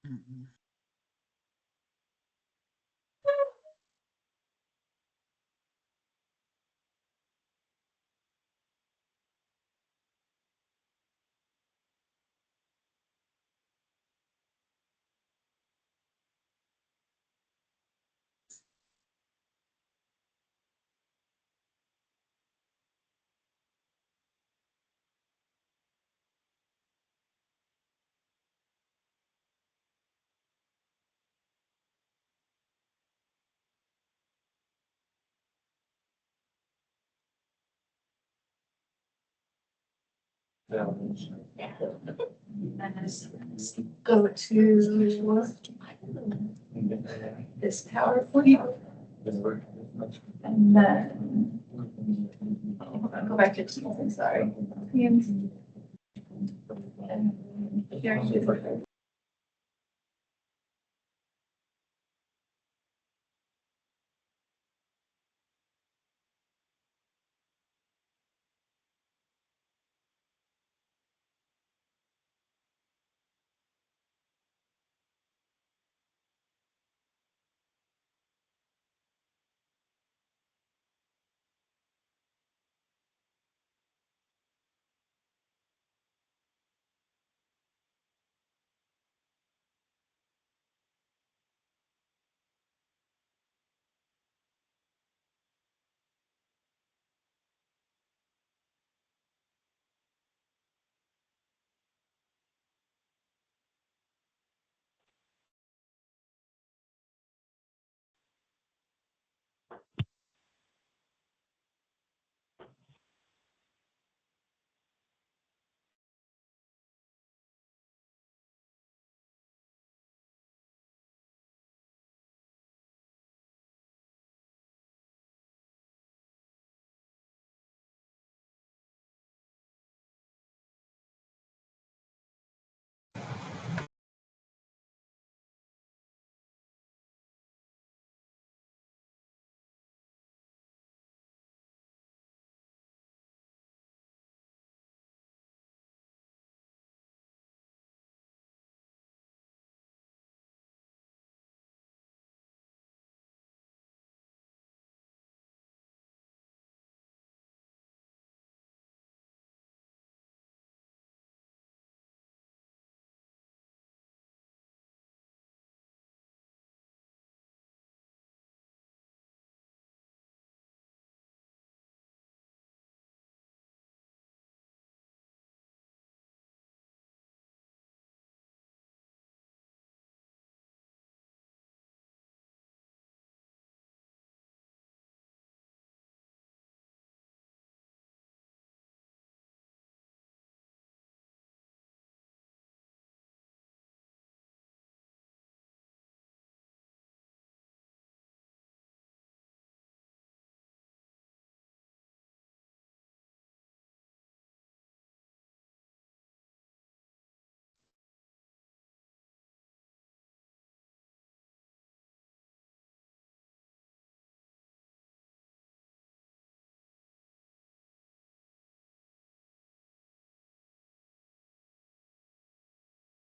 Mm-mm. Go to this PowerPoint and then go back to Teams, I'm sorry. Teams. And sharing the-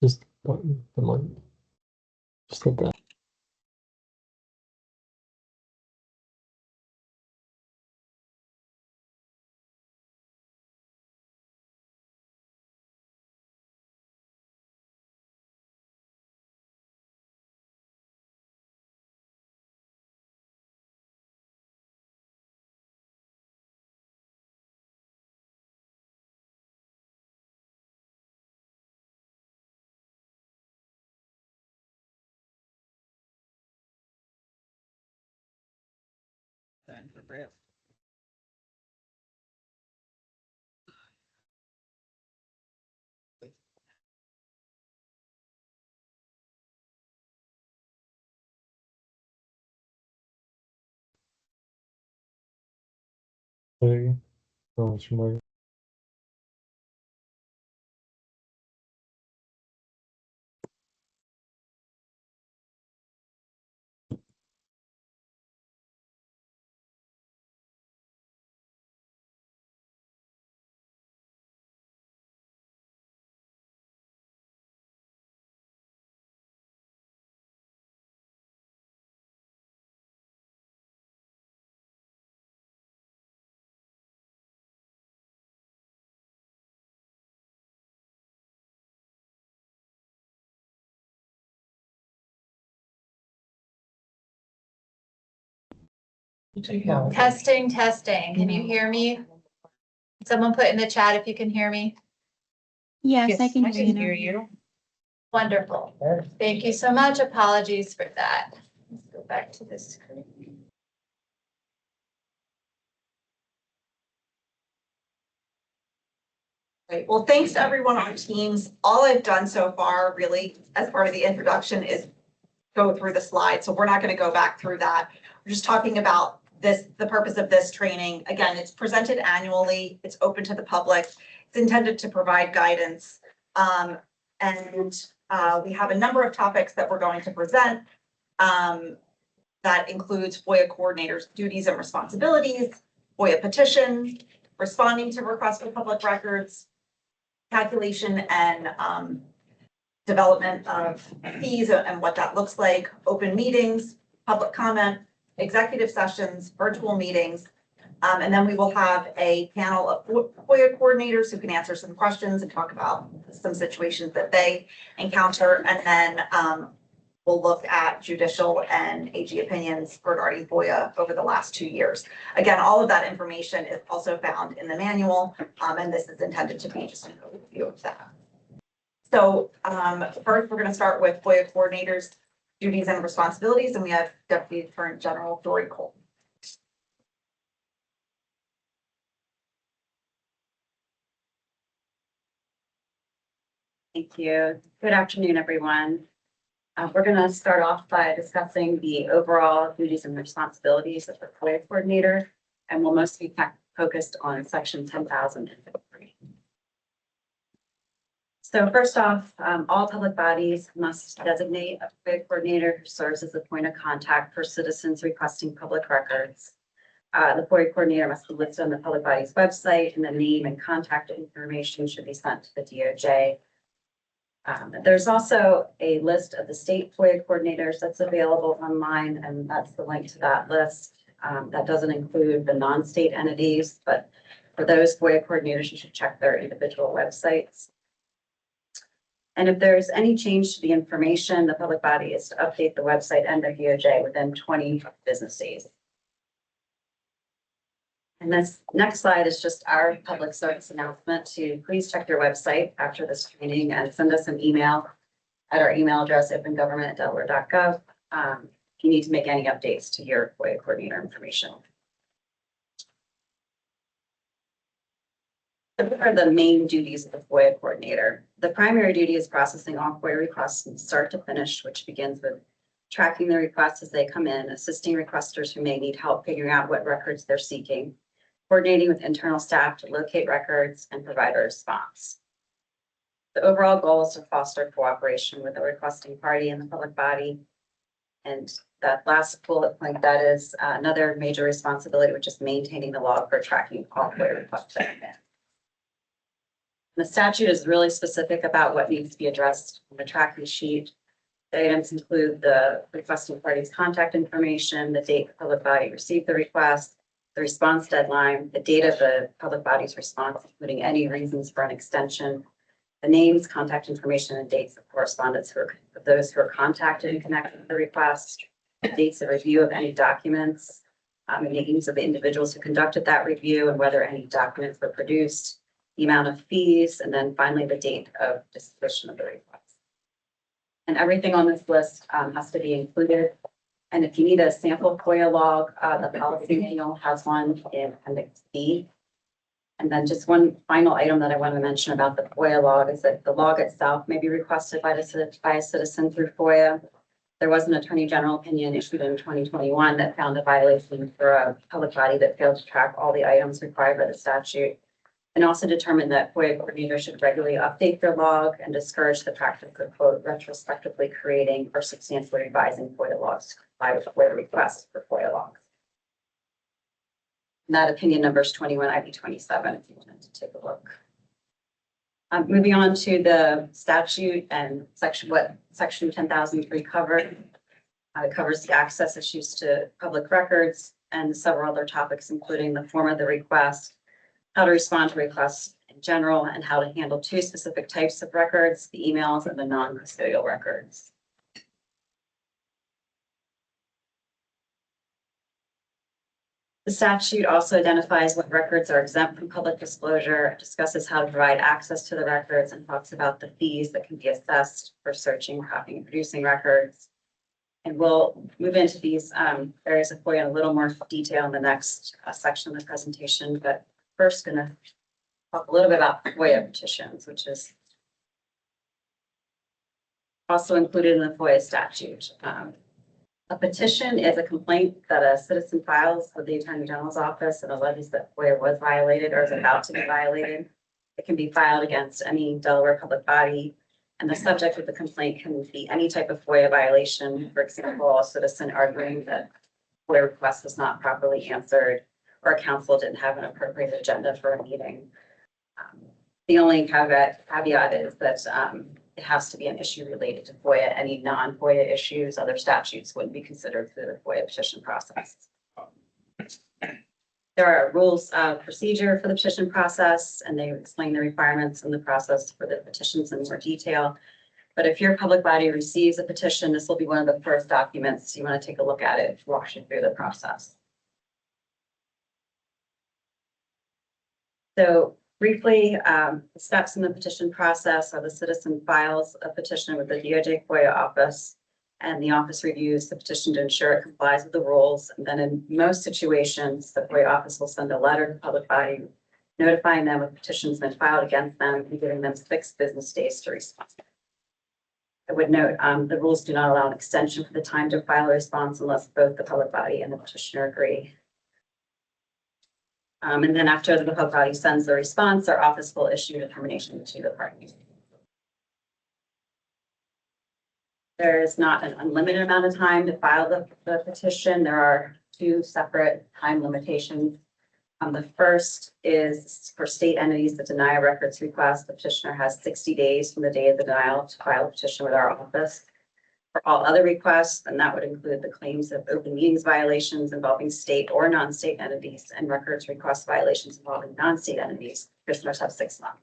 Just button the mic. Just hit that. Time for breath. Hey, oh, it's your mic. Testing, testing. Can you hear me? Someone put in the chat if you can hear me. Yes, I can hear you. you. Wonderful. Thank you so much. Apologies for that. Let's go back to this screen. Great. Well, thanks to everyone on Teams. All I've done so far, really, as part of the introduction, is go through the slides. So we're not going to go back through that. We're just talking about this, the purpose of this training. Again, it's presented annually. It's open to the public. It's intended to provide guidance. We have a number of topics that we're going to present. That includes FOIA coordinators' duties and responsibilities, FOIA petition, responding to requests for public records, calculation and development of fees and what that looks like, open meetings, public comment, executive sessions, virtual meetings. And then we will have a panel of FOIA coordinators who can answer some questions and talk about some situations that they encounter. And then we'll look at judicial and AG opinions regarding FOIA over the last 2 years. Again, all of that information is also found in the manual, and this is intended to be just an overview of that. So first, we're going to start with FOIA coordinators' duties and responsibilities, and we have Deputy Attorney General Dory Cole. Thank you. Good afternoon, everyone. We're going to start off by discussing the overall duties and responsibilities of the FOIA coordinator, and we'll mostly be focused on section 10,053. So first off, all public bodies must designate a FOIA coordinator who serves as the point of contact for citizens requesting public records. The FOIA coordinator must be listed on the public body's website, and the name and contact information should be sent to the DOJ. There's also a list of the state FOIA coordinators that's available online, and that's the link to that list. That doesn't include the non-state entities, but for those FOIA coordinators, you should check their individual websites. And if there's any change to the information, the public body is to update the website and the DOJ within 20 business days. And this next slide is just our public service announcement to please check your website after this training and send us an email at our email address, opengovernment@delaware.gov. If you need to make any updates to your FOIA coordinator information. So what are the main duties of the FOIA coordinator? The primary duty is processing all FOIA requests from start to finish, which begins with tracking the requests as they come in, assisting requesters who may need help figuring out what records they're seeking, coordinating with internal staff to locate records and provide a response. The overall goal is to foster cooperation with the requesting party and the public body. And that last bullet point, that is another major responsibility, which is maintaining the log for tracking all FOIA requests that come in. The statute is really specific about what needs to be addressed on the tracking sheet. The items include the requesting party's contact information, the date the public body received the request, the response deadline, the date of the public body's response, including any reasons for an extension, the names, contact information, and dates of correspondence of those who are contacted in connection with the request, the dates of review of any documents, and names of the individuals who conducted that review and whether any documents were produced, the amount of fees, and then finally the date of disposition of the request. And everything on this list has to be included. And if you need a sample FOIA log, the policy manual has one in Appendix B. And then just one final item that I want to mention about the FOIA log is that the log itself may be requested by a citizen through FOIA. There was an Attorney General opinion issued in 2021 that found a violation for a public body that failed to track all the items required by the statute, and also determined that FOIA coordinators should regularly update their log and discourage the practice of, quote, retrospectively creating or substantially revising FOIA logs to comply with FOIA requests for FOIA logs. And that opinion number is 21 IB 27 if you wanted to take a look. Moving on to the statute and what section 10,003 covered. It covers the access issues to public records and several other topics, including the form of the request, how to respond to requests in general, and how to handle two specific types of records, the emails and the non-custodial records. The statute also identifies what records are exempt from public disclosure, discusses how to provide access to the records, and talks about the fees that can be assessed for searching, copying, and producing records. And we'll move into these areas of FOIA in a little more detail in the next section of the presentation, but first gonna talk a little bit about FOIA petitions, which is also included in the FOIA statute. A petition is a complaint that a citizen files with the Attorney General's office and alleges that FOIA was violated or is about to be violated. It can be filed against any Delaware public body, and the subject of the complaint can be any type of FOIA violation. For example, a citizen arguing that FOIA request was not properly answered, or a council didn't have an appropriate agenda for a meeting. The only caveat is that it has to be an issue related to FOIA. Any non-FOIA issues, other statutes wouldn't be considered through the FOIA petition process. There are rules of procedure for the petition process, and they explain the requirements and the process for the petitions in more detail. But if your public body receives a petition, this will be one of the first documents you want to take a look at it, walk you through the process. So briefly, the steps in the petition process are the citizen files a petition with the DOJ FOIA office, and the office reviews the petition to ensure it complies with the rules. And then in most situations, the FOIA office will send a letter to the public body notifying them of petitions been filed against them and giving them 6 business days to respond. I would note the rules do not allow an extension for the time to file a response unless both the public body and the petitioner agree. And then after the public body sends the response, our office will issue a determination to the parties. There is not an unlimited amount of time to file the petition. There are 2 separate time limitations. The first is for state entities that deny a records request. The petitioner has 60 days from the day of the denial to file a petition with our office. For all other requests, and that would include the claims of open meetings violations involving state or non-state entities and records request violations involving non-state entities, petitioners have 6 months.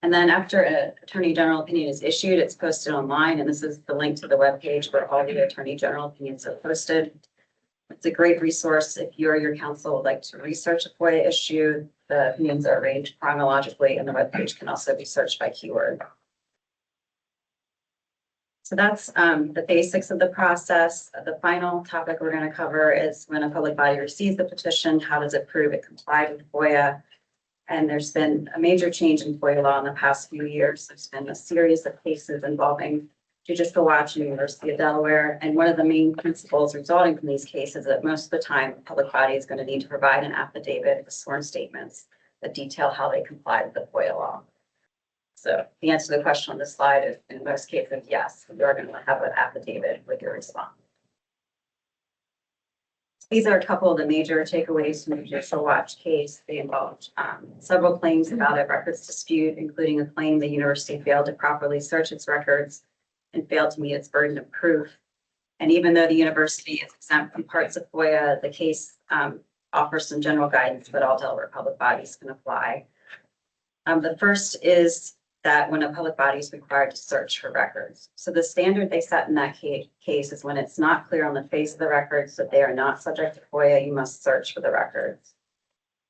And then after an Attorney General opinion is issued, it's posted online, and this is the link to the webpage where all the Attorney General opinions are posted. It's a great resource if you or your counsel would like to research a FOIA issue. The opinions are arranged chronologically, and the webpage can also be searched by keyword. So that's the basics of the process. The final topic we're going to cover is when a public body receives the petition, how does it prove it complied with FOIA? And there's been a major change in FOIA law in the past few years. There's been a series of cases involving Judicial Watch and University of Delaware. And one of the main principles resulting from these cases is that most of the time, the public body is going to need to provide an affidavit with sworn statements that detail how they comply with the FOIA law. So the answer to the question on this slide is in most cases, yes, you are going to have an affidavit with your response. These are a couple of the major takeaways from the Judicial Watch case. They involved several claims about a records dispute, including a claim the university failed to properly search its records and failed to meet its burden of proof. And even though the university is exempt from parts of FOIA, the case offers some general guidance that all Delaware public bodies can apply. The first is that when a public body is required to search for records. So the standard they set in that case is when it's not clear on the face of the records that they are not subject to FOIA, you must search for the records.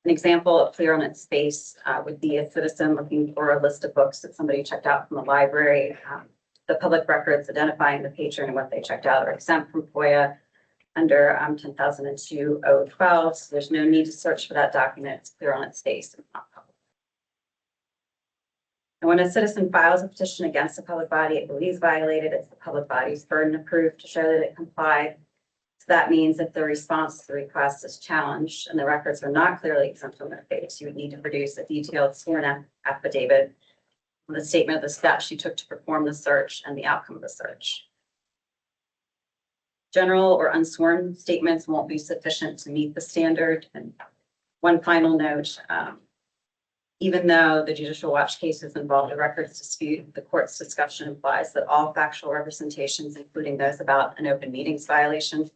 An example of clear on its face would be a citizen looking for a list of books that somebody checked out from the library. The public records identifying the patron and what they checked out are exempt from FOIA under 10,002-012. So there's no need to search for that document. It's clear on its face. It's not public. And when a citizen files a petition against a public body it believes violated, it's the public body's burden of proof to show that it complied. So that means if the response to the request is challenged and the records are not clearly exempt from their face, you would need to produce a detailed sworn affidavit with a statement of the steps you took to perform the search and the outcome of the search. General or unsworn statements won't be sufficient to meet the standard. And one final note, even though the Judicial Watch cases involved a records dispute, the court's discussion implies that all factual representations, including those about an open meetings violation,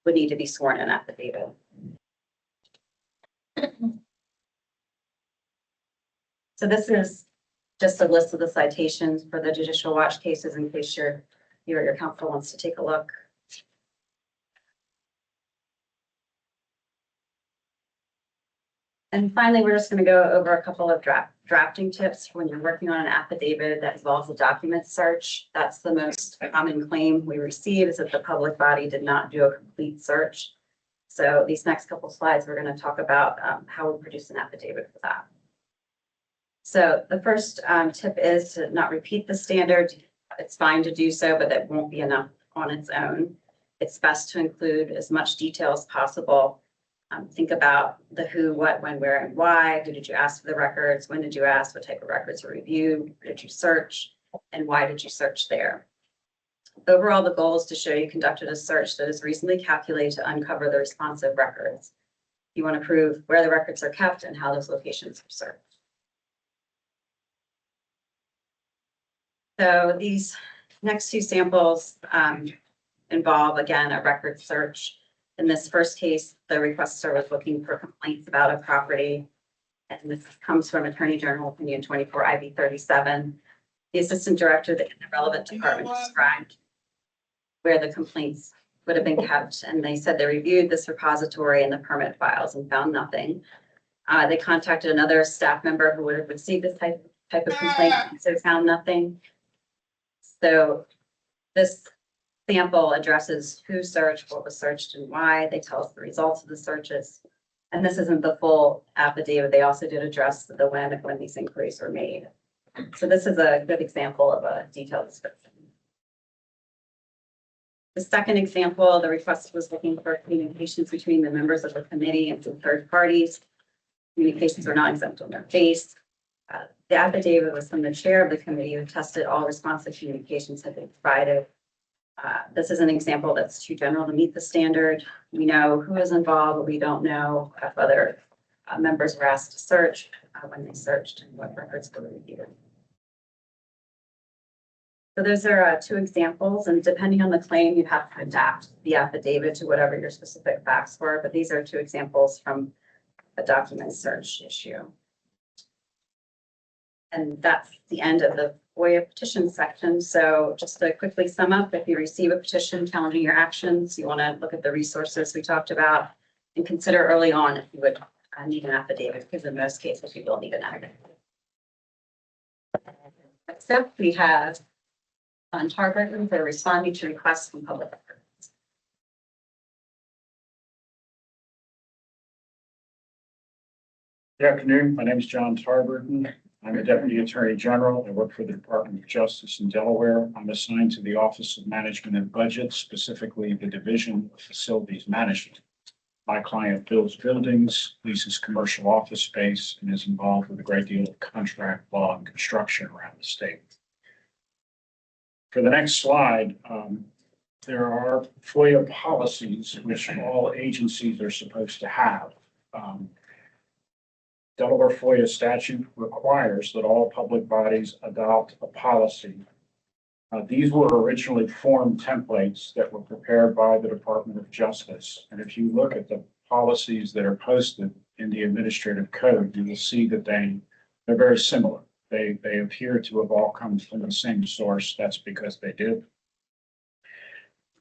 would need to be sworn in affidavit. So this is just a list of the citations for the Judicial Watch cases in case your counsel wants to take a look. And finally, we're just going to go over a couple of drafting tips when you're working on an affidavit that involves a document search. That's the most common claim we receive, is that the public body did not do a complete search. So these next couple slides, we're going to talk about how we produce an affidavit for that. So the first tip is to not repeat the standard. It's fine to do so, but that won't be enough on its own. It's best to include as much detail as possible. Think about the who, what, when, where, and why. Who did you ask for the records? When did you ask? What type of records were reviewed? Where did you search? And why did you search there? Overall, the goal is to show you conducted a search that is reasonably calculated to uncover the responsive records. You want to prove where the records are kept and how those locations are searched. So these next two samples involve, again, a record search. In this first case, the requester was looking for complaints about a property. And this comes from Attorney General Opinion 24 IV 37. The assistant director in the relevant department described where the complaints would have been kept. And they said they reviewed this repository and the permit files and found nothing. They contacted another staff member who would have received this type of complaint, and so found nothing. So this sample addresses who searched, what was searched, and why. They tell us the results of the searches. And this isn't the full affidavit. They also did address the when these inquiries were made. So this is a good example of a detailed description. The second example, the request was looking for communications between the members of the committee and some third parties. Communications are not exempt on their face. The affidavit was from the chair of the committee who tested all responsive communications had been provided. This is an example that's too general to meet the standard. We know who is involved, but we don't know if other members were asked to search, when they searched, and what records were reviewed. So those are two examples, and depending on the claim, you have to adapt the affidavit to whatever your specific facts were, but these are two examples from a document search issue. And that's the end of the FOIA petition section. So just to quickly sum up, if you receive a petition challenging your actions, you want to look at the resources we talked about and consider early on if you would need an affidavit, because in most cases you will need an affidavit. Next up, we have John Tarburton for responding to requests from public records. Good afternoon. My name is John Tarburton. I'm a Deputy Attorney General. I work for the Department of Justice in Delaware. I'm assigned to the Office of Management and Budget, specifically the Division of Facilities Management. My client builds buildings, leases commercial office space, and is involved with a great deal of contract law and construction around the state. For the next slide, there are FOIA policies which all agencies are supposed to have. Delaware FOIA statute requires that all public bodies adopt a policy. These were originally form templates that were prepared by the Department of Justice. And if you look at the policies that are posted in the administrative code, you will see that they're very similar. They appear to have all come from the same source. That's because they did.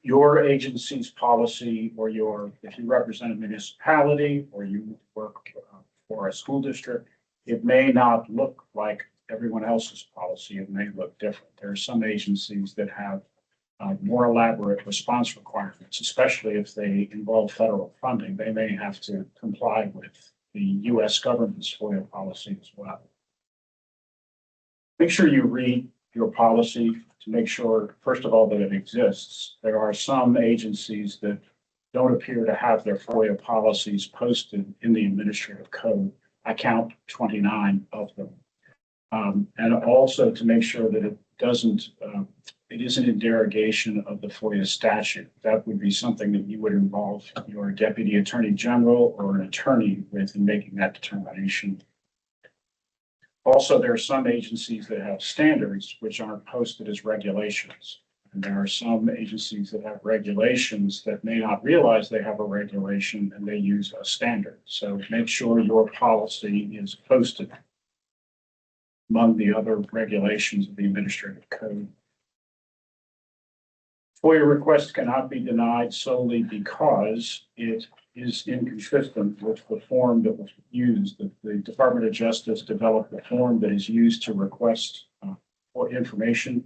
Your agency's policy, or if you represent a municipality or you work for a school district, it may not look like everyone else's policy. It may look different. There are some agencies that have more elaborate response requirements, especially if they involve federal funding. They may have to comply with the U.S. government's FOIA policy as well. Make sure you read your policy to make sure, first of all, that it exists. There are some agencies that don't appear to have their FOIA policies posted in the administrative code. I count 29 of them. And also to make sure that it isn't in derogation of the FOIA statute. That would be something that you would involve your Deputy Attorney General or an attorney with in making that determination. Also, there are some agencies that have standards which aren't posted as regulations. And there are some agencies that have regulations that may not realize they have a regulation and they use a standard. So make sure your policy is posted among the other regulations of the administrative code. FOIA requests cannot be denied solely because it is inconsistent with the form that was used. The Department of Justice developed a form that is used to request for information.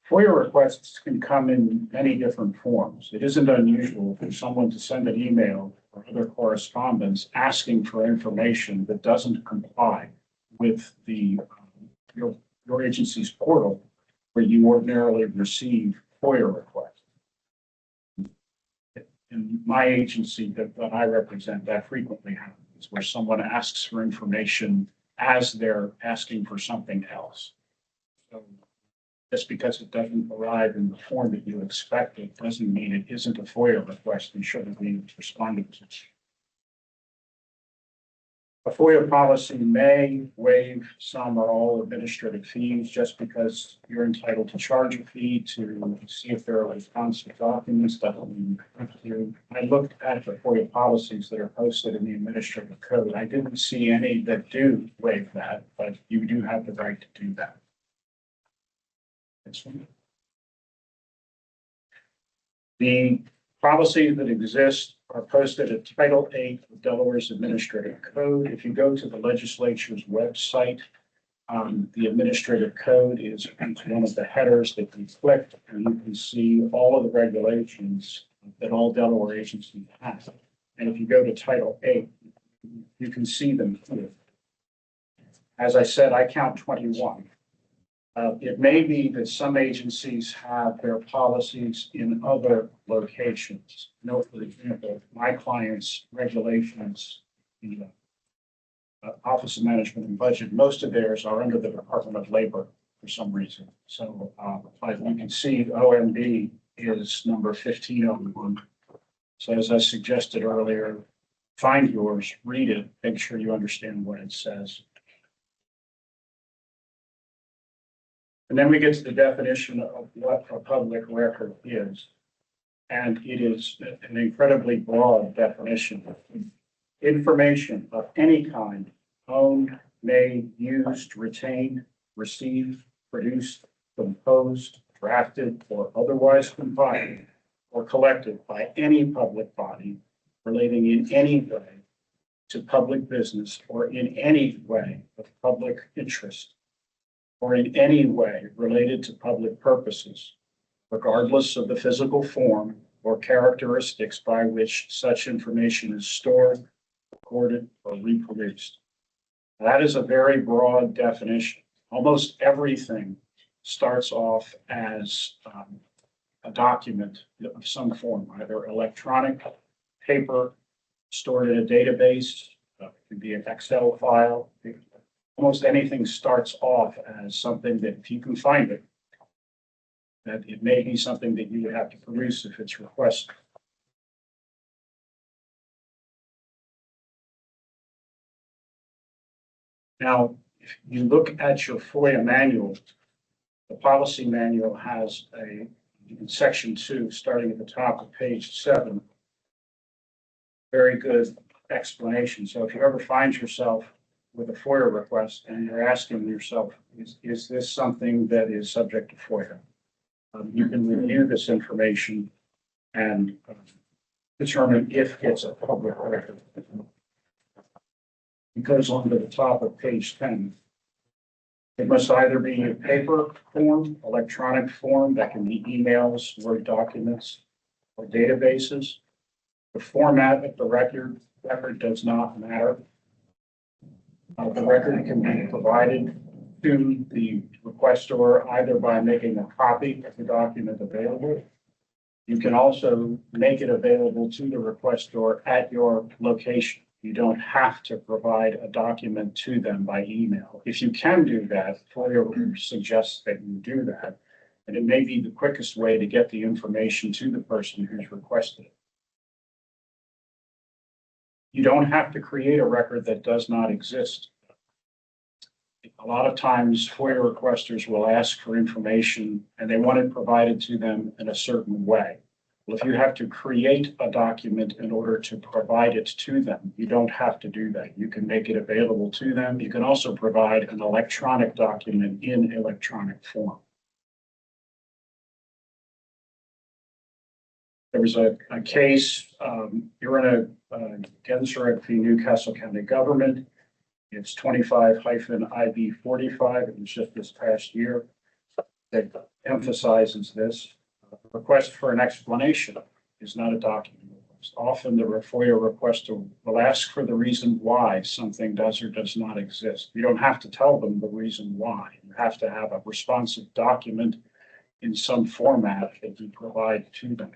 FOIA requests can come in many different forms. It isn't unusual for someone to send an email or other correspondence asking for information that doesn't comply with your agency's portal where you ordinarily receive FOIA requests. In my agency that I represent, that frequently happens, where someone asks for information as they're asking for something else. So just because it doesn't arrive in the form that you expected doesn't mean it isn't a FOIA request and shouldn't be responded to. A FOIA policy may waive some or all administrative fees just because you're entitled to charge a fee to see if there are responsive documents that will be to. I looked at the FOIA policies that are posted in the administrative code. I didn't see any that do waive that, but you do have the right to do that. The policies that exist are posted at Title 8 of Delaware's Administrative Code. If you go to the legislature's website, the administrative code is one of the headers that you click, and you can see all of the regulations that all Delaware agencies have. And if you go to Title 8, you can see them here. As I said, I count 21. It may be that some agencies have their policies in other locations. Note, for example, my client's regulations, the Office of Management and Budget, most of theirs are under the Department of Labor for some reason. So you can see OMB is number 1501. So as I suggested earlier, find yours, read it, make sure you understand what it says. And then we get to the definition of what a public record is. And it is an incredibly broad definition. Information of any kind owned, made, used, retained, received, produced, composed, drafted, or otherwise compiled or collected by any public body relating in any way to public business or in any way of public interest, or in any way related to public purposes, regardless of the physical form or characteristics by which such information is stored, recorded, or reproduced. That is a very broad definition. Almost everything starts off as a document of some form, either electronic, paper, stored in a database, it can be an Excel file. Almost anything starts off as something that, if you can find it, that it may be something that you would have to produce if it's requested. Now, if you look at your FOIA manual, the policy manual has in section 2, starting at the top of page 7, very good explanation. So if you ever find yourself with a FOIA request and you're asking yourself, is this something that is subject to FOIA? You can review this information and determine if it's a public record. It goes on to the top of page 10. It must either be a paper form, electronic form, that can be emails, Word documents, or databases. The format of the record does not matter. The record can be provided to the requestor either by making a copy of the document available. You can also make it available to the requestor at your location. You don't have to provide a document to them by email. If you can do that, FOIA suggests that you do that, and it may be the quickest way to get the information to the person who's requested it. You don't have to create a record that does not exist. A lot of times FOIA requesters will ask for information and they want it provided to them in a certain way. Well, if you have to create a document in order to provide it to them, you don't have to do that. You can make it available to them. You can also provide an electronic document in electronic form. There was a case, you're in a Genserick v. Newcastle County Government. It's 25-IB 45. It was just this past year that emphasizes this. Request for an explanation is not a document request. Often the FOIA requester will ask for the reason why something does or does not exist. You don't have to tell them the reason why. You have to have a responsive document in some format that you provide to them.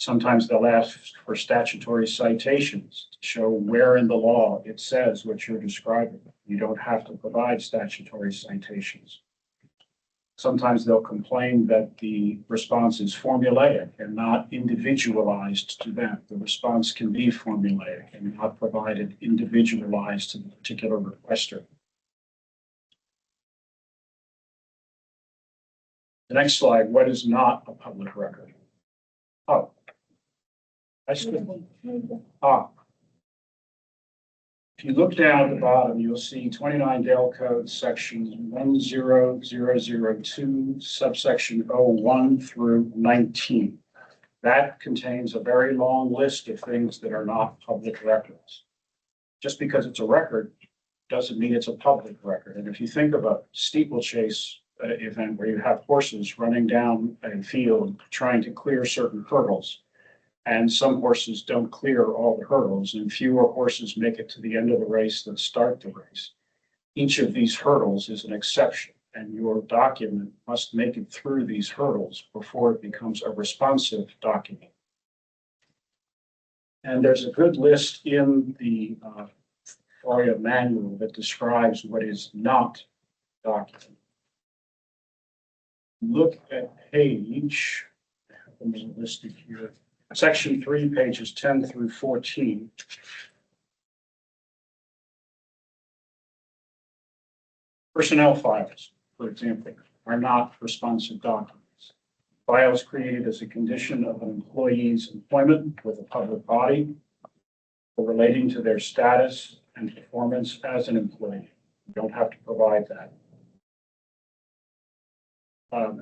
Sometimes they'll ask for statutory citations to show where in the law it says what you're describing. You don't have to provide statutory citations. Sometimes they'll complain that the response is formulaic and not individualized to them. The response can be formulaic and not provided individualized to the particular requester. The next slide, what is not a public record? Oh. I should. If you look down at the bottom, you'll see 29 Dale Code sections 10002, subsection 01 through 19. That contains a very long list of things that are not public records. Just because it's a record doesn't mean it's a public record. And if you think of a steeplechase event where you have horses running down a field trying to clear certain hurdles, and some horses don't clear all the hurdles, and fewer horses make it to the end of the race than start the race. Each of these hurdles is an exception, and your document must make it through these hurdles before it becomes a responsive document. And there's a good list in the FOIA manual that describes what is not documented. Look at page, listed here. Section 3, pages 10 through 14. Personnel files, for example, are not responsive documents. Files created as a condition of an employee's employment with a public body or relating to their status and performance as an employee. You don't have to provide that.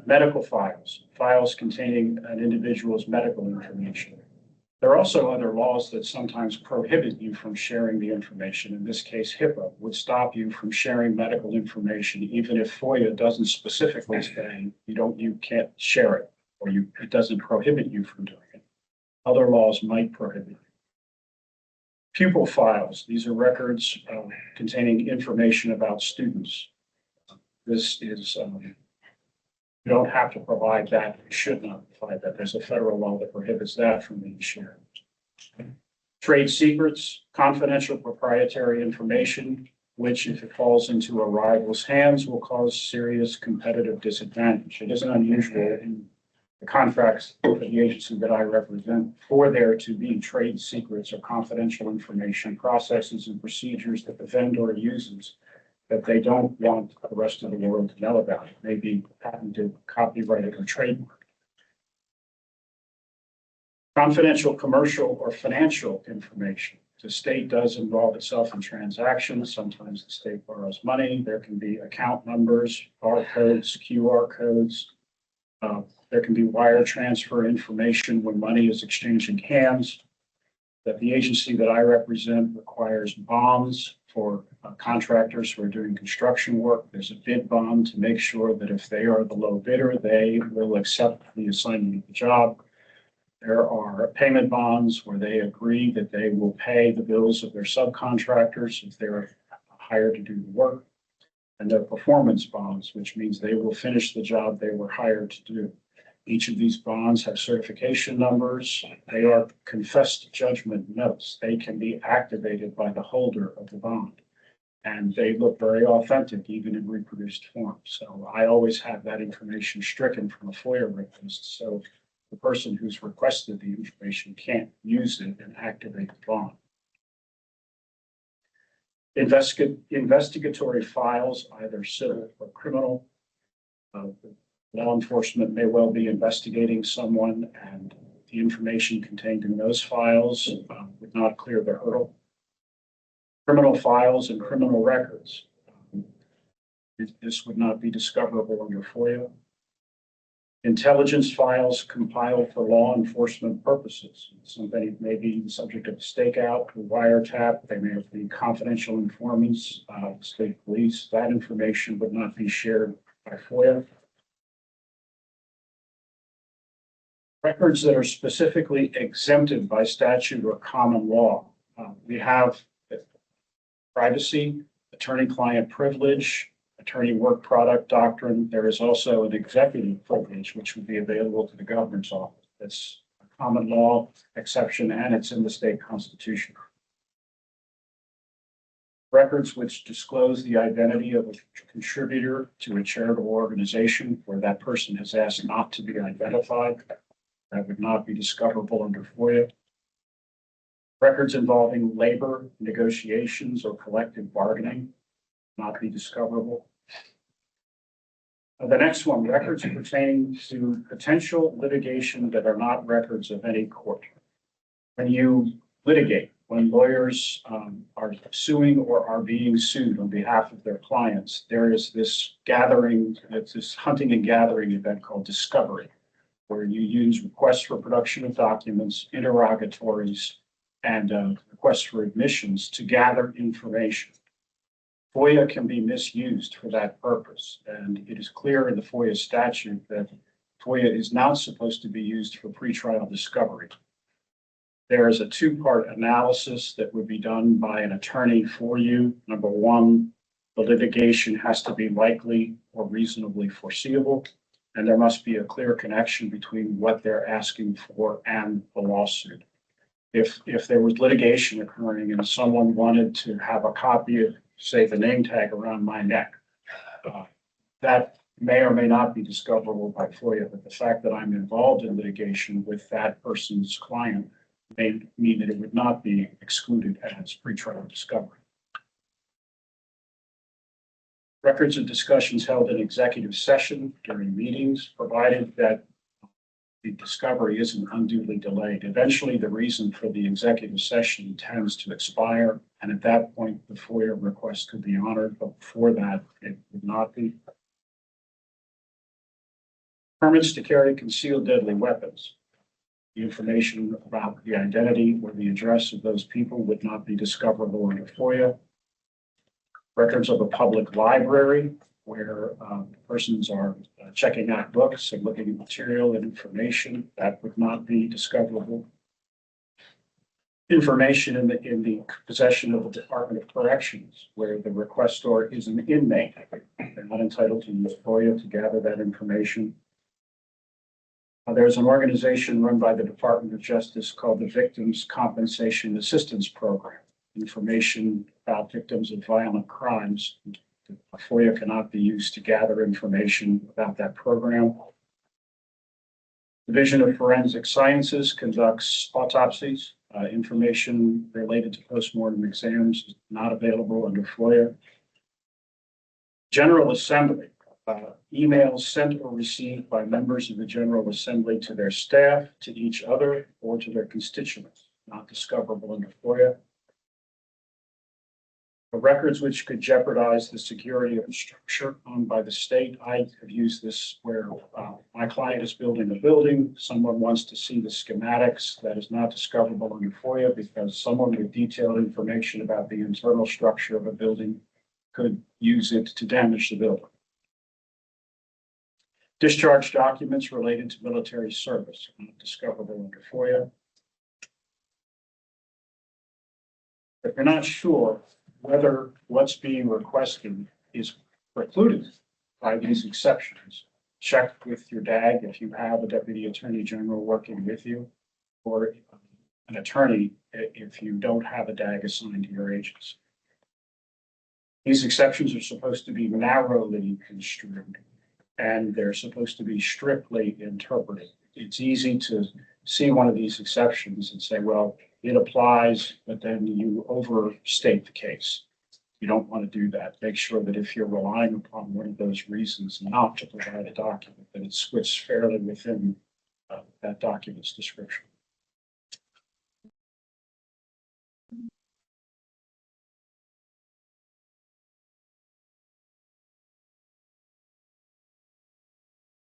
Medical files, files containing an individual's medical information. There are also other laws that sometimes prohibit you from sharing the information. In this case, HIPAA would stop you from sharing medical information, even if FOIA doesn't specifically say you can't share it, or it doesn't prohibit you from doing it. Other laws might prohibit you. Pupil files, these are records containing information about students. This is you don't have to provide that. You should not provide that. There's a federal law that prohibits that from being shared. Trade secrets, confidential proprietary information, which if it falls into a rival's hands will cause serious competitive disadvantage. It isn't unusual in the contracts of the agency that I represent for there to be trade secrets or confidential information, processes and procedures that the vendor uses that they don't want the rest of the world to know about. It may be patented, copyrighted, or trademarked. Confidential commercial or financial information. The state does involve itself in transactions. Sometimes the state borrows money. There can be account numbers, barcodes, QR codes. There can be wire transfer information when money is exchanging hands. That the agency that I represent requires bonds for contractors who are doing construction work. There's a bid bond to make sure that if they are the low bidder, they will accept the assignment of the job. There are payment bonds where they agree that they will pay the bills of their subcontractors if they're hired to do the work. And there are performance bonds, which means they will finish the job they were hired to do. Each of these bonds have certification numbers. They are confessed judgment notes. They can be activated by the holder of the bond. And they look very authentic, even in reproduced form. So I always have that information stricken from a FOIA request. So the person who's requested the information can't use it and activate the bond. Investigatory files, either civil or criminal. Law enforcement may well be investigating someone, and the information contained in those files would not clear the hurdle. Criminal files and criminal records. This would not be discoverable under FOIA. Intelligence files compiled for law enforcement purposes. Somebody may be the subject of a stakeout, a wiretap, they may be confidential informants, state police. That information would not be shared by FOIA. Records that are specifically exempted by statute or common law. We have privacy, attorney-client privilege, attorney work product doctrine. There is also an executive privilege, which would be available to the governor's office. That's a common law exception, and it's in the state constitution. Records which disclose the identity of a contributor to a charitable organization where that person has asked not to be identified, that would not be discoverable under FOIA. Records involving labor negotiations or collective bargaining, not be discoverable. The next one, records pertaining to potential litigation that are not records of any court. When you litigate, when lawyers are suing or are being sued on behalf of their clients, there is this gathering, it's this hunting and gathering event called discovery, where you use requests for production of documents, interrogatories, and requests for admissions to gather information. FOIA can be misused for that purpose, and it is clear in the FOIA statute that FOIA is not supposed to be used for pretrial discovery. There is a two-part analysis that would be done by an attorney for you. Number one, the litigation has to be likely or reasonably foreseeable, and there must be a clear connection between what they're asking for and the lawsuit. If there was litigation occurring and someone wanted to have a copy of, say, the name tag around my neck, that may or may not be discoverable by FOIA, but the fact that I'm involved in litigation with that person's client may mean that it would not be excluded as pretrial discovery. Records of discussions held in executive session during meetings, provided that the discovery isn't unduly delayed. Eventually, the reason for the executive session tends to expire, and at that point, the FOIA request could be honored, but before that, it would not be. Permits to carry concealed deadly weapons. The information about the identity or the address of those people would not be discoverable under FOIA. Records of a public library where persons are checking out books and looking at material and information, that would not be discoverable. Information in the possession of the Department of Corrections, where the requestor is an inmate. They're not entitled to use FOIA to gather that information. There's an organization run by the Department of Justice called the Victims Compensation Assistance Program. Information about victims of violent crimes. FOIA cannot be used to gather information about that program. Division of Forensic Sciences conducts autopsies. Information related to postmortem exams is not available under FOIA. General Assembly, emails sent or received by members of the General Assembly to their staff, to each other, or to their constituents, not discoverable under FOIA. Records which could jeopardize the security of a structure owned by the state. I have used this where my client is building a building. Someone wants to see the schematics. That is not discoverable under FOIA because someone with detailed information about the internal structure of a building could use it to damage the building. Discharge documents related to military service, not discoverable under FOIA. If you're not sure whether what's being requested is precluded by these exceptions, check with your DAG if you have a Deputy Attorney General working with you, or an attorney if you don't have a DAG assigned to your agency. These exceptions are supposed to be narrowly construed, and they're supposed to be strictly interpreted. It's easy to see one of these exceptions and say, well, it applies, but then you overstate the case. You don't want to do that. Make sure that if you're relying upon one of those reasons not to provide a document, that it squits fairly within that document's description.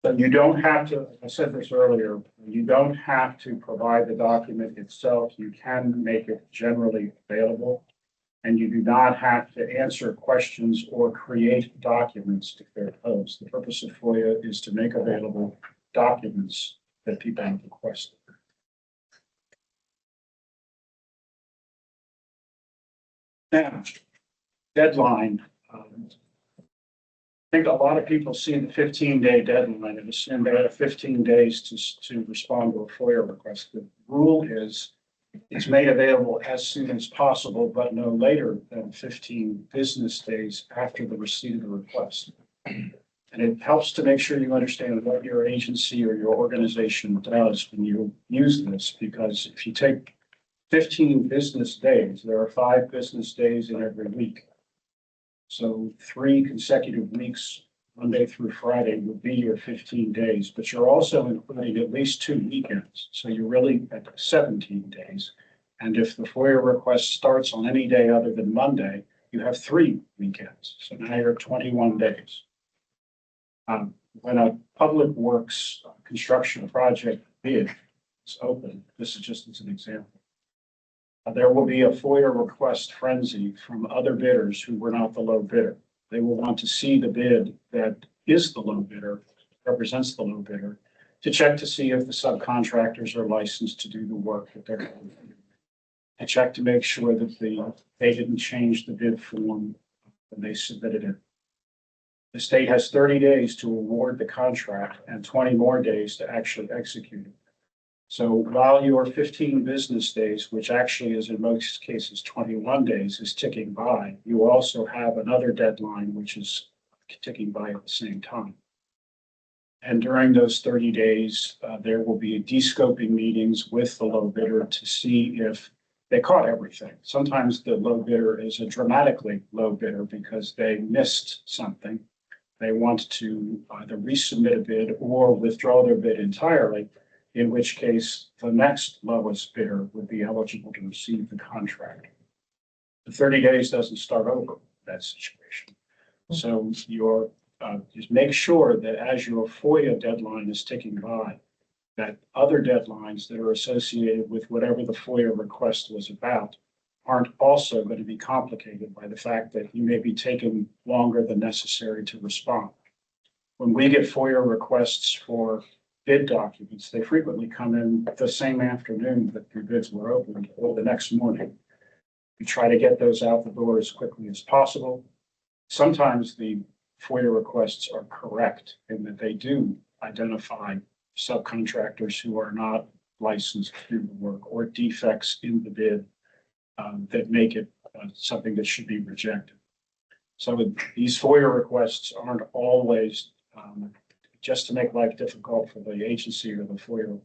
So you don't have to, I said this earlier, you don't have to provide the document itself. You can make it generally available. And you do not have to answer questions or create documents if they're posed. The purpose of FOIA is to make available documents that people have requested. Now, deadline. I think a lot of people see the 15-day deadline and assume they have 15 days to respond to a FOIA request. The rule is it's made available as soon as possible, but no later than 15 business days after the receipt of the request. And it helps to make sure you understand what your agency or your organization does when you use this, because if you take 15 business days, there are 5 business days in every week. So 3 consecutive weeks, Monday through Friday, would be your 15 days, but you're also including at least 2 weekends. So you're really at 17 days. And if the FOIA request starts on any day other than Monday, you have 3 weekends. So now you're at 21 days. When a public works construction project bid is open, this is just as an example, there will be a FOIA request frenzy from other bidders who were not the low bidder. They will want to see the bid that is the low bidder, represents the low bidder, to check to see if the subcontractors are licensed to do the work that they're going to do. To check to make sure that they didn't change the bid form when they submitted it. The state has 30 days to award the contract and 20 more days to actually execute it. So while your 15 business days, which actually is in most cases 21 days, is ticking by, you also have another deadline which is ticking by at the same time. And during those 30 days, there will be de-scoping meetings with the low bidder to see if they caught everything. Sometimes the low bidder is a dramatically low bidder because they missed something. They want to either resubmit a bid or withdraw their bid entirely, in which case the next lowest bidder would be eligible to receive the contract. The 30 days doesn't start over that situation. So you're just make sure that as your FOIA deadline is ticking by, that other deadlines that are associated with whatever the FOIA request was about aren't also going to be complicated by the fact that you may be taking longer than necessary to respond. When we get FOIA requests for bid documents, they frequently come in the same afternoon that the bids were opened or the next morning. We try to get those out the door as quickly as possible. Sometimes the FOIA requests are correct in that they do identify subcontractors who are not licensed to do the work or defects in the bid that make it something that should be rejected. So these FOIA requests aren't always just to make life difficult for the agency or the FOIA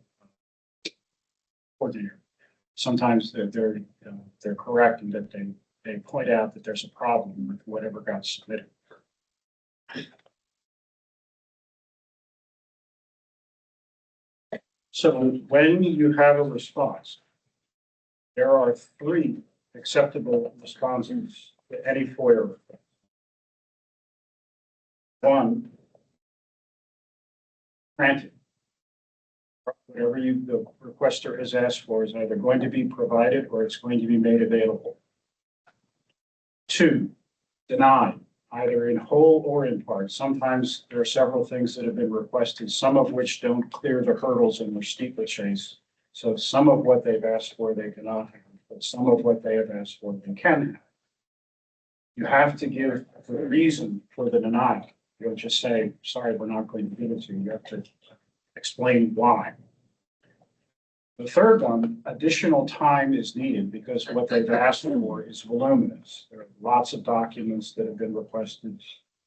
coordinator. Sometimes they're correct in that they point out that there's a problem with whatever got submitted. So when you have a response, there are 3 acceptable responses to any FOIA request. 1, granted. Whatever the requester has asked for is either going to be provided or it's going to be made available. 2, denied, either in whole or in part. Sometimes there are several things that have been requested, some of which don't clear the hurdles in their steeplechase. So some of what they've asked for, they cannot have, but some of what they have asked for, they can have. You have to give the reason for the denial. You don't just say, sorry, we're not going to give it to you. You have to explain why. The third one, additional time is needed because what they've asked for is voluminous. There are lots of documents that have been requested,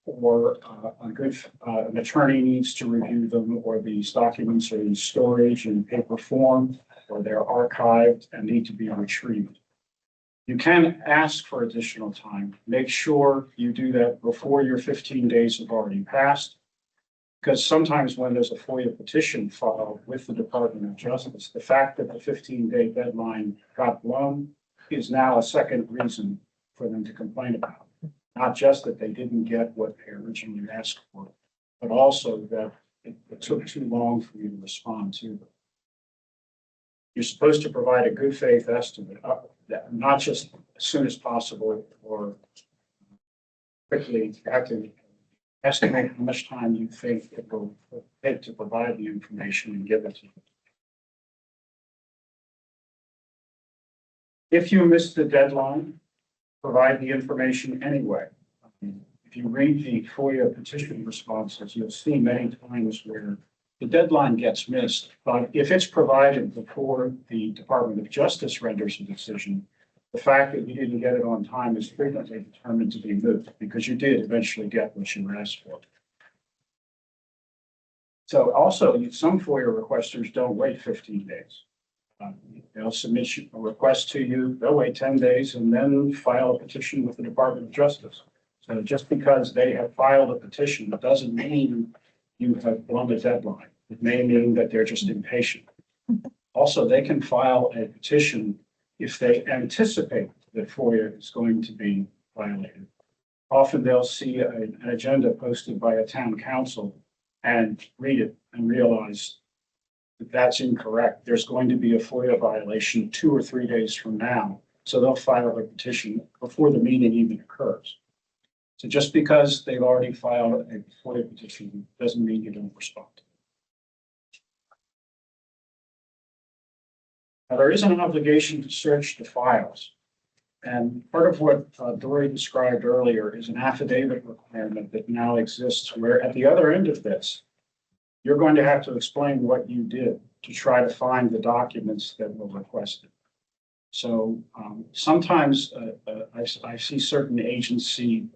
or an attorney needs to review them, or these documents are in storage in paper form, or they're archived and need to be retrieved. You can ask for additional time. Make sure you do that before your 15 days have already passed. Because sometimes when there's a FOIA petition filed with the Department of Justice, the fact that the 15-day deadline got blown is now a second reason for them to complain about it. Not just that they didn't get what they originally asked for, but also that it took too long for you to respond to them. You're supposed to provide a good faith estimate, not just as soon as possible or quickly. You have to estimate how much time you think it will take to provide the information and give it to you. If you miss the deadline, provide the information anyway. If you read the FOIA petition responses, you'll see many times where the deadline gets missed, but if it's provided before the Department of Justice renders a decision, the fact that you didn't get it on time is frequently determined to be moot because you did eventually get what you asked for. So also, some FOIA requesters don't wait 15 days. They'll submit a request to you, they'll wait 10 days and then file a petition with the Department of Justice. So just because they have filed a petition, it doesn't mean you have blown the deadline. It may mean that they're just impatient. Also, they can file a petition if they anticipate that FOIA is going to be violated. Often they'll see an agenda posted by a town council and read it and realize that that's incorrect. There's going to be a FOIA violation 2 or 3 days from now. So they'll file a petition before the meeting even occurs. So just because they've already filed a FOIA petition doesn't mean you don't respond. Now, there is an obligation to search the files. And part of what Dory described earlier is an affidavit requirement that now exists where at the other end of this, you're going to have to explain what you did to try to find the documents that were requested. So sometimes I see certain agency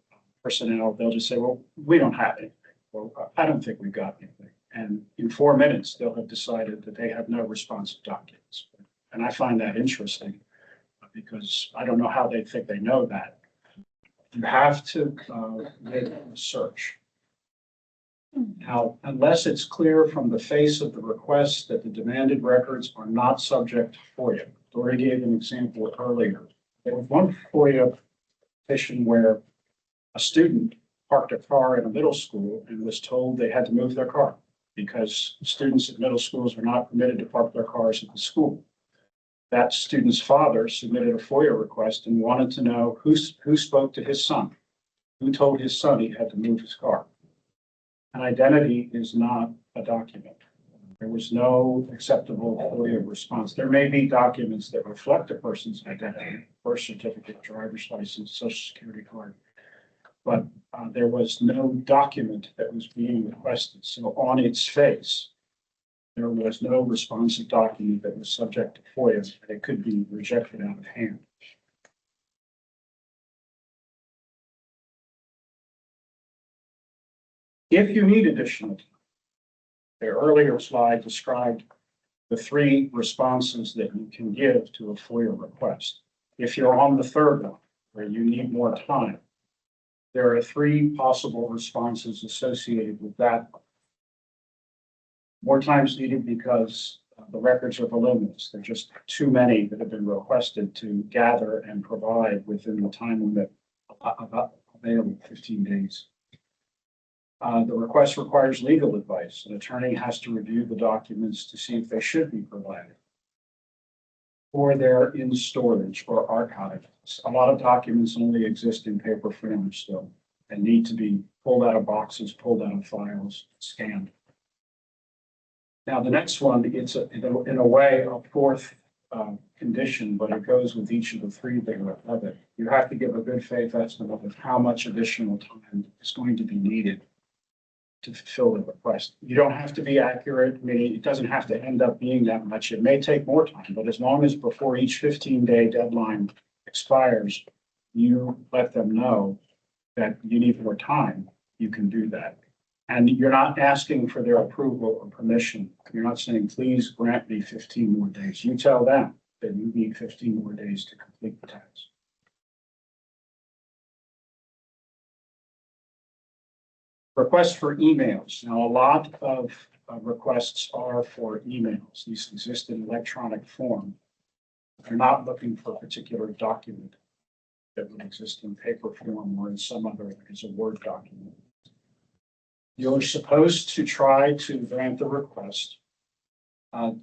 personnel, they'll just say, well, we don't have anything. Well, I don't think we've got anything. And in 4 minutes, they'll have decided that they have no responsive documents. And I find that interesting because I don't know how they think they know that. You have to make a search. Now, unless it's clear from the face of the request that the demanded records are not subject to FOIA. Dory gave an example earlier. There was one FOIA petition where a student parked a car in a middle school and was told they had to move their car because students at middle schools are not permitted to park their cars at the school. That student's father submitted a FOIA request and wanted to know who spoke to his son, who told his son he had to move his car. An identity is not a document. There was no acceptable FOIA response. There may be documents that reflect a person's identity, birth certificate, driver's license, social security card, but there was no document that was being requested. So on its face, there was no responsive document that was subject to FOIA, and it could be rejected out of hand. If you need additional time, the earlier slide described the 3 responses that you can give to a FOIA request. If you're on the third one, where you need more time, there are 3 possible responses associated with that. More time is needed because the records are voluminous. There are just too many that have been requested to gather and provide within the time limit available, 15 days. The request requires legal advice. An attorney has to review the documents to see if they should be provided, or they're in storage or archived. A lot of documents only exist in paper form still and need to be pulled out of boxes, pulled out of files, scanned. Now, the next one, it's in a way a 4th condition, but it goes with each of the 3 that are of it. You have to give a good faith estimate of how much additional time is going to be needed to fulfill the request. You don't have to be accurate. I mean, it doesn't have to end up being that much. It may take more time, but as long as before each 15-day deadline expires, you let them know that you need more time, you can do that. And you're not asking for their approval or permission. You're not saying, please grant me 15 more days. You tell them that you need 15 more days to complete the task. Requests for emails. Now, a lot of requests are for emails. These exist in electronic form. They're not looking for a particular document that would exist in paper form or in some other, as a Word document. You're supposed to try to grant the request.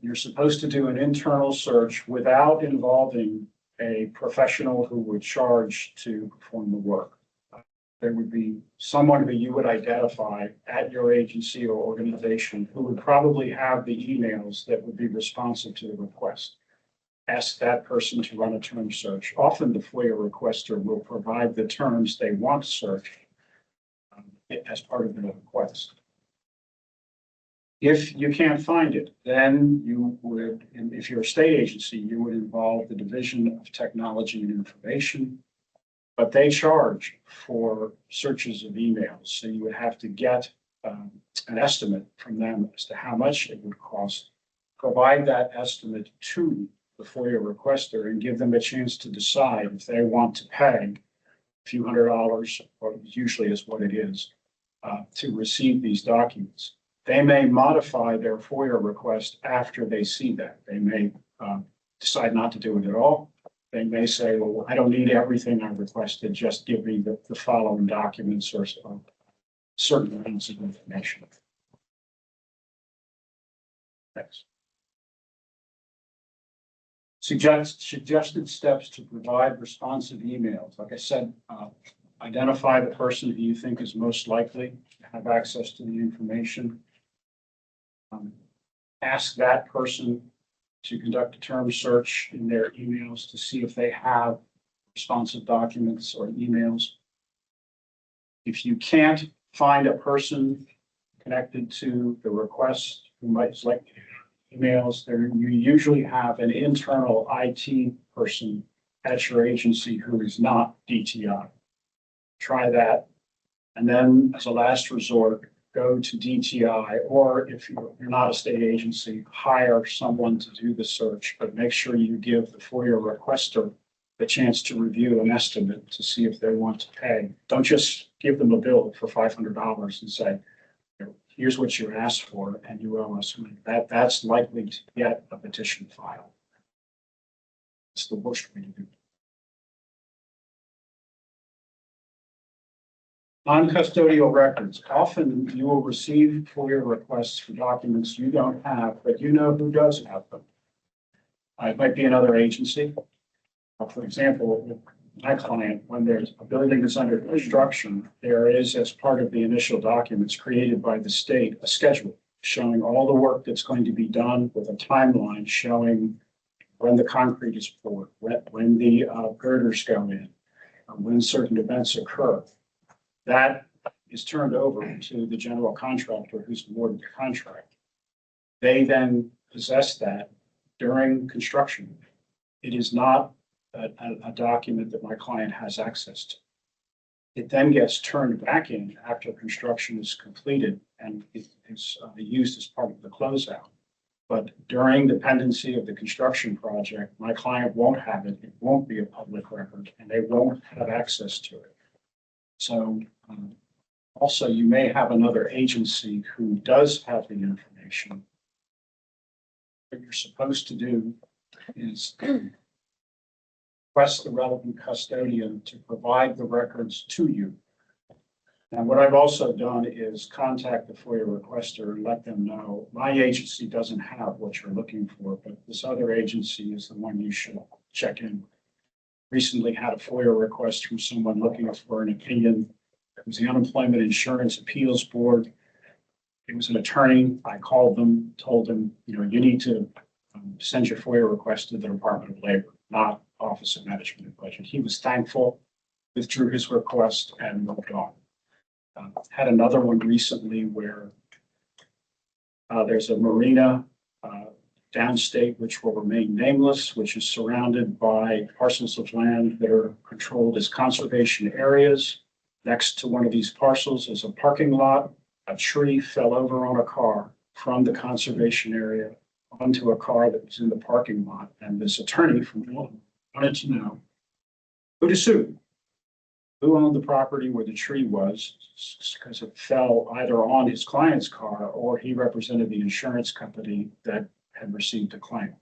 You're supposed to do an internal search without involving a professional who would charge to perform the work. There would be someone who you would identify at your agency or organization who would probably have the emails that would be responsive to the request. Ask that person to run a term search. Often the FOIA requester will provide the terms they want searched as part of the request. If you can't find it, then you would, and if you're a state agency, you would involve the Division of Technology and Information, but they charge for searches of emails. So you would have to get an estimate from them as to how much it would cost, provide that estimate to the FOIA requester and give them a chance to decide if they want to pay a few $100s, or usually is what it is, to receive these documents. They may modify their FOIA request after they see that. They may decide not to do it at all. They may say, well, I don't need everything I requested, just give me the following documents or certain amounts of information. Next. Suggested steps to provide responsive emails. Like I said, identify the person who you think is most likely to have access to the information. Ask that person to conduct a term search in their emails to see if they have responsive documents or emails. If you can't find a person connected to the request who might like emails, there you usually have an internal IT person at your agency who is not DTI. Try that. And then as a last resort, go to DTI, or if you're not a state agency, hire someone to do the search, but make sure you give the FOIA requester the chance to review an estimate to see if they want to pay. Don't just give them a bill for $500 and say, here's what you asked for and you owe us money. That's likely to get a petition filed. It's the worst way to do it. Non-custodial records. Often you will receive FOIA requests for documents you don't have, but you know who does have them. It might be another agency. For example, with my client, when there's a building that's under construction, there is, as part of the initial documents created by the state, a schedule showing all the work that's going to be done with a timeline showing when the concrete is poured, when the girders go in, when certain events occur. That is turned over to the general contractor who's awarded the contract. They then possess that during construction. It is not a document that my client has access to. It then gets turned back in after construction is completed and it is used as part of the closeout. But during the pendency of the construction project, my client won't have it. It won't be a public record and they won't have access to it. So also you may have another agency who does have the information. What you're supposed to do is request the relevant custodian to provide the records to you. And what I've also done is contact the FOIA requester and let them know my agency doesn't have what you're looking for, but this other agency is the one you should check in with. Recently had a FOIA request from someone looking for an opinion. It was the Unemployment Insurance Appeals Board. It was an attorney. I called them, told them, you need to send your FOIA request to the Department of Labor, not Office of Management and Budget. He was thankful, withdrew his request, and moved on. Had another one recently where there's a marina downstate, which will remain nameless, which is surrounded by parcels of land that are controlled as conservation areas. Next to one of these parcels is a parking lot. A tree fell over on a car from the conservation area onto a car that was in the parking lot. And this attorney from Illinois wanted to know who to sue, who owned the property where the tree was, because it fell either on his client's car or he represented the insurance company that had received a claim.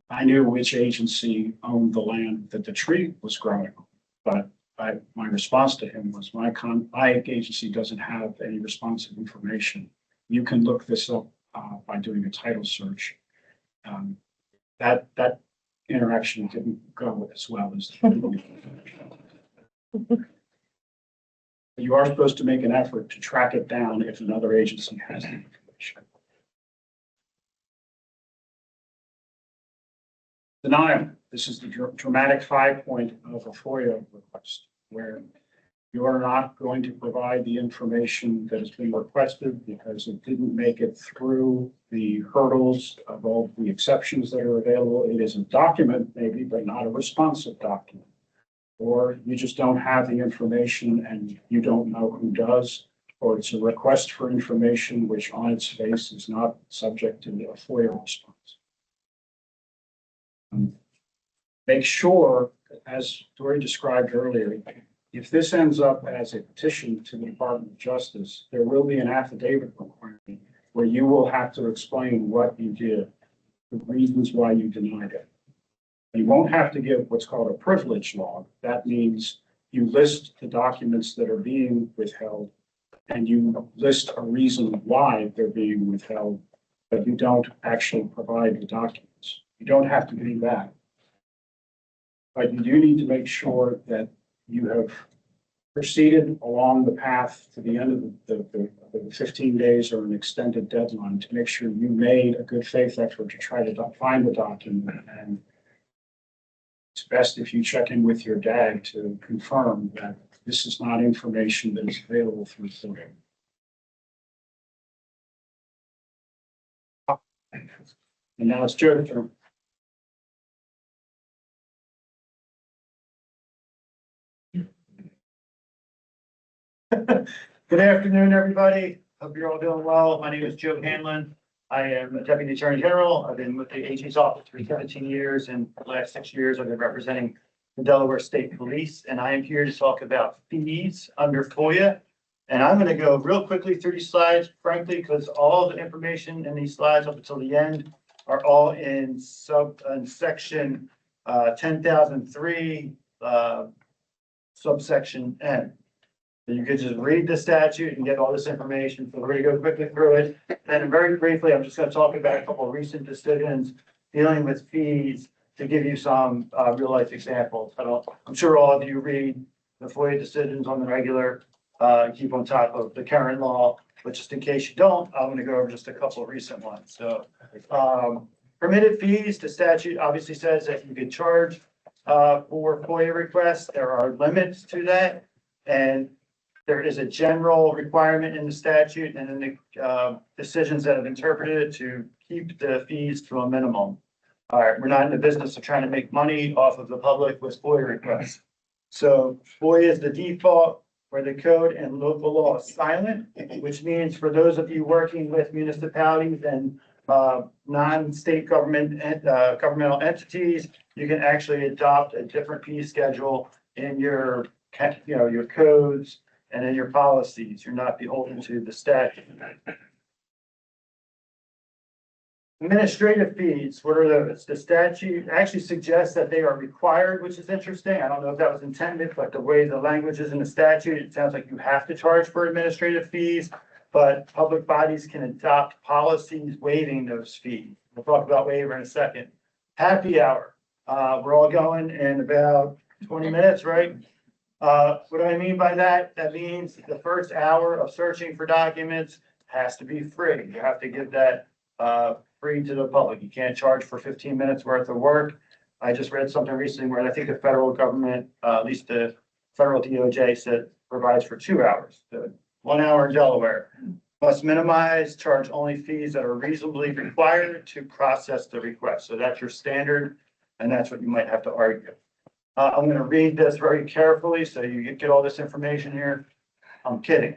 I knew which agency owned the land that the tree was growing on, but my response to him was my agency doesn't have any responsive information. You can look this up by doing a title search. That interaction didn't go as well as. You are supposed to make an effort to track it down if another agency has the information. Denial. This is the dramatic high point of a FOIA request, where you are not going to provide the information that has been requested because it didn't make it through the hurdles of all the exceptions that are available. It is a document maybe, but not a responsive document. Or you just don't have the information and you don't know who does, or it's a request for information which on its face is not subject to a FOIA response. Make sure, as Dory described earlier, if this ends up as a petition to the Department of Justice, there will be an affidavit requirement where you will have to explain what you did, the reasons why you denied it. You won't have to give what's called a privilege log. That means you list the documents that are being withheld and you list a reason why they're being withheld, but you don't actually provide the documents. You don't have to do that. But you do need to make sure that you have proceeded along the path to the end of the 15 days or an extended deadline to make sure you made a good faith effort to try to find the document. And it's best if you check in with your DAG to confirm that this is not information that is available through FOIA. And now it's Joe's turn. Good afternoon, everybody. Hope you're all doing well. My name is Joe Hanlon. I am a Deputy Attorney General. I've been with the AG's office for 17 years, and the last 6 years I've been representing the Delaware State Police, and I am here to talk about fees under FOIA. And I'm going to go real quickly through these slides, frankly, because all the information in these slides up until the end are all in section 10,003, subsection N. You could just read the statute and get all this information. So we're going to go quickly through it. And very briefly, I'm just going to talk about a couple of recent decisions dealing with fees to give you some real life examples. I'm sure all of you read the FOIA decisions on the regular, keep on top of the current law, but just in case you don't, I'm going to go over just a couple of recent ones. So permitted fees, the statute obviously says that you can charge for FOIA requests. There are limits to that. And there is a general requirement in the statute and in the decisions that have interpreted it to keep the fees to a minimum. All right, we're not in the business of trying to make money off of the public with FOIA requests. So FOIA is the default where the code and local law is silent, which means for those of you working with municipalities and non-state governmental entities, you can actually adopt a different fee schedule in your codes and in your policies. You're not beholden to the statute. Administrative fees, what are those? The statute actually suggests that they are required, which is interesting. I don't know if that was intended, but the way the language is in the statute, it sounds like you have to charge for administrative fees, but public bodies can adopt policies waiving those fees. We'll talk about waiver in a second. Happy hour. We're all going in about 20 minutes, right? What do I mean by that? That means the first hour of searching for documents has to be free. You have to give that free to the public. You can't charge for 15 minutes worth of work. I just read something recently where I think the federal government, at least the federal DOJ said provides for 2 hours. The 1 hour in Delaware must minimize, charge only fees that are reasonably required to process the request. So that's your standard, and that's what you might have to argue. I'm going to read this very carefully so you get all this information here. I'm kidding.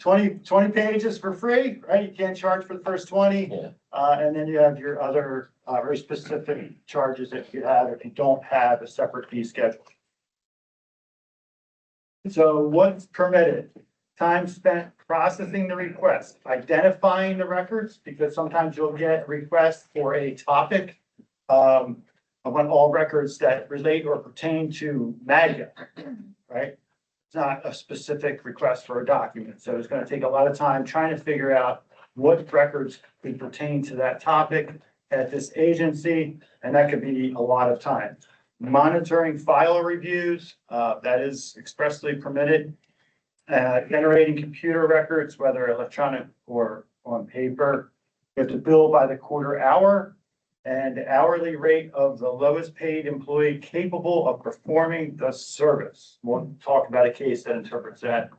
20 pages for free, right? You can't charge for the first 20. Yeah. And then you have your other very specific charges that you have if you don't have a separate fee schedule. So what's permitted? Time spent processing the request, identifying the records, because sometimes you'll get requests for a topic. I want all records that relate or pertain to MAGA, right? It's not a specific request for a document, so it's gonna take a lot of time trying to figure out what records could pertain to that topic at this agency, and that could be a lot of time. Monitoring file reviews, that is expressly permitted. Generating computer records, whether electronic or on paper. You have to bill by the quarter hour and the hourly rate of the lowest paid employee capable of performing the service. We'll talk about a case that interprets that.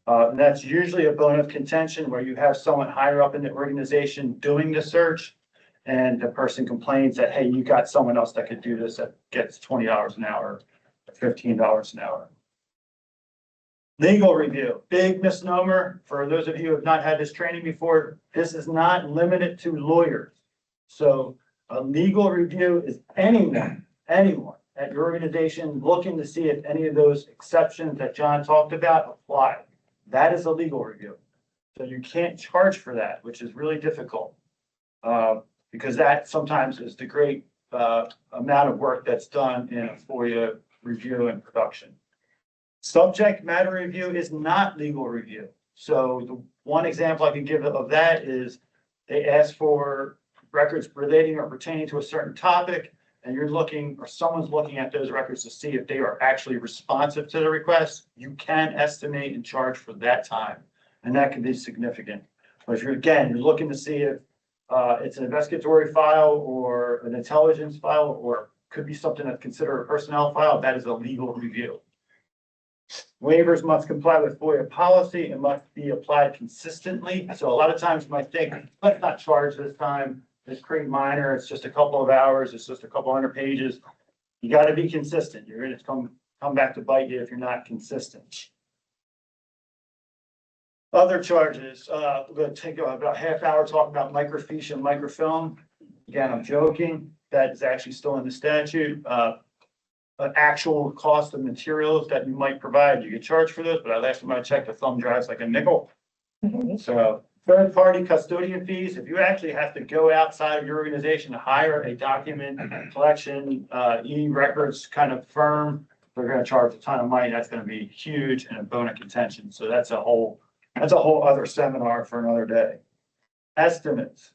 And that's usually a bone of contention where you have someone higher up in the organization doing the search. And the person complains that, hey, you got someone else that could do this that gets $20 an hour, $15 an hour. Legal review, big misnomer. For those of you who have not had this training before, this is not limited to lawyers. So a legal review is anyone at your organization looking to see if any of those exceptions that John talked about apply. That is a legal review. So you can't charge for that, which is really difficult. Because that sometimes is the great amount of work that's done in a FOIA review and production. Subject matter review is not legal review. So the one example I could give of that is they ask for records relating or pertaining to a certain topic, and you're looking, or someone's looking at those records to see if they are actually responsive to the request. You can estimate and charge for that time, and that can be significant. But if you're looking to see if it's an investigatory file or an intelligence file, or could be something that's considered a personnel file, that is a legal review. Waivers must comply with FOIA policy and must be applied consistently. So a lot of times you might think, let's not charge this time. It's pretty minor. It's just a couple of hours. It's just a couple hundred pages. You got to be consistent. You're going to come back to bite you if you're not consistent. Other charges, we're going to take about a half hour talking about microfiche and microfilm. Again, I'm joking. That is actually still in the statute. An actual cost of materials that you might provide, you get charged for those, but last time I checked, the thumb drive's like a nickel. So third-party custodian fees, if you actually have to go outside of your organization to hire a document collection, e-records kind of firm, they're going to charge a ton of money. That's going to be huge and a bone of contention. So that's a whole other seminar for another day. Estimates.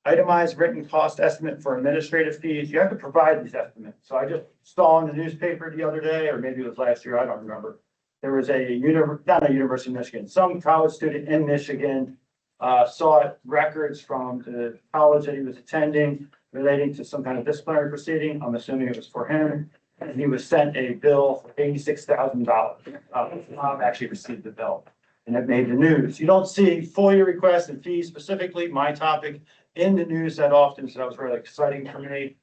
Itemized written cost estimate for administrative fees. You have to provide these estimates. So I just saw in the newspaper the other day, or maybe it was last year, I don't remember. There was not a University of Michigan, some college student in Michigan saw records from the college that he was attending relating to some kind of disciplinary proceeding. I'm assuming it was for him. And he was sent a bill for $86,000. His mom actually received the bill, and it made the news. You don't see FOIA requests and fees, specifically my topic, in the news that often, so that was really exciting for me.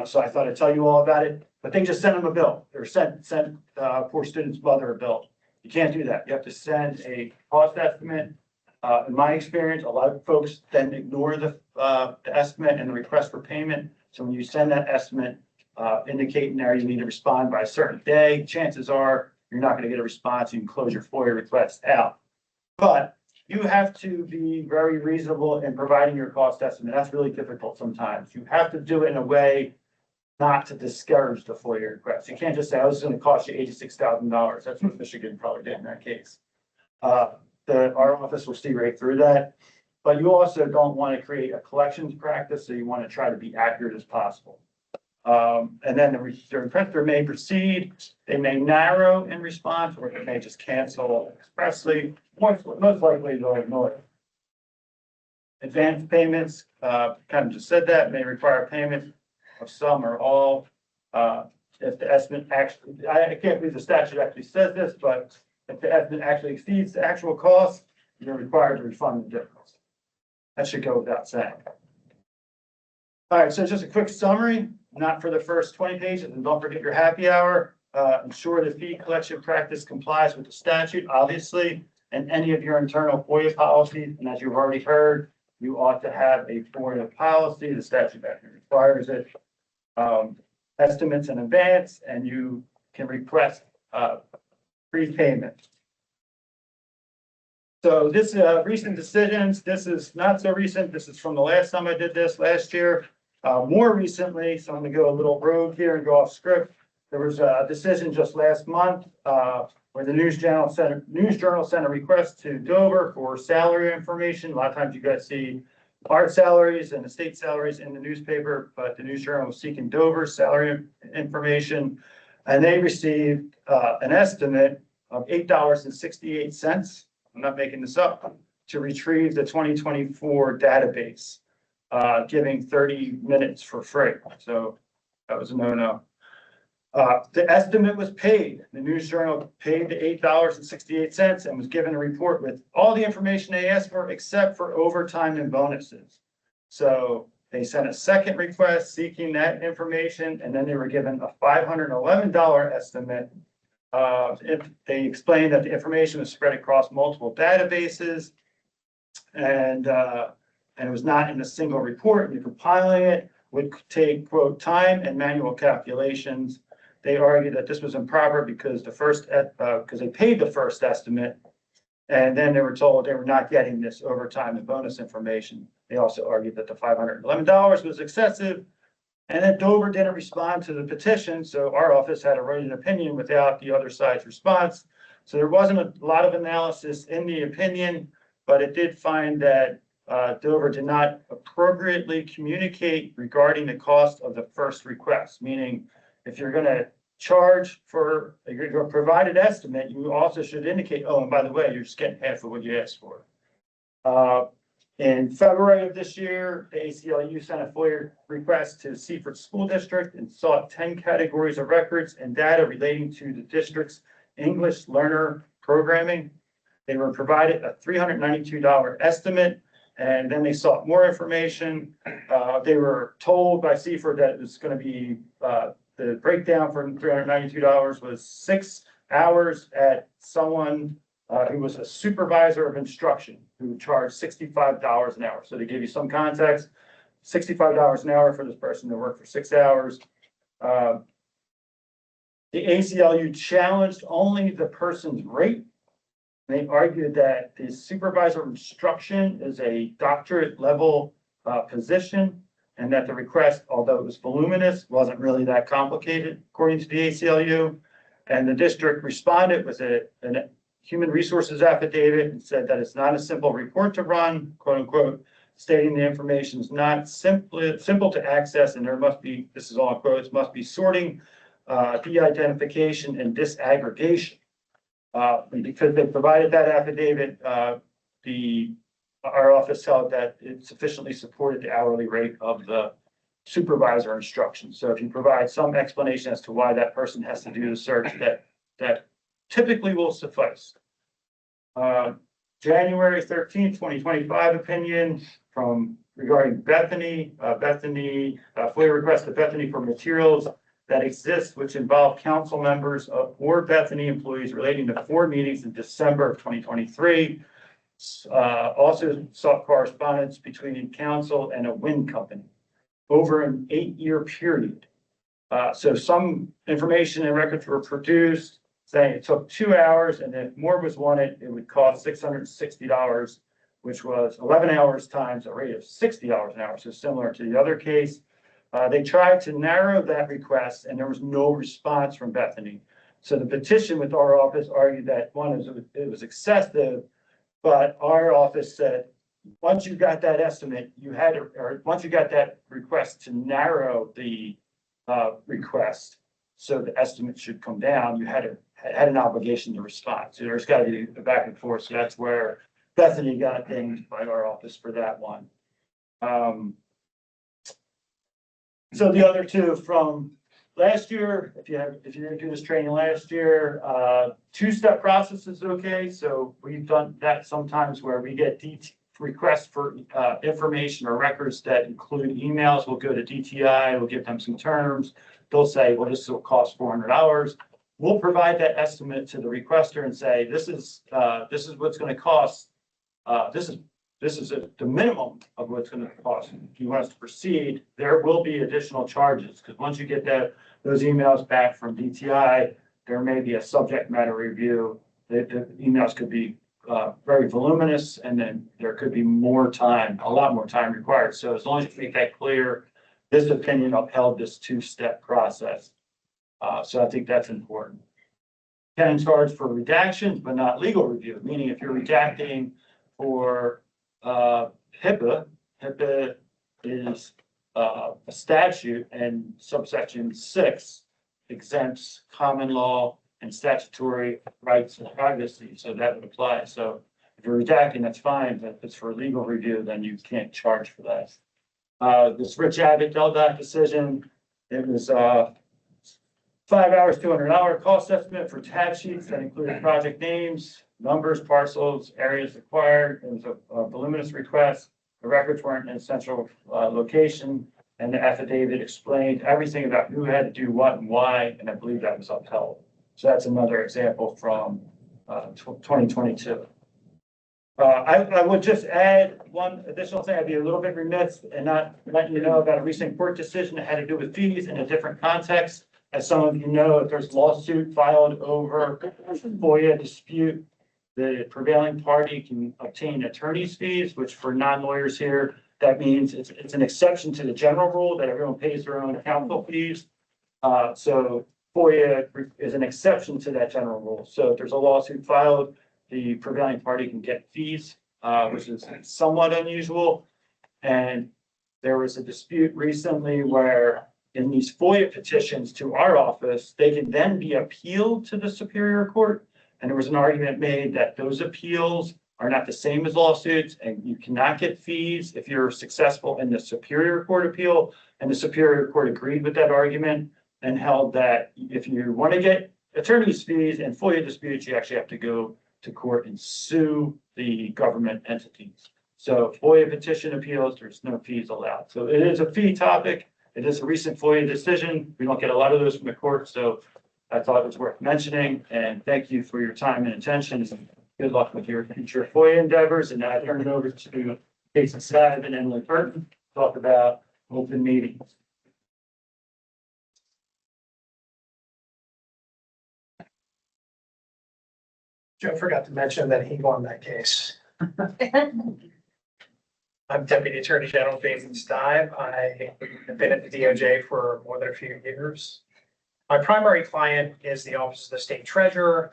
So I thought I'd tell you all about it, but they just sent him a bill. Or sent poor student's mother a bill. You can't do that. You have to send a cost estimate. In my experience, a lot of folks then ignore the estimate and the request for payment. So when you send that estimate, indicating there you need to respond by a certain day, chances are you're not going to get a response. You can close your FOIA request out. But you have to be very reasonable in providing your cost estimate. That's really difficult sometimes. You have to do it in a way not to discourage the FOIA request. You can't just say, oh, this is going to cost you $86,000. That's what Michigan probably did in that case. Our office will see right through that. But you also don't want to create a collections practice, so you want to try to be accurate as possible. And then the requester may proceed, they may narrow in response, or they may just cancel expressly. Most likely they'll ignore it. Advance payments, kind of just said that, may require payment of some or all. If the estimate actually, I can't believe the statute actually says this, but if the estimate actually exceeds the actual cost, you're required to refund the difference. That should go without saying. All right, so just a quick summary, not for the first 20 pages, and don't forget your happy hour. Ensure the fee collection practice complies with the statute, obviously, and any of your internal FOIA policies. And as you've already heard, you ought to have a FOIA policy. The statute actually requires it. Estimates in advance, and you can request prepayment. So this recent decisions, this is not so recent. This is from the last time I did this last year. More recently, so I'm gonna go a little rogue here and go off script. There was a decision just last month, where the News Journal sent a request to Dover for salary information. A lot of times you guys see our salaries and the state salaries in the newspaper, but the News Journal was seeking Dover's salary information. And they received, an estimate of $8.68. I'm not making this up, to retrieve the 2024 database, giving 30 minutes for free. So that was a no-no. The estimate was paid. The News Journal paid the $8.68 and was given a report with all the information they asked for, except for overtime and bonuses. So they sent a second request seeking that information, and then they were given a $511 estimate. They explained that the information was spread across multiple databases, and it was not in a single report, and compiling it would take, quote, time and manual calculations. They argued that this was improper because because they paid the first estimate, and then they were told they were not getting this overtime and bonus information. They also argued that the $511 was excessive, and then Dover didn't respond to the petition, so our office had to write an opinion without the other side's response. So there wasn't a lot of analysis in the opinion, but it did find that Dover did not appropriately communicate regarding the cost of the first request, meaning if you're going to charge for your provided estimate, you also should indicate, oh, and by the way, you're just getting half of what you asked for. In February of this year, the ACLU sent a FOIA request to Seaford School District and sought 10 categories of records and data relating to the district's English learner programming. They were provided a $392 estimate, and then they sought more information. They were told by Seaford that it was going to be, the breakdown for $392 was 6 hours at someone who was a supervisor of instruction, who charged $65 an hour. So to give you some context, $65 an hour for this person to work for 6 hours. The ACLU challenged only the person's rate. They argued that the supervisor of instruction is a doctorate level position, and that the request, although it was voluminous, wasn't really that complicated, according to the ACLU. And the district responded with a human resources affidavit and said that it's not a simple report to run, quote unquote, stating the information is not simple to access, and there must be, this is all quotes, must be sorting, de-identification, and disaggregation. Because they provided that affidavit, our office held that it sufficiently supported the hourly rate of the supervisor instruction. So if you provide some explanation as to why that person has to do the search, that typically will suffice. January 13th, 2025 opinion from regarding Bethany. FOIA request to Bethany for materials that exist which involve council members or Bethany employees relating to 4 meetings in December of 2023. Also sought correspondence between council and a wind company over an 8-year period. So some information and records were produced saying it took 2 hours, and if more was wanted, it would cost $660, which was 11 hours times a rate of $60 an hour. So similar to the other case. They tried to narrow that request, and there was no response from Bethany. So the petition with our office argued that it was excessive, but our office said, once you got that estimate, once you got that request to narrow the request, so the estimate should come down, you had an obligation to respond. So there's got to be a back and forth. So that's where Bethany got dinged by our office for that one. So the other two from last year, if you didn't do this training last year, 2-step process is okay. So we've done that sometimes where we get requests for information or records that include emails. We'll go to DTI, we'll give them some terms. They'll say, well, this will cost $400. We'll provide that estimate to the requester and say, this is what's going to cost. This is the minimum of what's going to cost. If you want us to proceed, there will be additional charges, because once you get those emails back from DTI, there may be a subject matter review. The emails could be very voluminous, and then there could be a lot more time required. So as long as you make that clear this opinion upheld this two-step process. So I think that's important. Can charge for redactions, but not legal review, meaning if you're redacting for HIPAA is a statute, and subsection 6 exempts common law and statutory rights and privacy, so that would apply. So if you're redacting, that's fine, but if it's for legal review, then you can't charge for that. This Rich Abbott LDOT decision, it was 5 hours, $200 cost estimate for tab sheets that included project names, numbers, parcels, areas required. It was a voluminous request. The records weren't in a central location, and the affidavit explained everything about who had to do what and why, and I believe that was upheld. So that's another example from 2022. I would just add one additional thing. I'd be a little bit remiss in not letting you know about a recent court decision that had to do with fees in a different context. As some of you know, if there's lawsuit filed over FOIA dispute, the prevailing party can obtain attorney's fees, which for non-lawyers here, that means it's an exception to the general rule that everyone pays their own counsel fees. So FOIA is an exception to that general rule. So if there's a lawsuit filed, the prevailing party can get fees, which is somewhat unusual. And there was a dispute recently where in these FOIA petitions to our office, they can then be appealed to the Superior Court. And there was an argument made that those appeals are not the same as lawsuits, and you cannot get fees if you're successful in the Superior Court appeal. And the Superior Court agreed with that argument and held that if you want to get attorney's fees and FOIA disputes, you actually have to go to court and sue the government entities. So FOIA petition appeals, there's no fees allowed. So it is a fee topic. It is a recent FOIA decision. We don't get a lot of those from the court, so I thought it was worth mentioning. And thank you for your time and attention. Good luck with your future FOIA endeavors. And now I turn it over to Casey Sabb and Emily Burton to talk about open meetings. Joe forgot to mention that he won that case. I'm Deputy Attorney General Jason Stive. I have been at the DOJ for more than a few years. My primary client is the Office of the State Treasurer.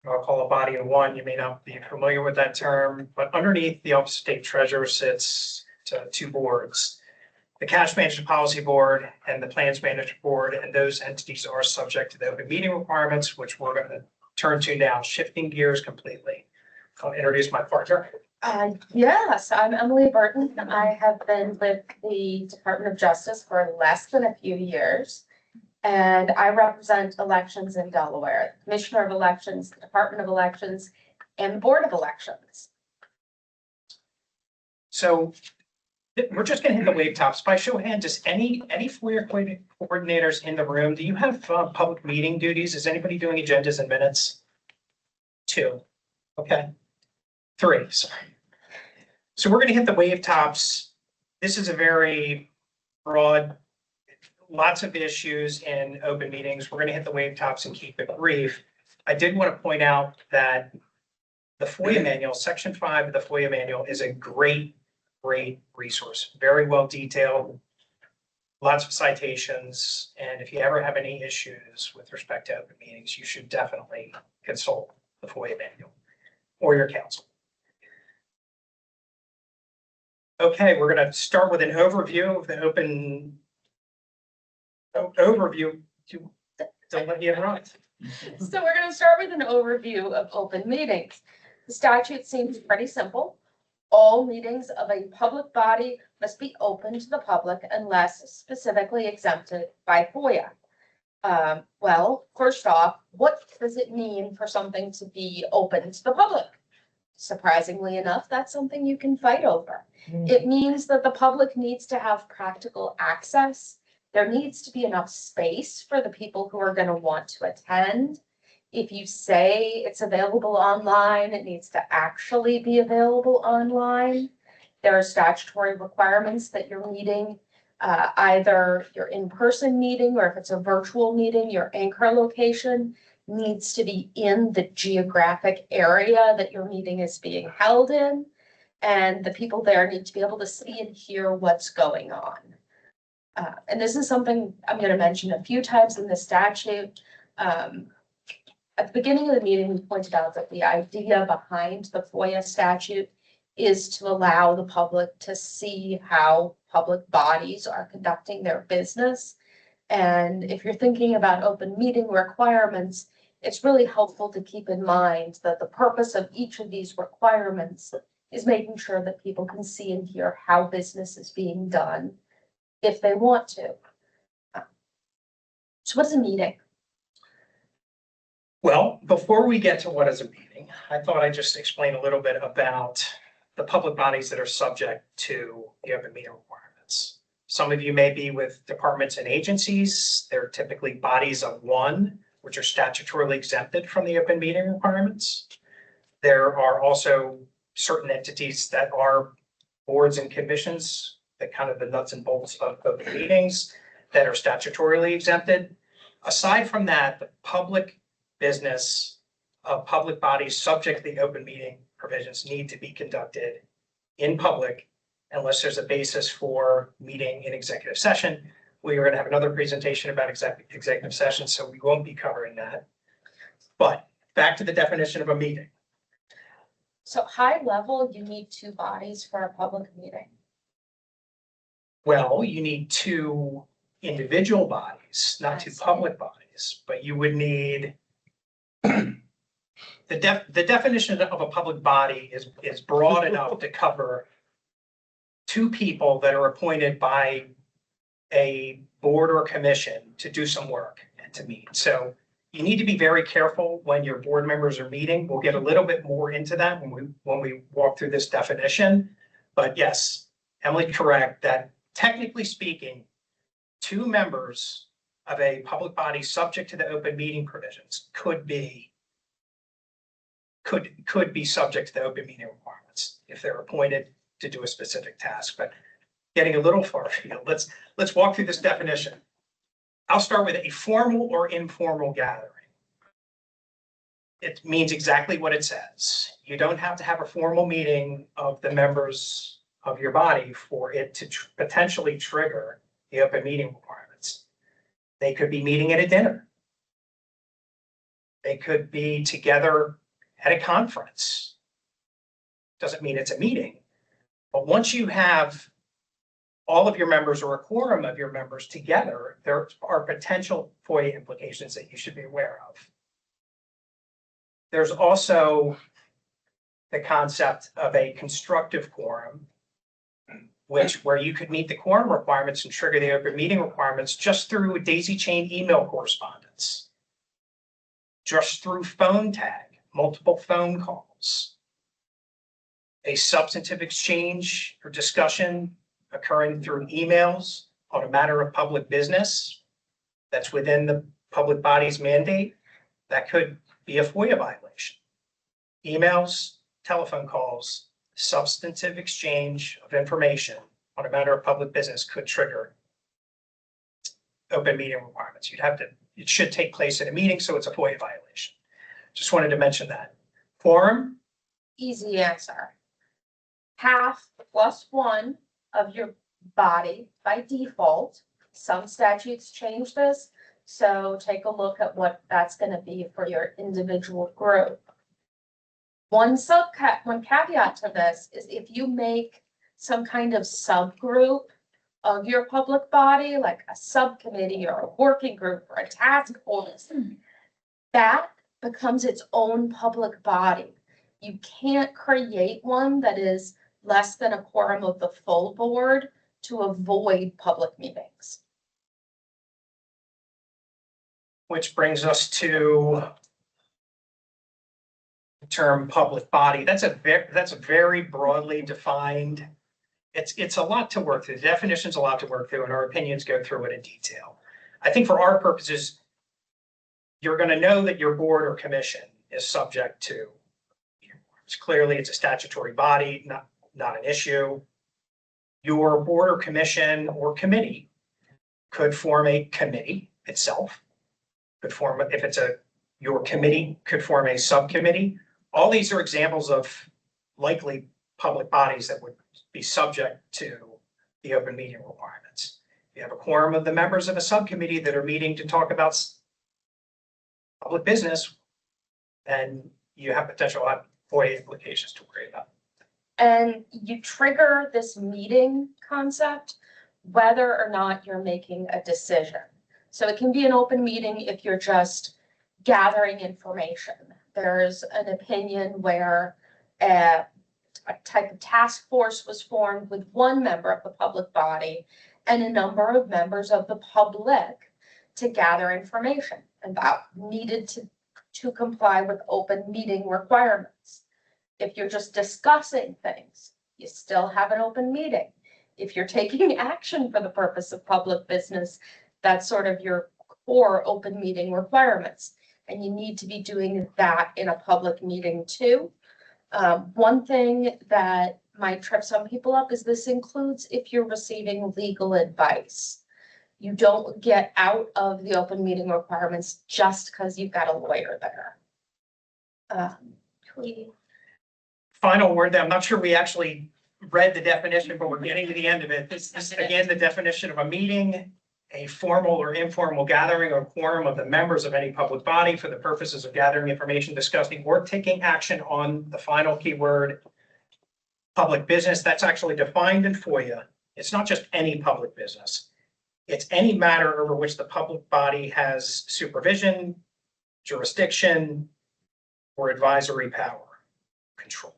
I'll call a body of one. You may not be familiar with that term, but underneath the Office of State Treasurer sits two boards, the Cash Management Policy Board and the Plans Management Board, and those entities are subject to the open meeting requirements, which we're going to turn to now, shifting gears completely. I'll introduce my partner. Yes, I'm Emily Burton. I have been with the Department of Justice for less than a few years. And I represent elections in Delaware, the Commissioner of Elections, the Department of Elections, and the Board of Elections. So we're just going to hit the wave tops. By show of hands, does any FOIA coordinators in the room, do you have public meeting duties? Is anybody doing agendas and minutes? 2. Okay. 3, sorry. So we're going to hit the wave tops. This is a very broad, lots of issues in open meetings. We're going to hit the wave tops and keep it brief. I did want to point out that the FOIA manual, section 5 of the FOIA manual, is a great resource. Very well detailed, lots of citations. And if you ever have any issues with respect to open meetings, you should definitely consult the FOIA manual or your counsel. Okay, we're going to start with an overview of the open overview. Don't let you interrupt. So we're going to start with an overview of open meetings. The statute seems pretty simple. All meetings of a public body must be open to the public unless specifically exempted by FOIA. Well, first off, what does it mean for something to be open to the public? Surprisingly enough, that's something you can fight over. It means that the public needs to have practical access. There needs to be enough space for the people who are going to want to attend. If you say it's available online, it needs to actually be available online. There are statutory requirements that your meeting, either your in-person meeting or if it's a virtual meeting, your anchor location needs to be in the geographic area that your meeting is being held in. And the people there need to be able to see and hear what's going on. And this is something I'm going to mention a few times in the statute. At the beginning of the meeting, we pointed out that the idea behind the FOIA statute is to allow the public to see how public bodies are conducting their business. And if you're thinking about open meeting requirements, it's really helpful to keep in mind that the purpose of each of these requirements is making sure that people can see and hear how business is being done if they want to. So what is a meeting? Well, before we get to what is a meeting, I thought I'd just explain a little bit about the public bodies that are subject to the open meeting requirements. Some of you may be with departments and agencies. They're typically bodies of one, which are statutorily exempted from the open meeting requirements. There are also certain entities that are boards and commissions, that kind of the nuts and bolts of the meetings that are statutorily exempted. Aside from that, the public business of public bodies subject to the open meeting provisions need to be conducted in public unless there's a basis for meeting in executive session. We are going to have another presentation about executive session, so we won't be covering that. But back to the definition of a meeting. So high level, you need two bodies for a public meeting. Well, you need two individual bodies, not two public bodies, but you would need the definition of a public body is broad enough to cover two people that are appointed by a board or commission to do some work and to meet. So you need to be very careful when your board members are meeting. We'll get a little bit more into that when we walk through this definition. But yes, Emily, correct that technically speaking, two members of a public body subject to the open meeting provisions could be subject to the open meeting requirements if they're appointed to do a specific task. But getting a little far afield, let's walk through this definition. I'll start with a formal or informal gathering. It means exactly what it says. You don't have to have a formal meeting of the members of your body for it to potentially trigger the open meeting requirements. They could be meeting at a dinner. They could be together at a conference. Doesn't mean it's a meeting, but once you have all of your members or a quorum of your members together, there are potential FOIA implications that you should be aware of. There's also the concept of a constructive quorum, where you could meet the quorum requirements and trigger the open meeting requirements just through a daisy chain email correspondence, just through phone tag, multiple phone calls, a substantive exchange or discussion occurring through emails on a matter of public business that's within the public body's mandate. That could be a FOIA violation. Emails, telephone calls, substantive exchange of information on a matter of public business could trigger open meeting requirements. It should take place in a meeting, so it's a FOIA violation. Just wanted to mention that. Quorum? Easy answer. Half plus one of your body by default. Some statutes change this, so take a look at what that's going to be for your individual group. One caveat to this is if you make some kind of subgroup of your public body, like a subcommittee or a working group or a task force, that becomes its own public body. You can't create one that is less than a quorum of the full board to avoid public meetings. Which brings us to the term public body. That's a very broadly defined. It's a lot to work through. The definition's a lot to work through, and our opinions go through it in detail. I think for our purposes, you're going to know that your board or commission is subject to. Clearly, it's a statutory body, not an issue. Your board or commission or committee could form a committee itself. Could form, if it's your committee could form a subcommittee. All these are examples of likely public bodies that would be subject to the open meeting requirements. You have a quorum of the members of a subcommittee that are meeting to talk about public business, and you have potential FOIA implications to worry about. And you trigger this meeting concept whether or not you're making a decision. So it can be an open meeting if you're just gathering information. There's an opinion where a type of task force was formed with one member of the public body and a number of members of the public to gather information, and that needed to comply with open meeting requirements. If you're just discussing things, you still have an open meeting. If you're taking action for the purpose of public business, that's sort of your core open meeting requirements. And you need to be doing that in a public meeting too. One thing that might trip some people up is this includes if you're receiving legal advice. You don't get out of the open meeting requirements just because you've got a lawyer there. Final word there, I'm not sure we actually read the definition, but we're getting to the end of it. This is again, the definition of a meeting, a formal or informal gathering or quorum of the members of any public body for the purposes of gathering information, discussing or taking action on the final keyword, public business. That's actually defined in FOIA. It's not just any public business. It's any matter over which the public body has supervision, jurisdiction, or advisory power, control.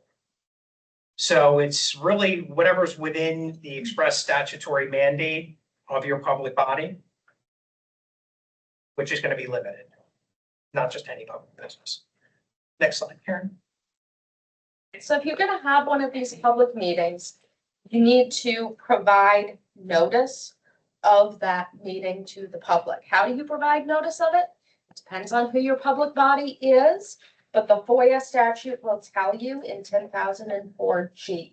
So it's really whatever's within the express statutory mandate of your public body, which is going to be limited, not just any public business. Next slide, Karen. So if you're gonna have one of these public meetings, you need to provide notice of that meeting to the public. How do you provide notice of it? It depends on who your public body is, but the FOIA statute will tell you in 10,004G.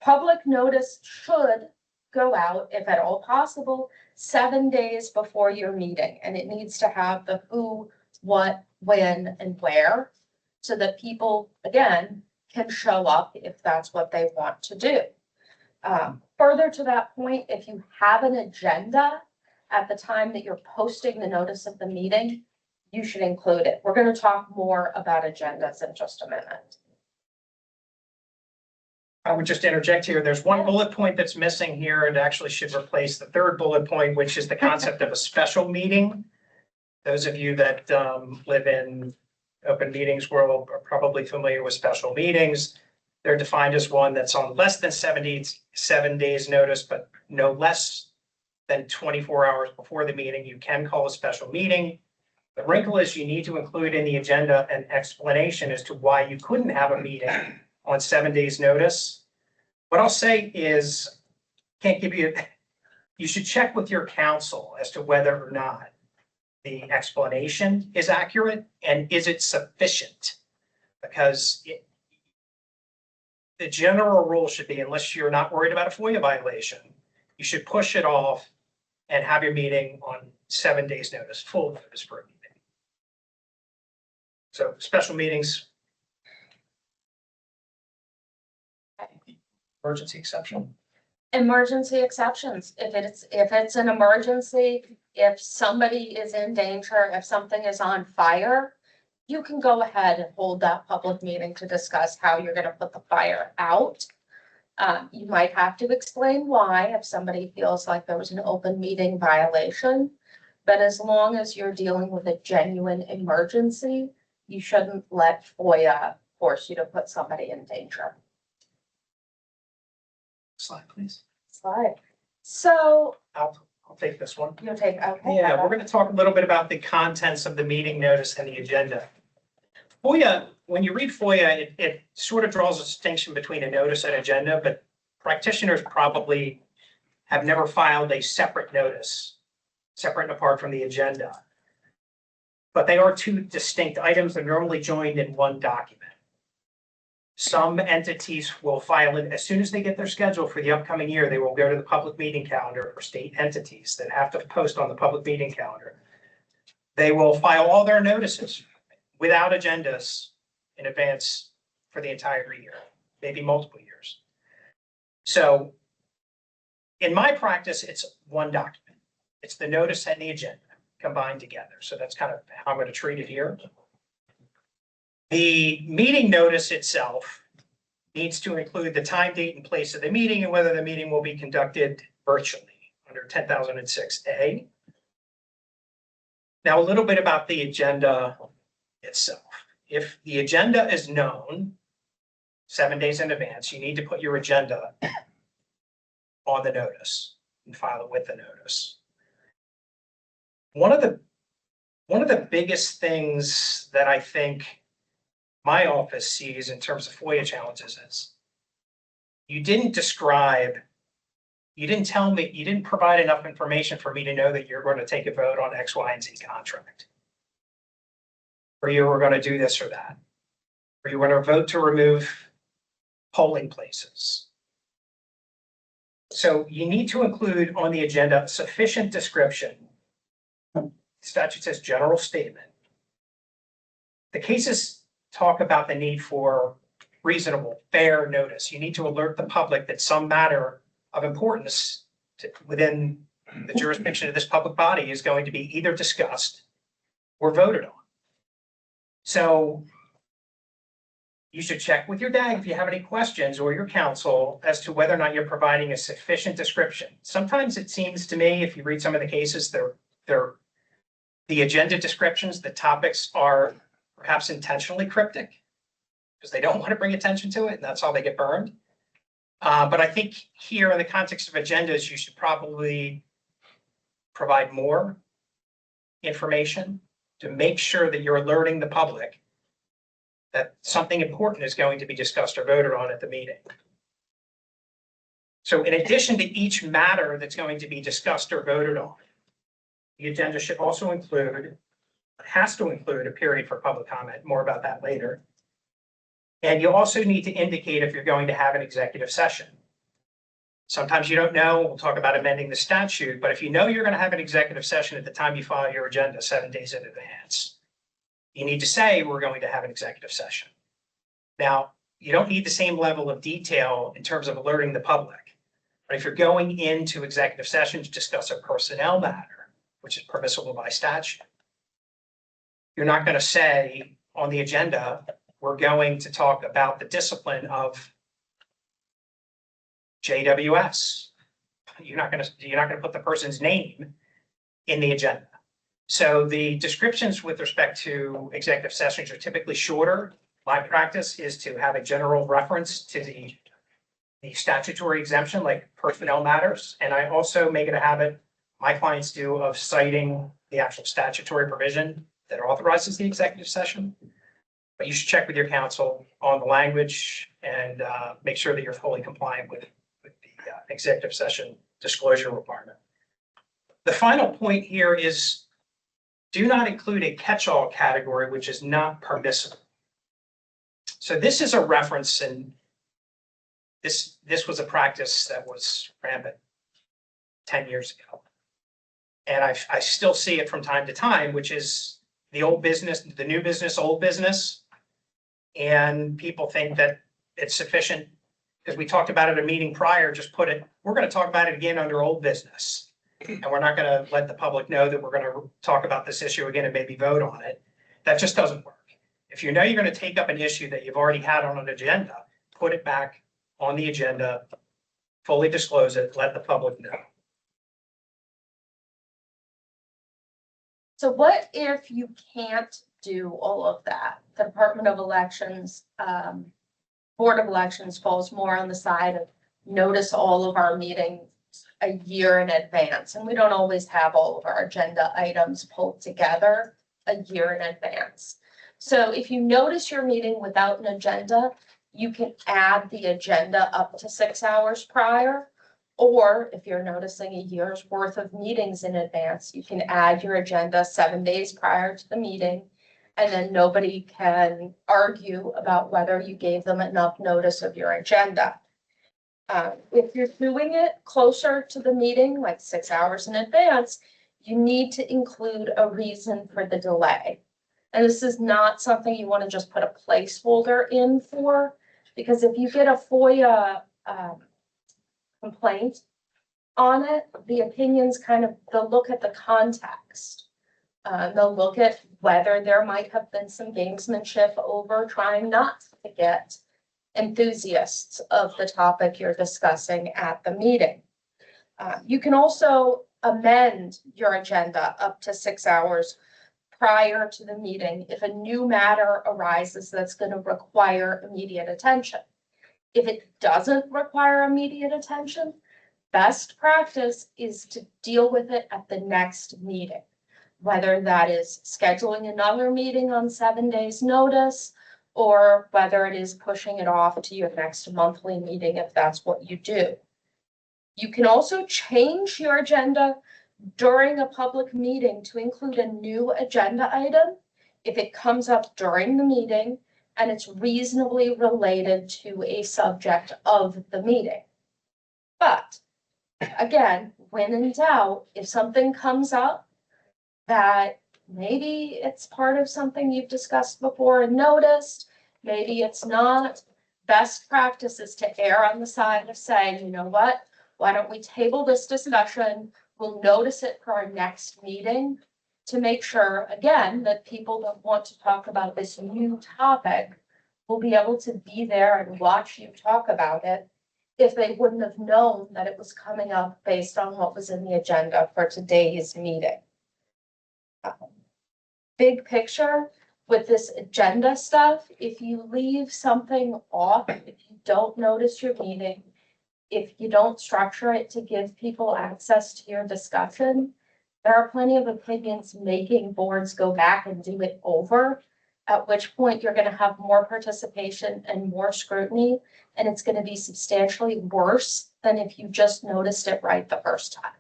Public notice should go out, if at all possible, 7 days before your meeting, and it needs to have the who, what, when, and where, so that people, again, can show up if that's what they want to do. Further to that point, if you have an agenda at the time that you're posting the notice of the meeting, you should include it. We're going to talk more about agendas in just a minute. I would just interject here. There's one bullet point that's missing here. It actually should replace the third bullet point, which is the concept of a special meeting. Those of you that live in open meetings world are probably familiar with special meetings. They're defined as one that's on less than 77 days notice, but no less than 24 hours before the meeting. You can call a special meeting. The wrinkle is you need to include in the agenda an explanation as to why you couldn't have a meeting on 7 days notice. What I'll say is, can't give you, you should check with your counsel as to whether or not the explanation is accurate and is it sufficient? Because the general rule should be, unless you're not worried about a FOIA violation, you should push it off and have your meeting on 7 days notice, full notice for a meeting. So special meetings. Emergency exception. Emergency exceptions. If it's an emergency, if somebody is in danger, if something is on fire, you can go ahead and hold that public meeting to discuss how you're going to put the fire out. You might have to explain why if somebody feels like there was an open meeting violation, but as long as you're dealing with a genuine emergency, you shouldn't let FOIA force you to put somebody in danger. Slide, please. Slide. So I'll take this one. you'll take, okay. Yeah, we're going to talk a little bit about the contents of the meeting notice and the agenda. FOIA, when you read FOIA, it sort of draws a distinction between a notice and agenda, but practitioners probably have never filed a separate notice, separate and apart from the agenda. But they are two distinct items that are normally joined in one document. Some entities will file it as soon as they get their schedule for the upcoming year. They will go to the public meeting calendar for state entities that have to post on the public meeting calendar. They will file all their notices without agendas in advance for the entire year, maybe multiple years. So In my practice, it's one document. It's the notice and the agenda combined together. So that's kind of how I'm going to treat it here. The meeting notice itself needs to include the time, date, and place of the meeting and whether the meeting will be conducted virtually under 10,006A. Now, a little bit about the agenda itself. If the agenda is known 7 days in advance, you need to put your agenda on the notice and file it with the notice. One of the biggest things that I think my office sees in terms of FOIA challenges is you didn't tell me, you didn't provide enough information for me to know that you're going to take a vote on X, Y, and Z contract. Or you were going to do this or that. Or you were going to vote to remove polling places. So you need to include on the agenda sufficient description. The statute says general statement. The cases talk about the need for reasonable, fair notice. You need to alert the public that some matter of importance within the jurisdiction of this public body is going to be either discussed or voted on. So you should check with your DAG if you have any questions or your counsel as to whether or not you're providing a sufficient description. Sometimes it seems to me, if you read some of the cases, the agenda descriptions, the topics are perhaps intentionally cryptic because they don't want to bring attention to it, and that's how they get burned. But I think here in the context of agendas, you should probably provide more information to make sure that you're alerting the public that something important is going to be discussed or voted on at the meeting. So in addition to each matter that's going to be discussed or voted on, the agenda should also include, has to include a period for public comment. More about that later. And you also need to indicate if you're going to have an executive session. Sometimes you don't know, we'll talk about amending the statute, but if you know you're going to have an executive session at the time you file your agenda 7 days in advance, you need to say we're going to have an executive session. Now, you don't need the same level of detail in terms of alerting the public, but if you're going into executive session to discuss a personnel matter, which is permissible by statute, you're not going to say on the agenda, we're going to talk about the discipline of JWS. You're not going to put the person's name in the agenda. So the descriptions with respect to executive sessions are typically shorter. My practice is to have a general reference to the statutory exemption, like personnel matters. And I also make it a habit, my clients do, of citing the actual statutory provision that authorizes the executive session. But you should check with your counsel on the language and make sure that you're fully compliant with the executive session disclosure requirement. The final point here is do not include a catch-all category, which is not permissible. So this is a reference, and this was a practice that was rampant 10 years ago. And I still see it from time to time, which is the old business, the new business, old business. And people think that it's sufficient because we talked about it at a meeting prior, just put it, we're going to talk about it again under old business. And we're not going to let the public know that we're going to talk about this issue again and maybe vote on it. That just doesn't work. If you know you're going to take up an issue that you've already had on an agenda, put it back on the agenda, fully disclose it, let the public know. So what if you can't do all of that? The Department of Elections, Board of Elections falls more on the side of notice all of our meetings a year in advance. And we don't always have all of our agenda items pulled together a year in advance. So if you notice your meeting without an agenda, you can add the agenda up to 6 hours prior. Or if you're noticing a year's worth of meetings in advance, you can add your agenda 7 days prior to the meeting. And then nobody can argue about whether you gave them enough notice of your agenda. If you're doing it closer to the meeting, like 6 hours in advance, you need to include a reason for the delay. And this is not something you want to just put a placeholder in for, because if you get a FOIA complaint on it, the opinions they'll look at the context. They'll look at whether there might have been some gamesmanship over trying not to get enthusiasts of the topic you're discussing at the meeting. You can also amend your agenda up to 6 hours prior to the meeting if a new matter arises that's going to require immediate attention. If it doesn't require immediate attention, best practice is to deal with it at the next meeting, whether that is scheduling another meeting on 7 days' notice, or whether it is pushing it off to your next monthly meeting if that's what you do. You can also change your agenda during a public meeting to include a new agenda item if it comes up during the meeting and it's reasonably related to a subject of the meeting. But again, when in doubt, if something comes up that maybe it's part of something you've discussed before and noticed, maybe it's not, best practice is to err on the side of saying, you know what, why don't we table this discussion? We'll notice it for our next meeting to make sure, again, that people that want to talk about this new topic will be able to be there and watch you talk about it if they wouldn't have known that it was coming up based on what was in the agenda for today's meeting. Big picture with this agenda stuff, if you leave something off, if you don't notice your meeting, if you don't structure it to give people access to your discussion, there are plenty of opinions making boards go back and do it over, at which point you're going to have more participation and more scrutiny, and it's going to be substantially worse than if you just noticed it right the first time.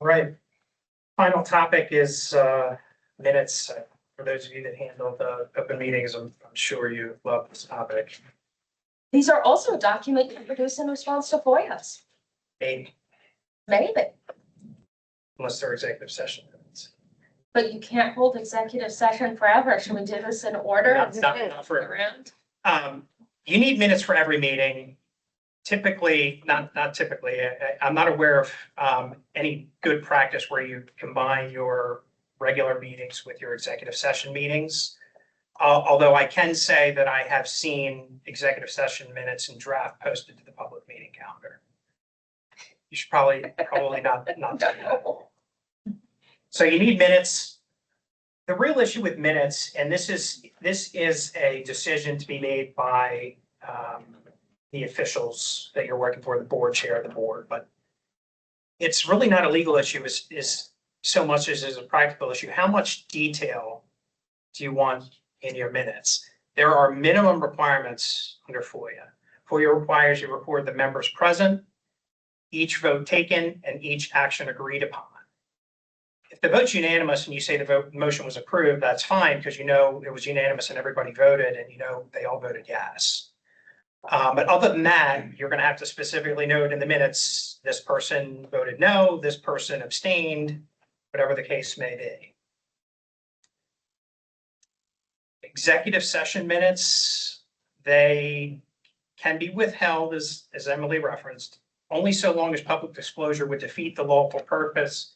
All right. Final topic is minutes. For those of you that handle the open meetings, I'm sure you love this topic. These are also a document you produce in response to FOIAs. Maybe, Maybe, unless they're executive session minutes. but you can't hold executive session forever. Should we do this in order? Not for Around. You need minutes for every meeting. Typically, not typically, I'm not aware of any good practice where you combine your regular meetings with your executive session meetings. Although I can say that I have seen executive session minutes and draft posted to the public meeting calendar. You should probably not do that. So you need minutes. The real issue with minutes, and this is a decision to be made by the officials that you're working for, the board chair of the board, but it's really not a legal issue is so much as is a practical issue. How much detail do you want in your minutes? There are minimum requirements under FOIA. FOIA requires you record the members present, each vote taken, and each action agreed upon. If the vote's unanimous and you say the motion was approved, that's fine because you know it was unanimous and everybody voted and you know they all voted yes. But other than that, you're going to have to specifically note in the minutes, this person voted no, this person abstained, whatever the case may be. Executive session minutes, they can be withheld, as Emily referenced, only so long as public disclosure would defeat the lawful purpose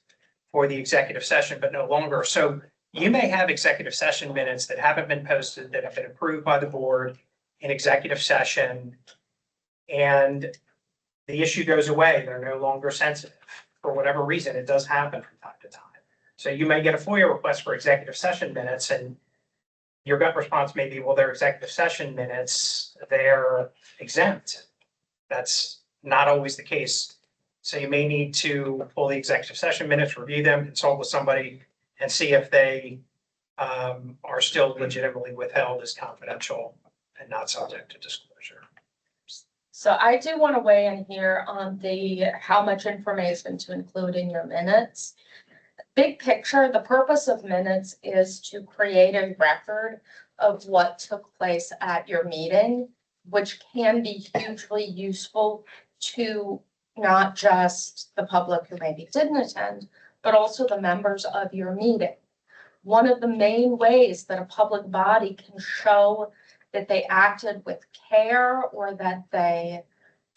for the executive session, but no longer. So you may have executive session minutes that haven't been posted, that have been approved by the board in executive session, and the issue goes away. They're no longer sensitive for whatever reason. It does happen from time to time. So you may get a FOIA request for executive session minutes and your gut response may be, well, they're executive session minutes, they're exempt. That's not always the case. So you may need to pull the executive session minutes, review them, consult with somebody and see if they are still legitimately withheld as confidential and not subject to disclosure. So I do want to weigh in here on the how much information to include in your minutes. Big picture, the purpose of minutes is to create a record of what took place at your meeting, which can be hugely useful to not just the public who maybe didn't attend, but also the members of your meeting. One of the main ways that a public body can show that they acted with care, or that they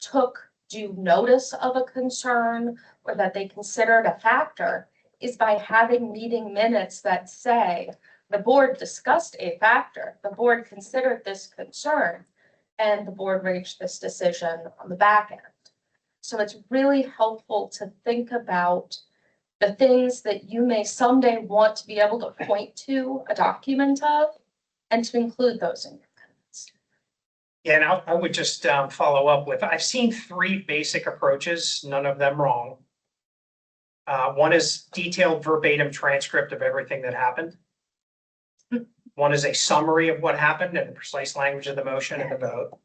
took due notice of a concern, or that they considered a factor, is by having meeting minutes that say, the board discussed a factor, the board considered this concern, and the board reached this decision on the back end. So it's really helpful to think about the things that you may someday want to be able to point to a document of, and to include those in your minutes. Yeah, and I would just follow up with, I've seen three basic approaches, none of them wrong. One is detailed verbatim transcript of everything that happened. One is a summary of what happened and the precise language of the motion and the vote.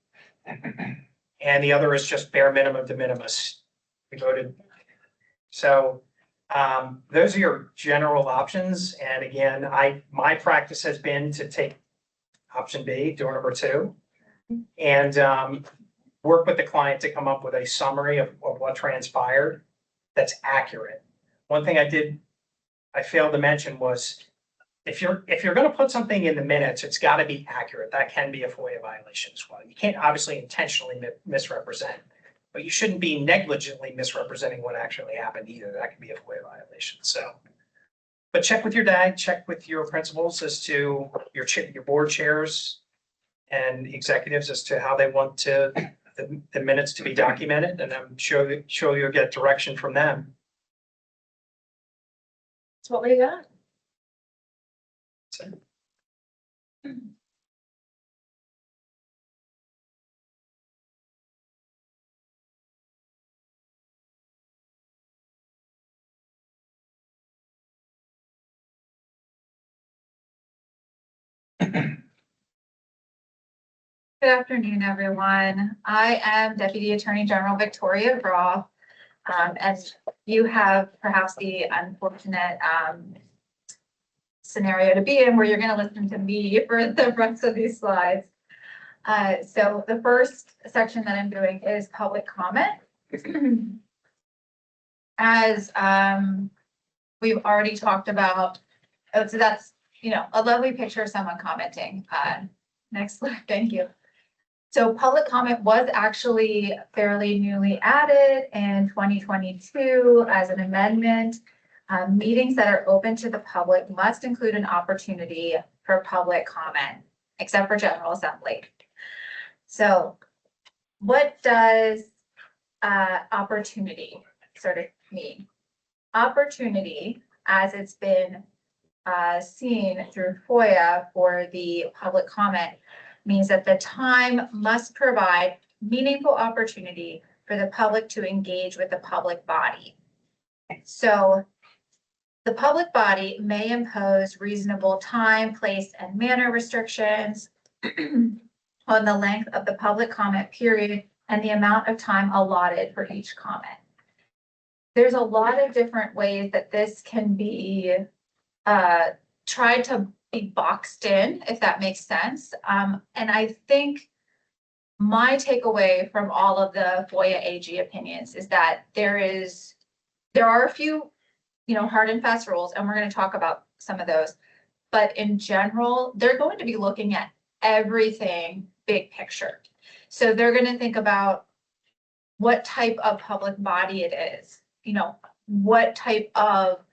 And the other is just bare minimum de minimis. We voted. So those are your general options. And again, my practice has been to take option B, door number 2, and work with the client to come up with a summary of what transpired that's accurate. One thing I failed to mention was, if you're going to put something in the minutes, it's got to be accurate. That can be a FOIA violation as well. You can't obviously intentionally misrepresent, but you shouldn't be negligently misrepresenting what actually happened either. That can be a FOIA violation. So, but check with your DAG, check with your principals as to your board chairs and executives as to how they want the minutes to be documented, and I'm sure you'll get direction from them. That's what we got. So. Good afternoon, everyone. I am Deputy Attorney General Victoria Groff. And you have perhaps the unfortunate scenario to be in where you're going to listen to me for the rest of these slides. So the first section that I'm doing is public comment. As we've already talked about, so that's, a lovely picture of someone commenting. Next slide, thank you. So public comment was actually fairly newly added in 2022 as an amendment. Meetings that are open to the public must include an opportunity for public comment, except for General Assembly. So what does opportunity sort of mean? Opportunity, as it's been seen through FOIA for the public comment, means that the time must provide meaningful opportunity for the public to engage with the public body. So the public body may impose reasonable time, place, and manner restrictions on the length of the public comment period and the amount of time allotted for each comment. There's a lot of different ways that this can be tried to be boxed in, if that makes sense. And I think my takeaway from all of the FOIA AG opinions is that there are a few, hard and fast rules, and we're going to talk about some of those. But in general, they're going to be looking at everything big picture. So they're going to think about what type of public body it is, what type of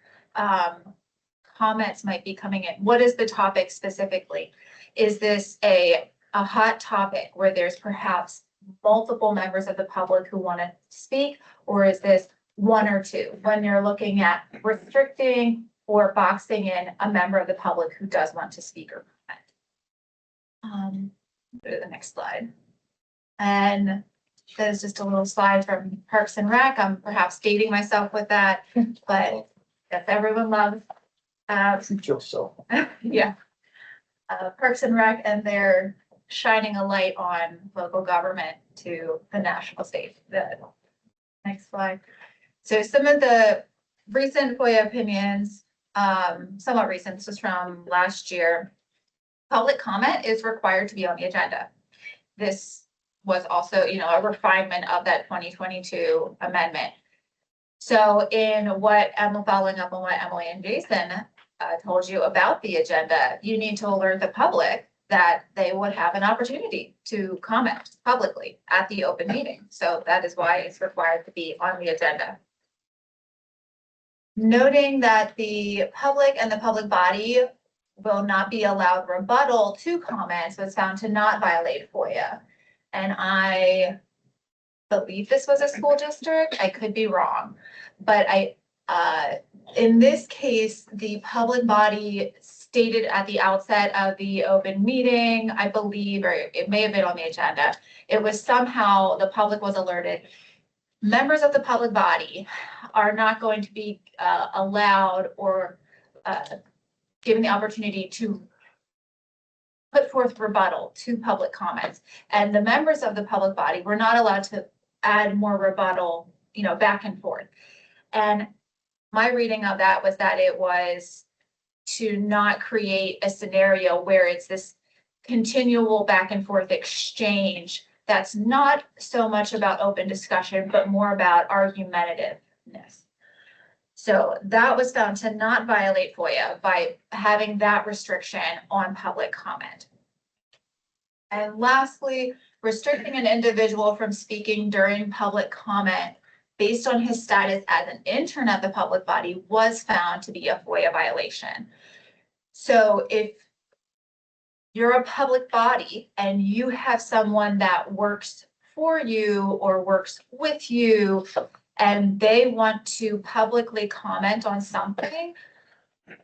comments might be coming in. What is the topic specifically? Is this a hot topic where there's perhaps multiple members of the public who want to speak, or is this one or two when you're looking at restricting or boxing in a member of the public who does want to speak or comment? Go to the next slide. And that is just a little slide from Parks and Rec. I'm perhaps dating myself with that, but if everyone loves yeah. Parks and Rec, and they're shining a light on local government to the national stage. The next slide. So some of the recent FOIA opinions, somewhat recent, this was from last year. Public comment is required to be on the agenda. This was also, a refinement of that 2022 amendment. So following up on what Emily and Jason told you about the agenda, you need to alert the public that they would have an opportunity to comment publicly at the open meeting. So that is why it's required to be on the agenda. Noting that the public and the public body will not be allowed rebuttal to comments was found to not violate FOIA. And I believe this was a school district. I could be wrong, but in this case, the public body stated at the outset of the open meeting, I believe, or it may have been on the agenda, it was somehow the public was alerted. Members of the public body are not going to be allowed or given the opportunity to put forth rebuttal to public comments. And the members of the public body were not allowed to add more rebuttal, back and forth. And my reading of that was that it was to not create a scenario where it's this continual back and forth exchange that's not so much about open discussion, but more about argumentativeness. So that was found to not violate FOIA by having that restriction on public comment. And lastly, restricting an individual from speaking during public comment based on his status as an intern at the public body was found to be a FOIA violation. So if you're a public body and you have someone that works for you or works with you, and they want to publicly comment on something,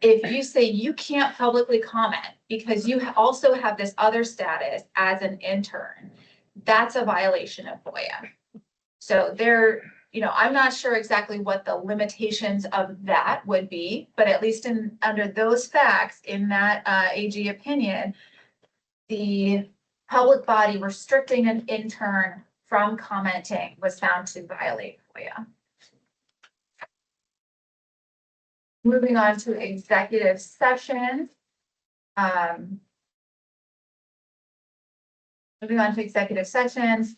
if you say you can't publicly comment because you also have this other status as an intern, that's a violation of FOIA. So I'm not sure exactly what the limitations of that would be, but at least under those facts in that AG opinion, the public body restricting an intern from commenting was found to violate FOIA. Moving on to executive session. Moving on to executive sessions.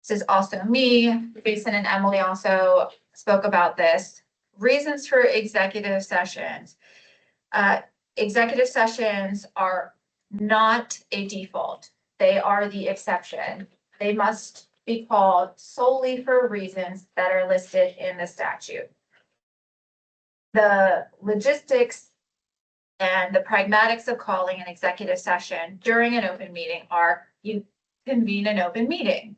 This is also me. Jason and Emily also spoke about this. Reasons for executive sessions. Executive sessions are not a default. They are the exception. They must be called solely for reasons that are listed in the statute. The logistics and the pragmatics of calling an executive session during an open meeting are you convene an open meeting.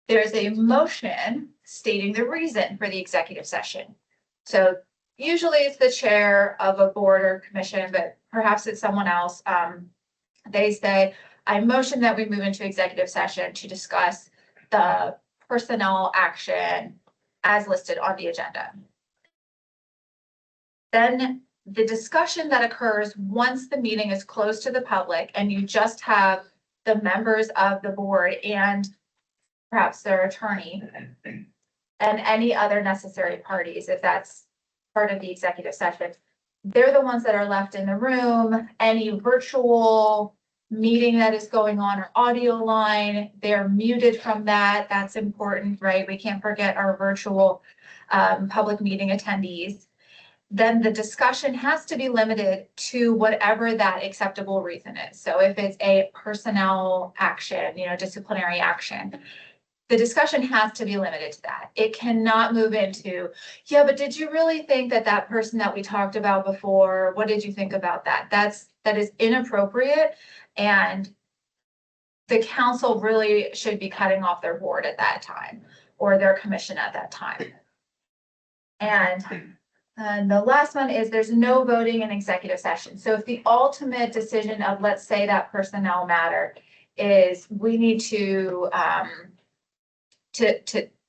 There's a motion stating the reason for the executive session. So usually it's the chair of a board or commission, but perhaps it's someone else. They say, I motion that we move into executive session to discuss the personnel action as listed on the agenda. Then the discussion that occurs once the meeting is closed to the public and you just have the members of the board and perhaps their attorney and any other necessary parties, if that's part of the executive session, they're the ones that are left in the room. Any virtual meeting that is going on or audio line, they're muted from that. That's important, right? We can't forget our virtual public meeting attendees. Then the discussion has to be limited to whatever that acceptable reason is. So if it's a personnel action, disciplinary action, the discussion has to be limited to that. It cannot move into, yeah, but did you really think that that person that we talked about before, what did you think about that? That is inappropriate, and the council really should be cutting off their board at that time or their commission at that time. And the last one is there's no voting in executive session. So if the ultimate decision of, let's say, that personnel matter is we need to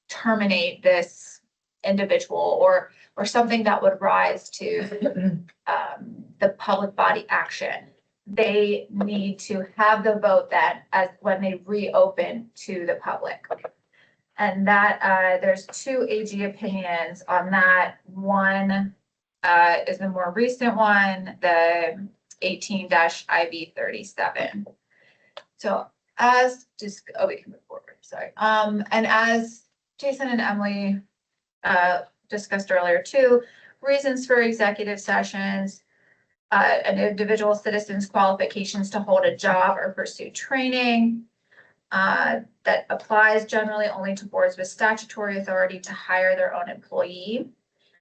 terminate this individual or something that would rise to the public body action, they need to have the vote that as when they reopen to the public. And that there's two AG opinions on that. One is the more recent one, the 18-IV37. So we can move forward, sorry. And as Jason and Emily discussed earlier too, reasons for executive sessions. an individual citizen's qualifications to hold a job or pursue training. That applies generally only to boards with statutory authority to hire their own employee.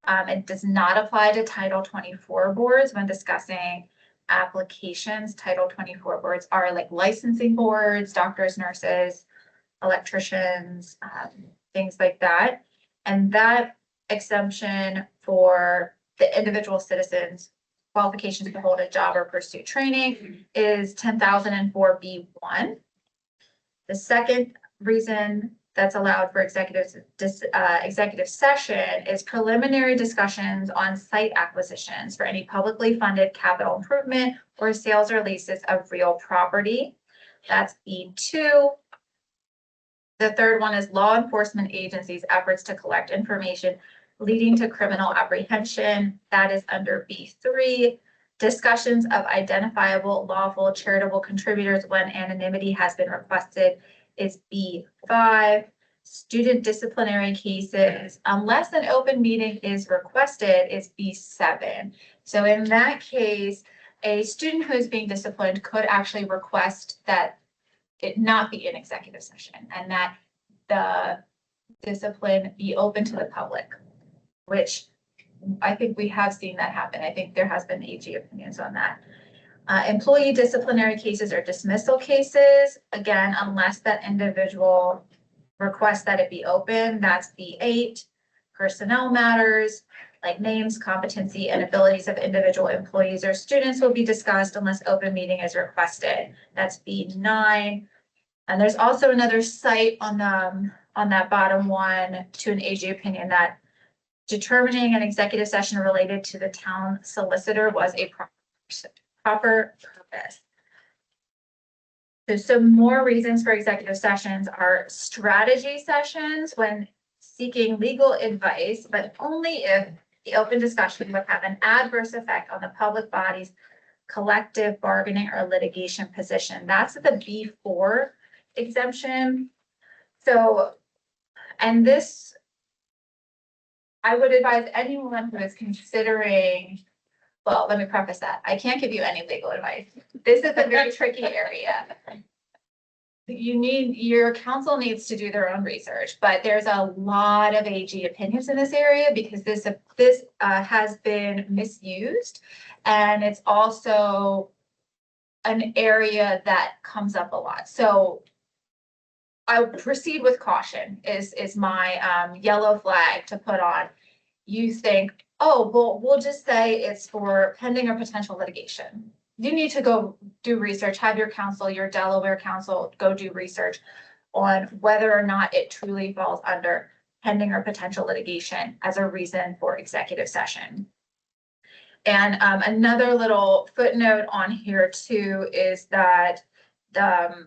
It does not apply to Title 24 boards when discussing applications. Title 24 boards are like licensing boards, doctors, nurses, electricians, things like that. And that exemption for the individual citizens qualifications to hold a job or pursue training is 10,004B1. The second reason that's allowed for executive session is preliminary discussions on site acquisitions for any publicly funded capital improvement or sales or leases of real property. That's B2. The third one is law enforcement agencies' efforts to collect information leading to criminal apprehension. That is under B3. Discussions of identifiable lawful charitable contributors when anonymity has been requested is B5. Student disciplinary cases, unless an open meeting is requested, is B7. So in that case, a student who is being disciplined could actually request that it not be an executive session and that the discipline be open to the public, which I think we have seen that happen. I think there has been AG opinions on that. Employee disciplinary cases or dismissal cases, again, unless that individual requests that it be open, that's B8. Personnel matters, like names, competency, and abilities of individual employees or students will be discussed unless open meeting is requested. That's B9. And there's also another cite on that bottom one to an AG opinion that determining an executive session related to the town solicitor was a proper purpose. So some more reasons for executive sessions are strategy sessions when seeking legal advice, but only if the open discussion would have an adverse effect on the public body's collective bargaining or litigation position. That's the B4 exemption. So, and this, I would advise anyone who is considering, well, let me preface that. I can't give you any legal advice. This is a very tricky area. Your counsel needs to do their own research, but there's a lot of AG opinions in this area because this has been misused. And it's also an area that comes up a lot. So I would proceed with caution is my yellow flag to put on. You think, oh, well, we'll just say it's for pending or potential litigation. You need to go do research, have your counsel, your Delaware counsel, go do research on whether or not it truly falls under pending or potential litigation as a reason for executive session. And another little footnote on here too is that the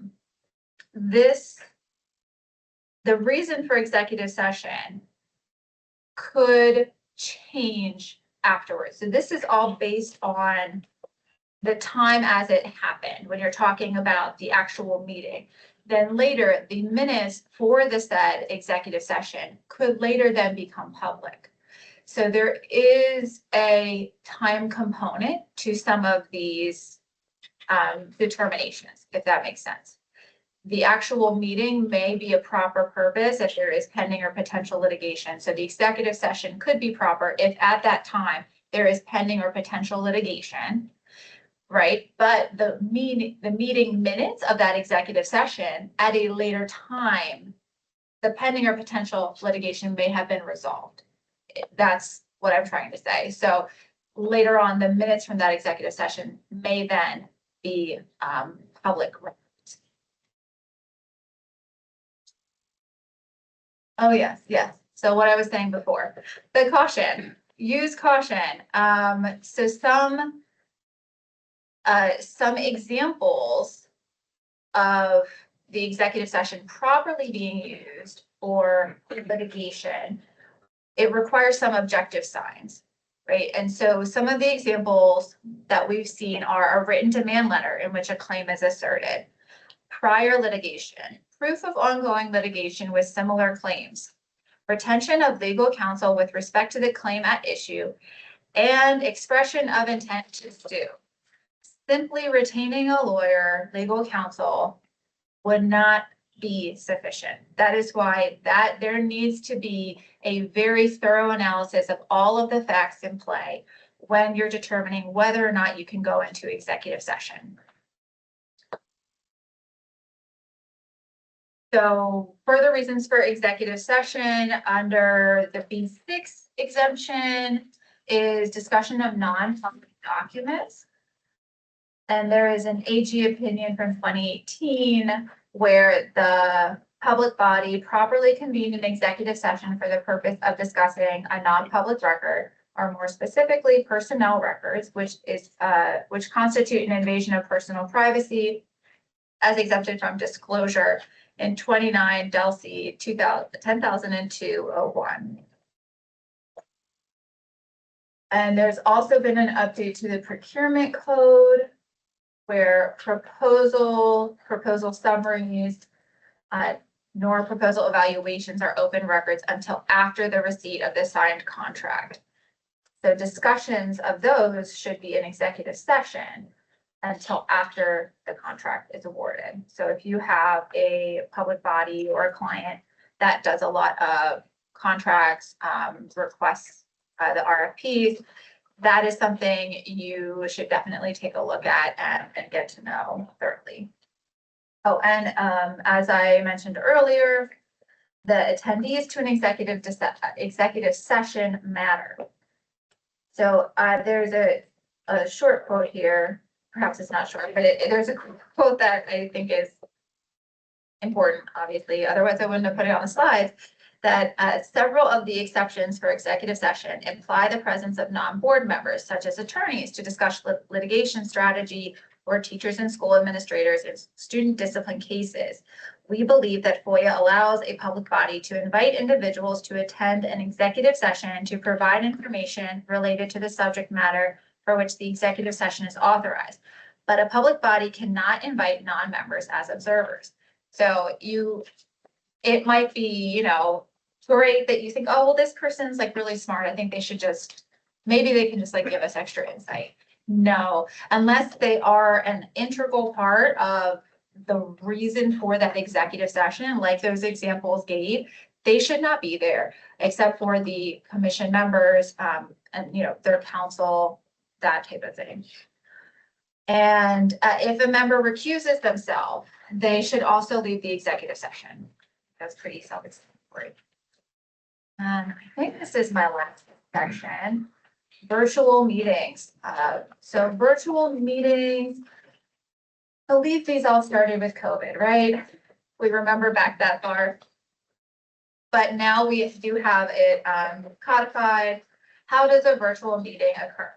reason for executive session could change afterwards. So this is all based on the time as it happened when you're talking about the actual meeting. Then later, the minutes for the said executive session could later then become public. So there is a time component to some of these determinations, if that makes sense. The actual meeting may be a proper purpose if there is pending or potential litigation. So the executive session could be proper if at that time there is pending or potential litigation, right? But the meeting minutes of that executive session at a later time, the pending or potential litigation may have been resolved. That's what I'm trying to say. So later on, the minutes from that executive session may then be public record. Oh, yes, yes. So what I was saying before, the caution, use caution. So some examples of the executive session properly being used for litigation, it requires some objective signs, right? And so some of the examples that we've seen are a written demand letter in which a claim is asserted, prior litigation, proof of ongoing litigation with similar claims, retention of legal counsel with respect to the claim at issue, and expression of intent to sue. Simply retaining a lawyer, legal counsel, would not be sufficient. That is why there needs to be a very thorough analysis of all of the facts in play when you're determining whether or not you can go into executive session. So further reasons for executive session under the B6 exemption is discussion of non-public documents. And there is an AG opinion from 2018 where the public body properly convened an executive session for the purpose of discussing a non-public record, or more specifically personnel records, which constitute an invasion of personal privacy as exempted from disclosure in 29 Del C 10,002-01. And there's also been an update to the procurement code where proposal summaries, nor proposal evaluations are open records until after the receipt of the signed contract. So discussions of those should be in executive session until after the contract is awarded. So if you have a public body or a client that does a lot of contracts, requests, the RFPs, that is something you should definitely take a look at and get to know thoroughly. Oh, and as I mentioned earlier, the attendees to an executive session matter. So there's a short quote here. Perhaps it's not short, but there's a quote that I think is important, obviously. Otherwise, I wouldn't have put it on the slides. That several of the exceptions for executive session imply the presence of non-board members, such as attorneys, to discuss litigation strategy, or teachers and school administrators in student discipline cases. We believe that FOIA allows a public body to invite individuals to attend an executive session to provide information related to the subject matter for which the executive session is authorized. But a public body cannot invite non-members as observers. So it might be, great that you think, oh, well, this person's like really smart. I think they should maybe they can just like give us extra insight. No, unless they are an integral part of the reason for that executive session, like those examples gave, they should not be there except for the commission members, and their counsel, that type of thing. And if a member recuses themselves, they should also leave the executive session. That's pretty self-explanatory. I think this is my last section, virtual meetings. So virtual meetings, I believe these all started with COVID, right? We remember back that far. But now we do have it codified. How does a virtual meeting occur?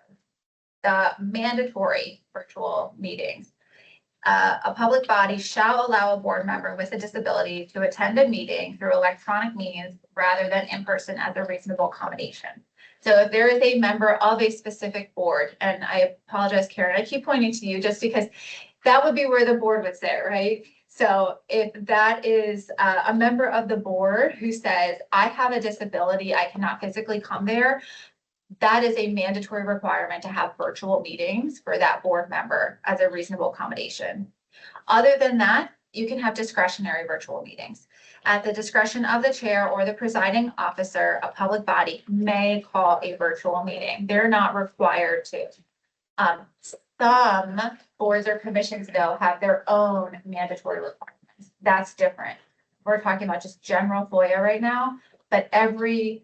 The mandatory virtual meetings. A public body shall allow a board member with a disability to attend a meeting through electronic means rather than in person as a reasonable accommodation. So if there is a member of a specific board, and I apologize, Karen, I keep pointing to you just because that would be where the board would sit, right? So if that is a member of the board who says, I have a disability, I cannot physically come there, that is a mandatory requirement to have virtual meetings for that board member as a reasonable accommodation. Other than that, you can have discretionary virtual meetings. At the discretion of the chair or the presiding officer, a public body may call a virtual meeting. They're not required to. Some boards or commissions, though, have their own mandatory requirements. That's different. We're talking about just general FOIA right now, but every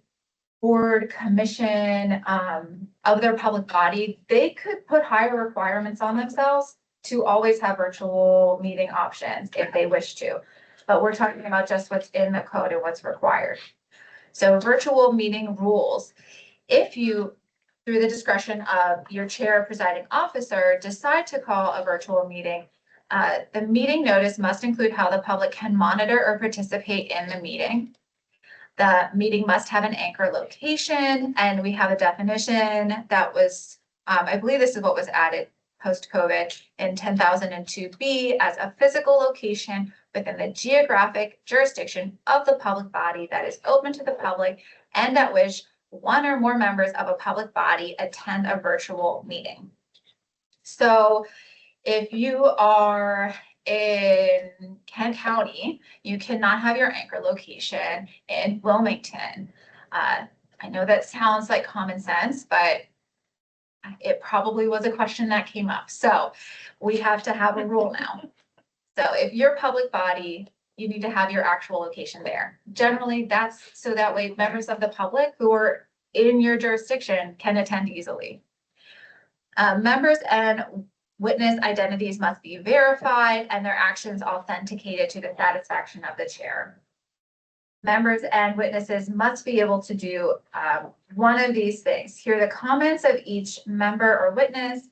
board, commission, of their public body, they could put higher requirements on themselves to always have virtual meeting options if they wish to. But we're talking about just what's in the code and what's required. So virtual meeting rules. If you, through the discretion of your chair or presiding officer, decide to call a virtual meeting, the meeting notice must include how the public can monitor or participate in the meeting. The meeting must have an anchor location, and we have a definition that was, I believe this is what was added post-COVID in 10,002B as a physical location within the geographic jurisdiction of the public body that is open to the public and at which one or more members of a public body attend a virtual meeting. So if you are in Kent County, you cannot have your anchor location in Wilmington. I know that sounds like common sense, but it probably was a question that came up. So we have to have a rule now. So if you're a public body, you need to have your actual location there. Generally, that's so that way members of the public who are in your jurisdiction can attend easily. Members and witness identities must be verified and their actions authenticated to the satisfaction of the chair. Members and witnesses must be able to do one of these things: hear the comments of each member or witness,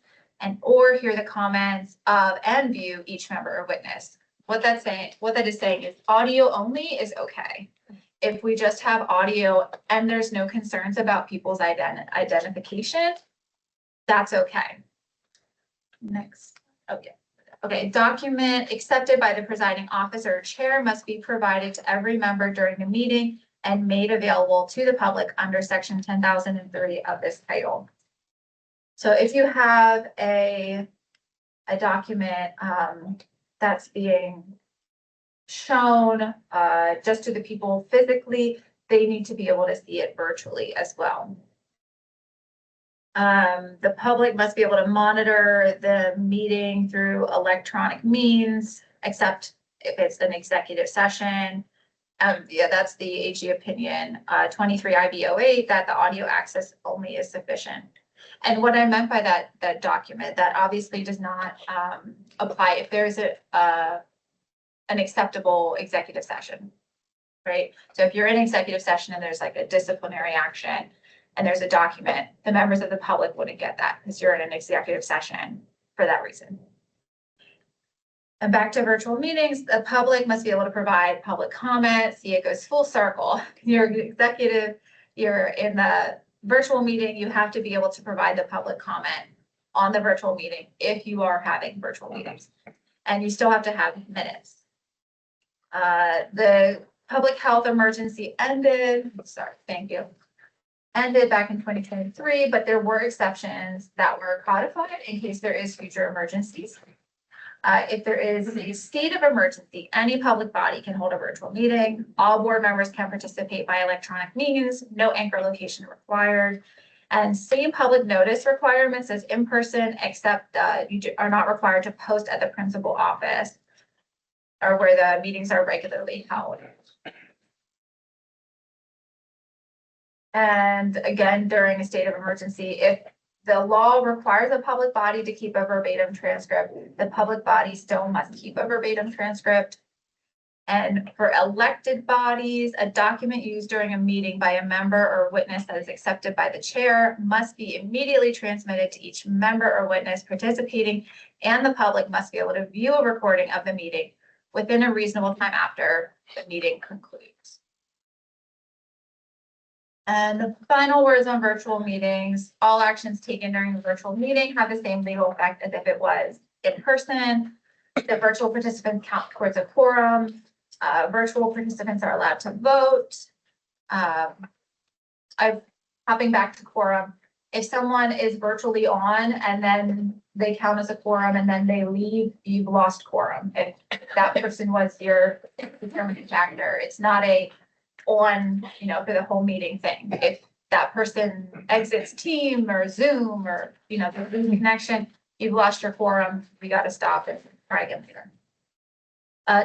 or hear the comments of and view each member or witness. What that is saying is audio only is okay. If we just have audio and there's no concerns about people's identification, that's okay. Next. Okay. Okay, document accepted by the presiding officer or chair must be provided to every member during the meeting and made available to the public under section 10,003 of this title. So if you have a document that's being shown just to the people physically, they need to be able to see it virtually as well. The public must be able to monitor the meeting through electronic means, except if it's an executive session. Yeah, that's the AG opinion 23 IB08 that the audio access only is sufficient. And what I meant by that document, that obviously does not apply if there's an acceptable executive session, right? So if you're in executive session and there's like a disciplinary action and there's a document, the members of the public wouldn't get that because you're in an executive session for that reason. And back to virtual meetings, the public must be able to provide public comment. See, it goes full circle. You're an executive, you're in the virtual meeting, you have to be able to provide the public comment on the virtual meeting if you are having virtual meetings. And you still have to have minutes. The public health emergency ended, ended back in 2023, but there were exceptions that were codified in case there is future emergencies. If there is a state of emergency, any public body can hold a virtual meeting. All board members can participate by electronic means, no anchor location required. And same public notice requirements as in person, except you are not required to post at the principal office or where the meetings are regularly held. And again, during a state of emergency, if the law requires a public body to keep a verbatim transcript, the public body still must keep a verbatim transcript. And for elected bodies, a document used during a meeting by a member or witness that is accepted by the chair must be immediately transmitted to each member or witness participating, and the public must be able to view a recording of the meeting within a reasonable time after the meeting concludes. And the final words on virtual meetings: all actions taken during the virtual meeting have the same legal effect as if it was in person. The virtual participants count towards a quorum. Virtual participants are allowed to vote. Hopping back to quorum. If someone is virtually on and then they count as a quorum and then they leave, you've lost quorum. If that person was your determining factor, it's not a on, for the whole meeting thing. If that person exits Team or Zoom or, the Zoom connection, you've lost your quorum. We got to stop and try again later.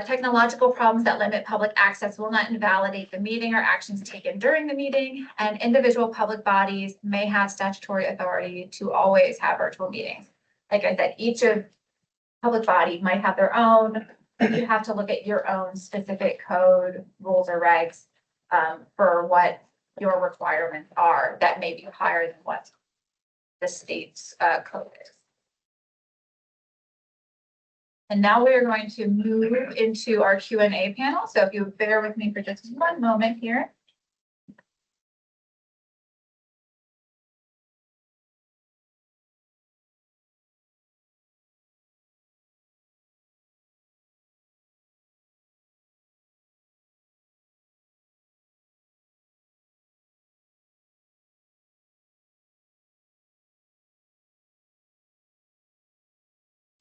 Technological problems that limit public access will not invalidate the meeting or actions taken during the meeting, and individual public bodies may have statutory authority to always have virtual meetings. Like I said, each of public body might have their own. You have to look at your own specific code, rules, or regs for what your requirements are that may be higher than what the state's code is. And now we are going to move into our Q&A panel. So if you bear with me for just one moment here.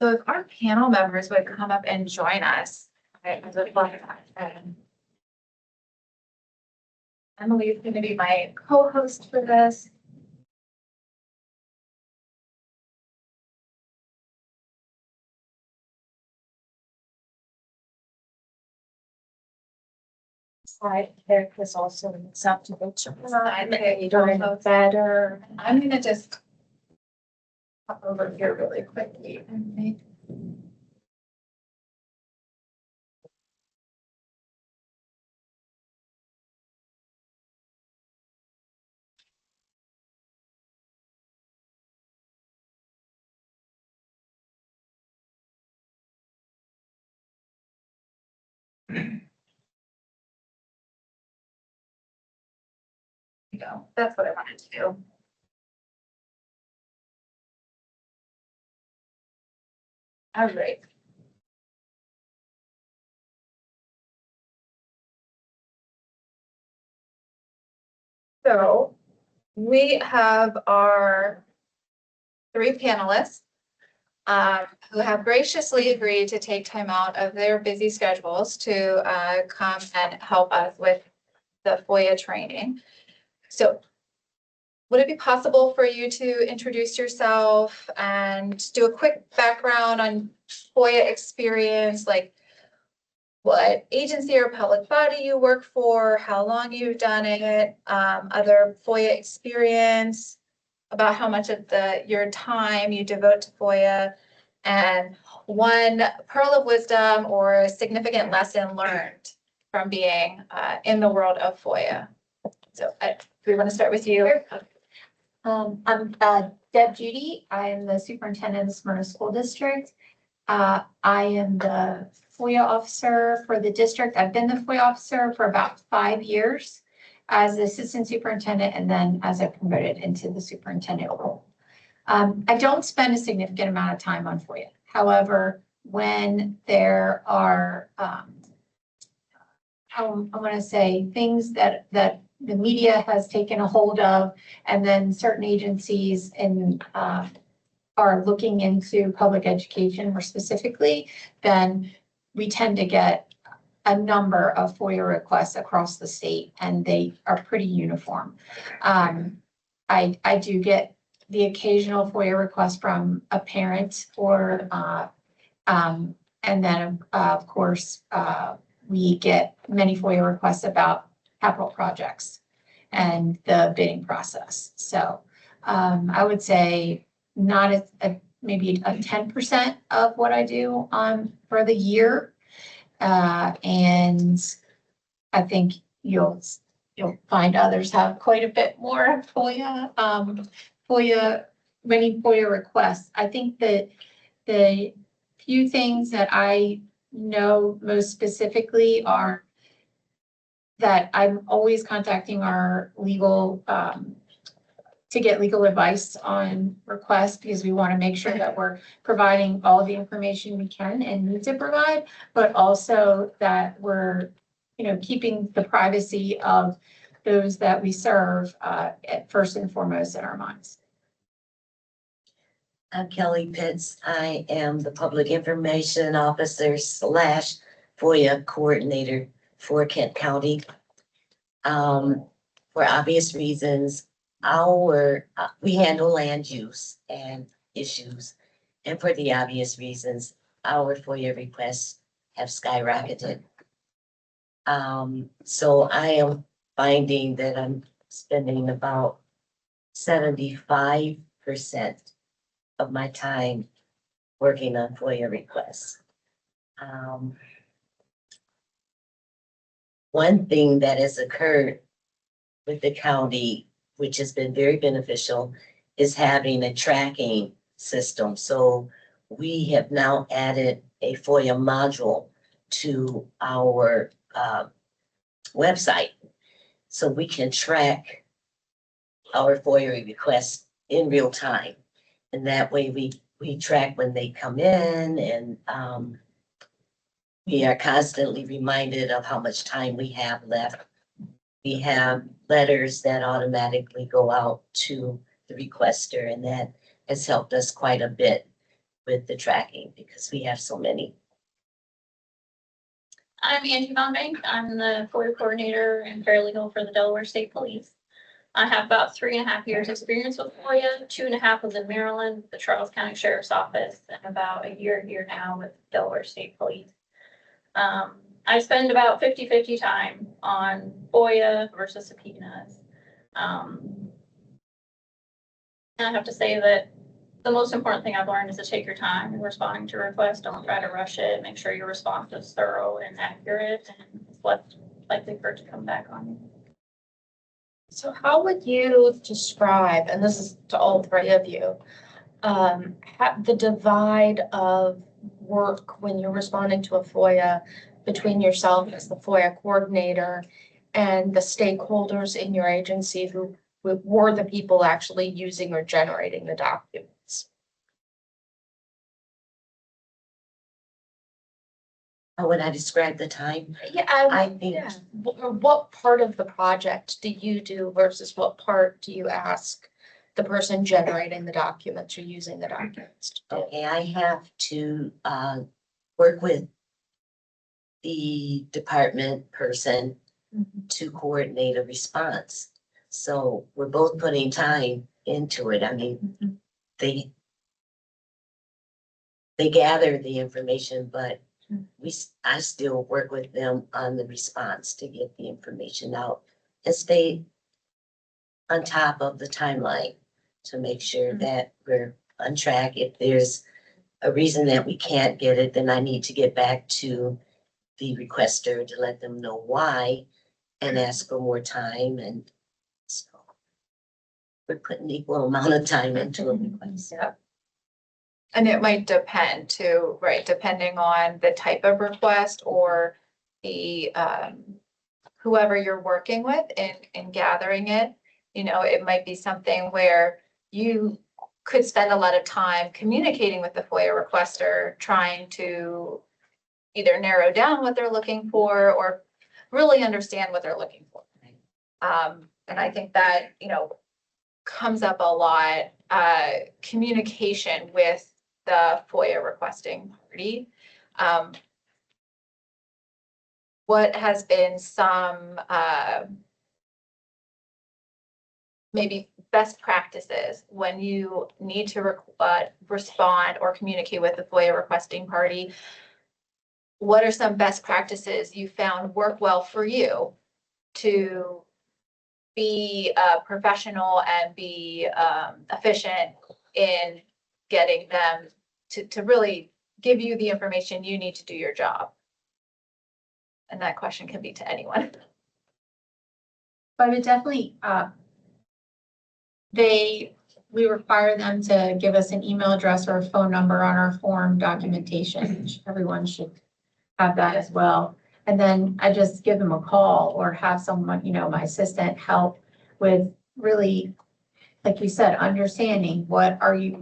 So if our panel members would come up and join us, I would love that. Emily is going to be my co-host for this. Side pick is also acceptable. Side pick also better. I'm gonna just hop over here really quickly and make. Go. That's what I wanted to do. All right. So we have our 3 panelists who have graciously agreed to take time out of their busy schedules to come and help us with the FOIA training. So would it be possible for you to introduce yourself and do a quick background on FOIA experience, like what agency or public body you work for, how long you've done it, other FOIA experience, about how much of your time you devote to FOIA, and one pearl of wisdom or significant lesson learned from being in the world of FOIA. So do we want to start with you? I'm Deb Judy. I am the superintendent of the Smyrna School District. I am the FOIA officer for the district. I've been the FOIA officer for about 5 years as the assistant superintendent, and then as I promoted into the superintendent role. I don't spend a significant amount of time on FOIA. However, when there are, I want to say things that the media has taken a hold of, and then certain agencies are looking into public education more specifically, then we tend to get a number of FOIA requests across the state, and they are pretty uniform. I do get the occasional FOIA request from a parent or, and then of course, we get many FOIA requests about capital projects and the bidding process. So I would say not maybe a 10% of what I do for the year. And I think you'll find others have quite a bit more many FOIA requests. I think that the few things that I know most specifically are that I'm always contacting our legal, to get legal advice on requests, because we want to make sure that we're providing all the information we can and need to provide, but also that we're, keeping the privacy of those that we serve at first and foremost in our minds. I'm Kelly Pitts. I am the Public Information Officer / FOIA Coordinator for Kent County. For obvious reasons, we handle land use and issues, and for the obvious reasons, our FOIA requests have skyrocketed. So I am finding that I'm spending about 75% of my time working on FOIA requests. One thing that has occurred with the county, which has been very beneficial, is having a tracking system. So we have now added a FOIA module to our website, so we can track our FOIA requests in real time. And that way we track when they come in, and we are constantly reminded of how much time we have left. We have letters that automatically go out to the requester, and that has helped us quite a bit. with the tracking because we have so many. I'm Angie Von Bank. I'm the FOIA coordinator and paralegal for the Delaware State Police. I have about 3.5 years experience with FOIA, 2.5 was in Maryland, the Charles County Sheriff's Office, and about a year here now with Delaware State Police. I spend about 50-50 time on FOIA versus subpoenas. And I have to say that the most important thing I've learned is to take your time in responding to requests. Don't try to rush it. Make sure your response is thorough and accurate, and it's less likely for it to come back on you. So how would you describe, and this is to all three of you, the divide of work when you're responding to a FOIA between yourself as the FOIA coordinator and the stakeholders in your agency who were the people actually using or generating the documents? How would I describe the time? Yeah, I think yeah. What part of the project do you do versus what part do you ask the person generating the documents or using the documents to do? Okay, I have to work with the department person to coordinate a response. So we're both putting time into it. I mean, they gather the information, but I still work with them on the response to get the information out and stay on top of the timeline to make sure that we're on track. If there's a reason that we can't get it, then I need to get back to the requester to let them know why and ask for more time. And so we're putting equal amount of time into a request. Yeah. And it might depend too, right, depending on the type of request or the, whoever you're working with in gathering it. You know, it might be something where you could spend a lot of time communicating with the FOIA requester, trying to either narrow down what they're looking for or really understand what they're looking for. And I think that, you know, comes up a lot, communication with the FOIA requesting party. What has been some maybe best practices when you need to respond or communicate with the FOIA requesting party? What are some best practices you found work well for you to be professional and be efficient in getting them to really give you the information you need to do your job? And that question can be to anyone. But it definitely, we require them to give us an email address or a phone number on our form documentation. Everyone should have that as well. And then I just give them a call or have someone, you know, my assistant help with really, like you said, understanding what are you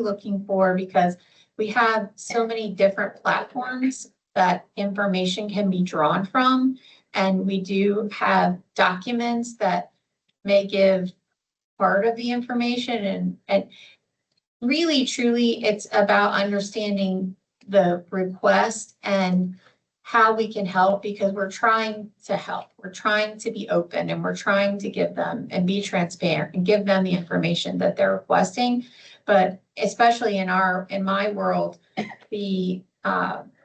looking for? Because we have so many different platforms that information can be drawn from. And we do have documents that may give part of the information and really, truly, it's about understanding the request and how we can help, because we're trying to help. We're trying to be open and we're trying to give them and be transparent and give them the information that they're requesting. But especially in my world, the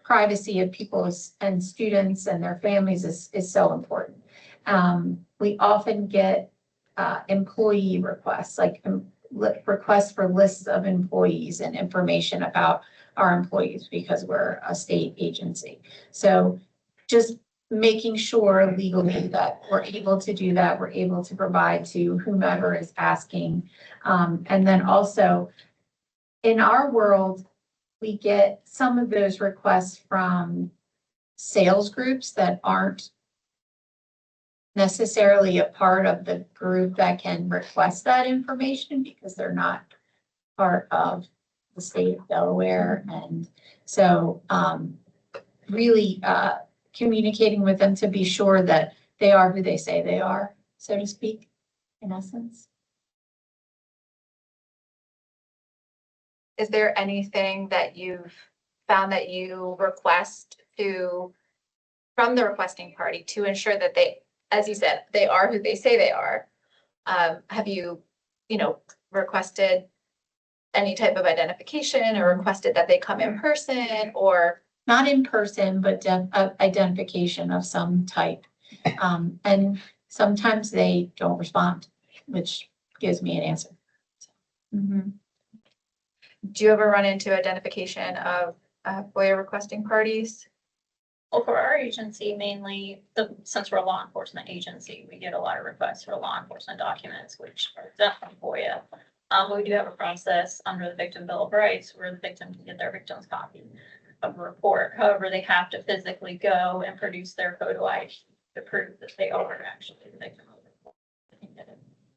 privacy of people's and students and their families is so important. We often get employee requests, like requests for lists of employees and information about our employees because we're a state agency. So just making sure legally that we're able to do that, we're able to provide to whomever is asking. And then also in our world, we get some of those requests from sales groups that aren't necessarily a part of the group that can request that information because they're not part of the state of Delaware. And so really communicating with them to be sure that they are who they say they are, so to speak, in essence. is there anything that you've found that you request from the requesting party to ensure that they, as you said, they are who they say they are? Have you, requested any type of identification or requested that they come in person or? Not in person, but identification of some type. And sometimes they don't respond, which gives me an answer. Do you ever run into identification of FOIA requesting parties? Well, for our agency, mainly, since we're a law enforcement agency, we get a lot of requests for law enforcement documents, which are exempt from FOIA. We do have a process under the Victim Bill of Rights where the victim can get their victim's copy of a report. However, they have to physically go and produce their photo ID to prove that they are actually the victim of the report.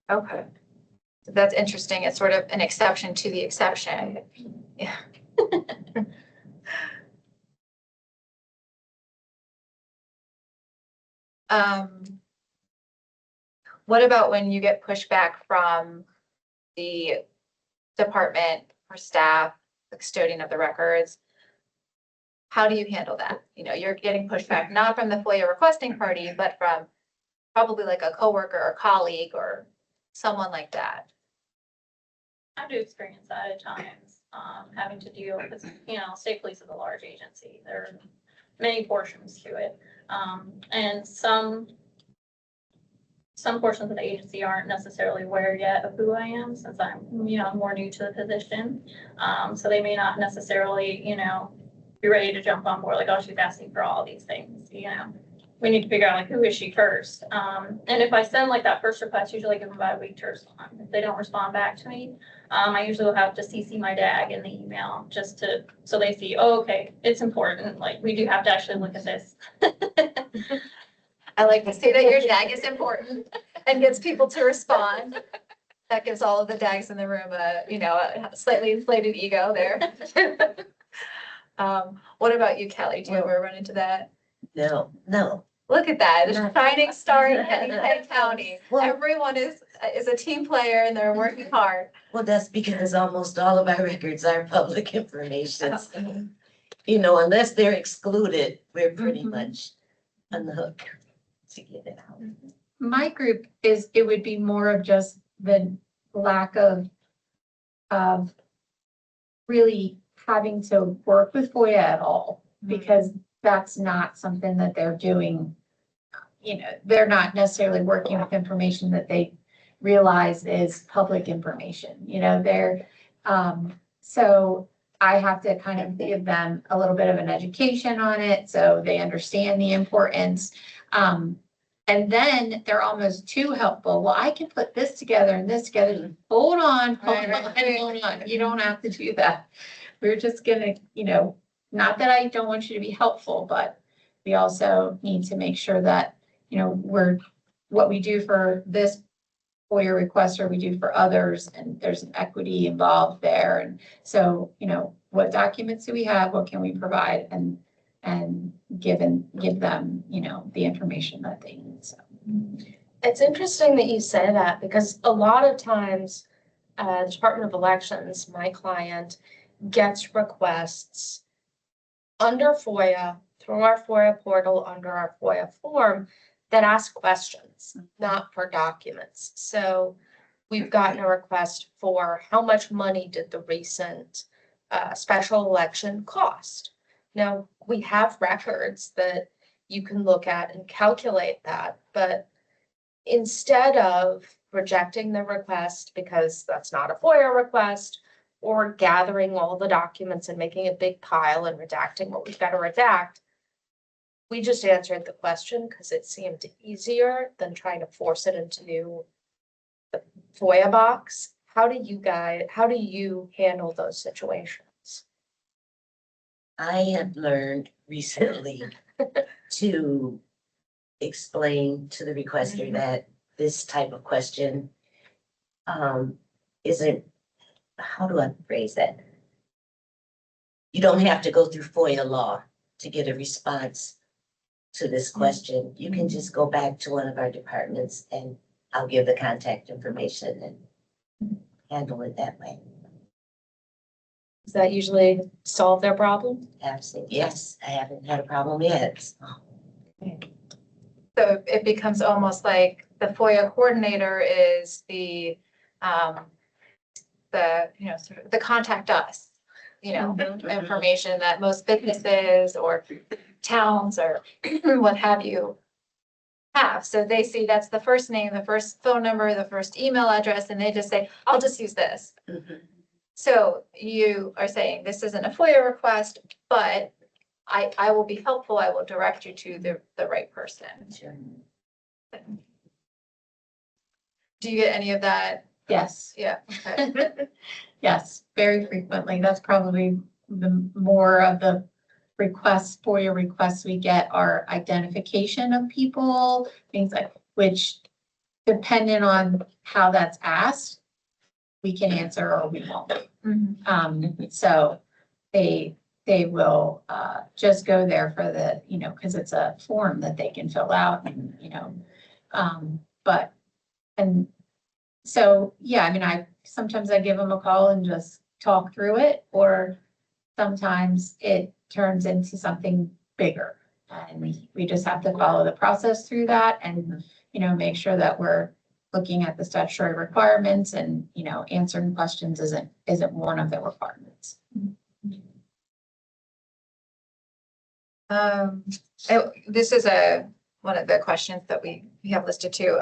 Okay. So that's interesting. It's sort of an exception to the exception. Yeah. What about when you get pushback from the department or staff, the custodian of the records? How do you handle that? You're getting pushback not from the FOIA requesting party, but from probably like a coworker or colleague or someone like that. I do experience that at times, having to deal with, state police is a large agency. There are many portions to it. And some portions of the agency aren't necessarily aware yet of who I am since I'm, more new to the position. So they may not necessarily, be ready to jump on board like, oh, she's asking for all these things, We need to figure out like, who is she first? And if I send like that first request, usually give them about a week to respond. If they don't respond back to me, I usually will have to CC my DAG in the email so they see, oh, okay, it's important. Like we do have to actually look at this. I like to say that your DAG is important and gets people to respond. That gives all of the DAGs in the room a slightly inflated ego there. What about you, Kelly? Do you ever run into that? No. Look at that, the shining star in Kenny County. Well- Everyone is a team player and they're working hard. Well, that's because almost all of our records are public information. Unless they're excluded, we're pretty much on the hook to get it out. My group it would be more of just the lack of really having to work with FOIA at all, because that's not something that they're doing. They're not necessarily working with information that they realize is public information, so I have to kind of give them a little bit of an education on it so they understand the importance. And then they're almost too helpful. Well, I can put this together and this together. Hold on. You don't have to do that. We're just gonna, not that I don't want you to be helpful, but we also need to make sure that, what we do for this FOIA requester, we do for others, and there's an equity involved there. And so, what documents do we have? What can we provide? And give them, the information that they need. So It's interesting that you say that because a lot of times, the Department of Elections, my client, gets requests under FOIA, through our FOIA portal, under our FOIA form that ask questions, not for documents. So we've gotten a request for how much money did the recent special election cost? Now, we have records that you can look at and calculate that, but instead of rejecting the request because that's not a FOIA request, or gathering all the documents and making a big pile and redacting what we've got to redact, we just answered the question because it seemed easier than trying to force it into the FOIA box. How do you handle those situations? I have learned recently to explain to the requester that this type of question isn't, how do I phrase that? You don't have to go through FOIA law to get a response to this question. You can just go back to one of our departments and I'll give the contact information and handle it that way. Does that usually solve their problem? Absolutely. Yes, I haven't had a problem yet. So it becomes almost like the FOIA coordinator is the, sort of the contact us, information that most businesses or towns or what have you have. So they see that's the first name, the first phone number, the first email address, and they just say, I'll just use this. Mhm. So you are saying this isn't a FOIA request, but I will be helpful. I will direct you to the right person. Sure. Do you get any of that? Yes. Yeah. Okay. Yes, very frequently. That's probably the more of the requests, FOIA requests we get are identification of people, things like, which depending on how that's asked, we can answer or we won't. So they will, just go there for the, cause it's a form that they can fill out and, but, and so, yeah, I mean, sometimes I give them a call and just talk through it, or sometimes it turns into something bigger. And we just have to follow the process through that and, make sure that we're looking at the statutory requirements and, answering questions isn't one of the requirements. This is one of the questions that we have listed too.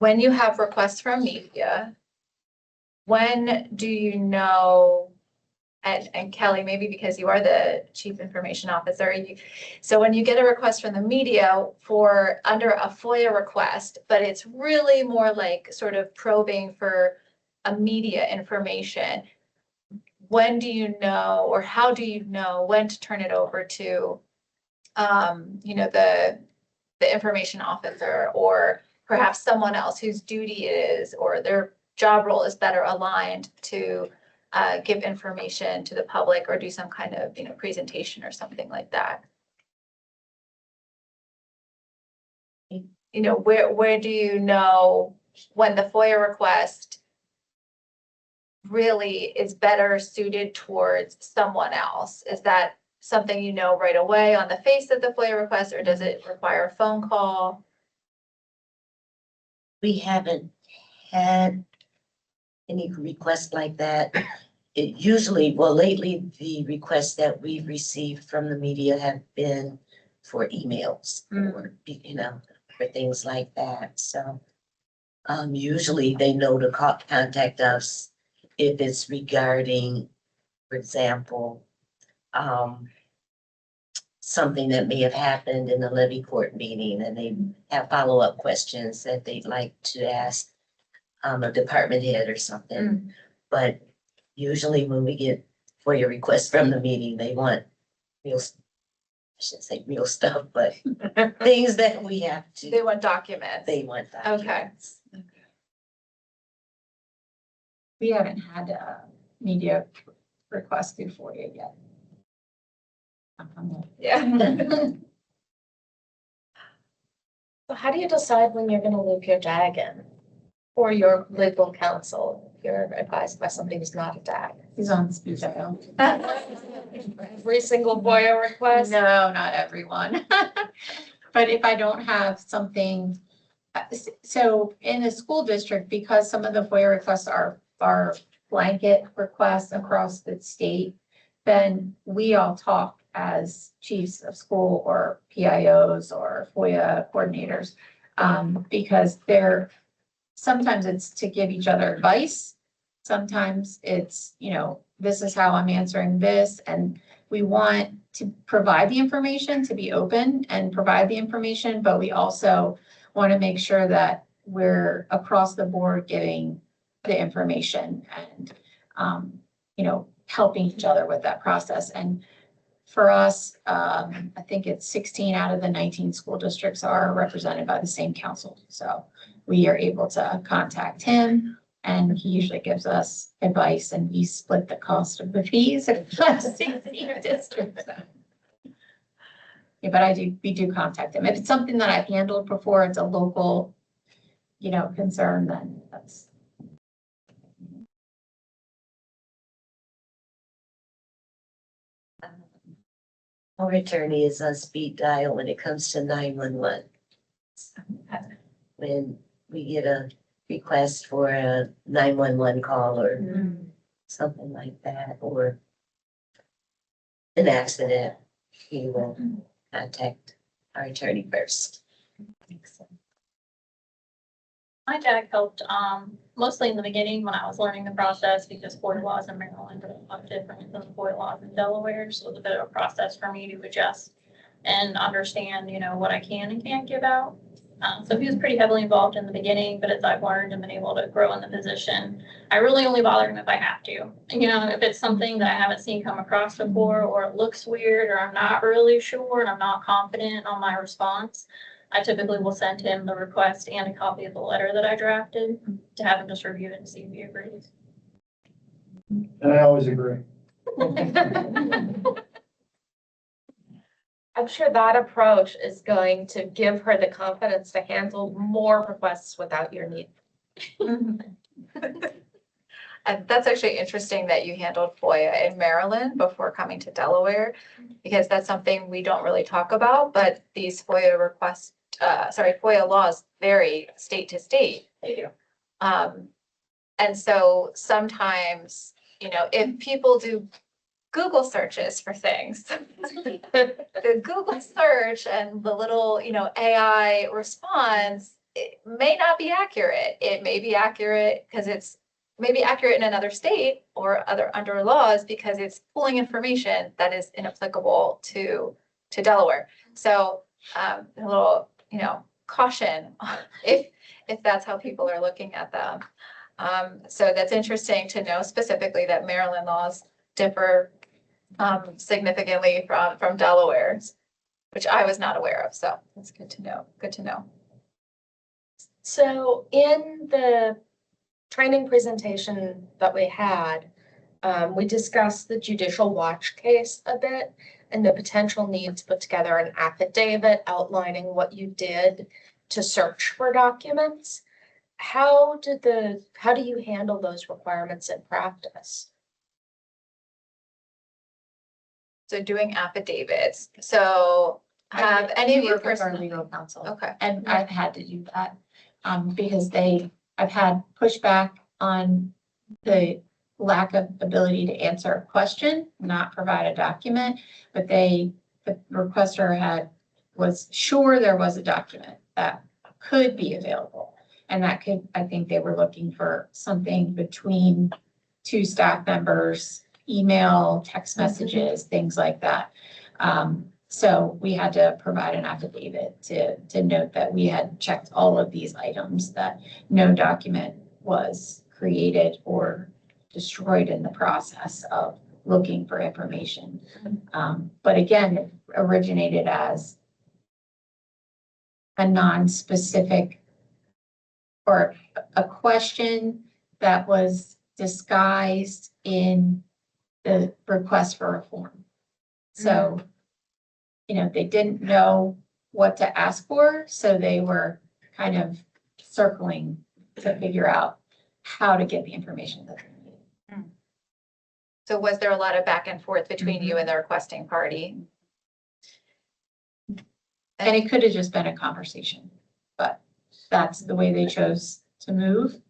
When you have requests from media, when do you know, and Kelly, maybe because you are the chief information officer, so when you get a request from the media for under a FOIA request, but it's really more like sort of probing for a media information, when do you know, or how do you know when to turn it over to, the information officer, or perhaps someone else whose duty it is, or their job role is better aligned to give information to the public or do some kind of, presentation or something like that? Where do you know when the FOIA request really is better suited towards someone else? Is that something you know right away on the face of the FOIA request, or does it require a phone call? We haven't had any requests like that. It usually, well, lately, the requests that we've received from the media have been for emails or, for things like that. So, usually they know to contact us if it's regarding, for example, something that may have happened in the levy court meeting, and they have follow-up questions that they'd like to ask a department head or something. But usually when we get FOIA requests from the meeting, they want real, I shouldn't say real stuff, but things that we have to. They want documents. They want documents. Okay. We haven't had a media request through FOIA yet. Yeah. So how do you decide when you're gonna loop your DAG in? Or your legal counsel, if you're advised by somebody who's not a DAG? He's on speed dial. Every single FOIA request? No, not everyone. But if I don't have something, so in the school district, because some of the FOIA requests are blanket requests across the state, then we all talk as chiefs of school or PIOs or FOIA coordinators, because sometimes it's to give each other advice. Sometimes it's, this is how I'm answering this, and we want to provide the information, to be open and provide the information, but we also want to make sure that we're across the board giving the information and, helping each other with that process. And for us, I think it's 16 out of the 19 school districts are represented by the same council. So we are able to contact him, and he usually gives us advice, and we split the cost of the fees across 16 districts. Yeah, but we do contact him. If it's something that I've handled before, it's a local, concern, then that's Our attorney is on speed dial when it comes to 911. When we get a request for a 911 call or something like that, or an accident, he will contact our attorney first. My dad helped, mostly in the beginning when I was learning the process because FOIA laws in Maryland are a lot different than the FOIA laws in Delaware. So it was a bit of a process for me to adjust and understand, what I can and can't give out. So he was pretty heavily involved in the beginning, but as I've learned and been able to grow in the position, I really only bother him if I have to. If it's something that I haven't seen come across before, or it looks weird, or I'm not really sure and I'm not confident on my response, I typically will send him the request and a copy of the letter that I drafted to have him just review it and see if he agrees. And I always agree. I'm sure that approach is going to give her the confidence to handle more requests without your need. And that's actually interesting that you handled FOIA in Maryland before coming to Delaware, because that's something we don't really talk about, but these FOIA FOIA laws vary state to state. They do. And so sometimes, if people do Google searches for things, the Google search and the little, AI response, it may not be accurate. It may be accurate because it's maybe accurate in another state or under laws because it's pulling information that is inapplicable to Delaware. So a little, caution if that's how people are looking at them. So that's interesting to know specifically that Maryland laws differ significantly from Delaware's, which I was not aware of. So that's good to know. Good to know. So in the training presentation that we had, we discussed the judicial watch case a bit and the potential need to put together an affidavit outlining what you did to search for documents. How do you handle those requirements in practice? So doing affidavits. So have any of you Work with our personally? legal counsel, Okay. and I've had to do that, because I've had pushback on the lack of ability to answer a question, not provide a document, but the requester was sure there was a document that could be available. And I think they were looking for something between two staff members, email, text messages, things like that. So we had to provide an affidavit to note that we had checked all of these items, that no document was created or destroyed in the process of looking for information. But again, it originated as a non-specific or a question that was disguised in the request for a form. So, they didn't know what to ask for, so they were kind of circling to figure out how to get the information that they needed. So was there a lot of back and forth between you and the requesting party? And it could have just been a conversation, but that's the way they chose to move.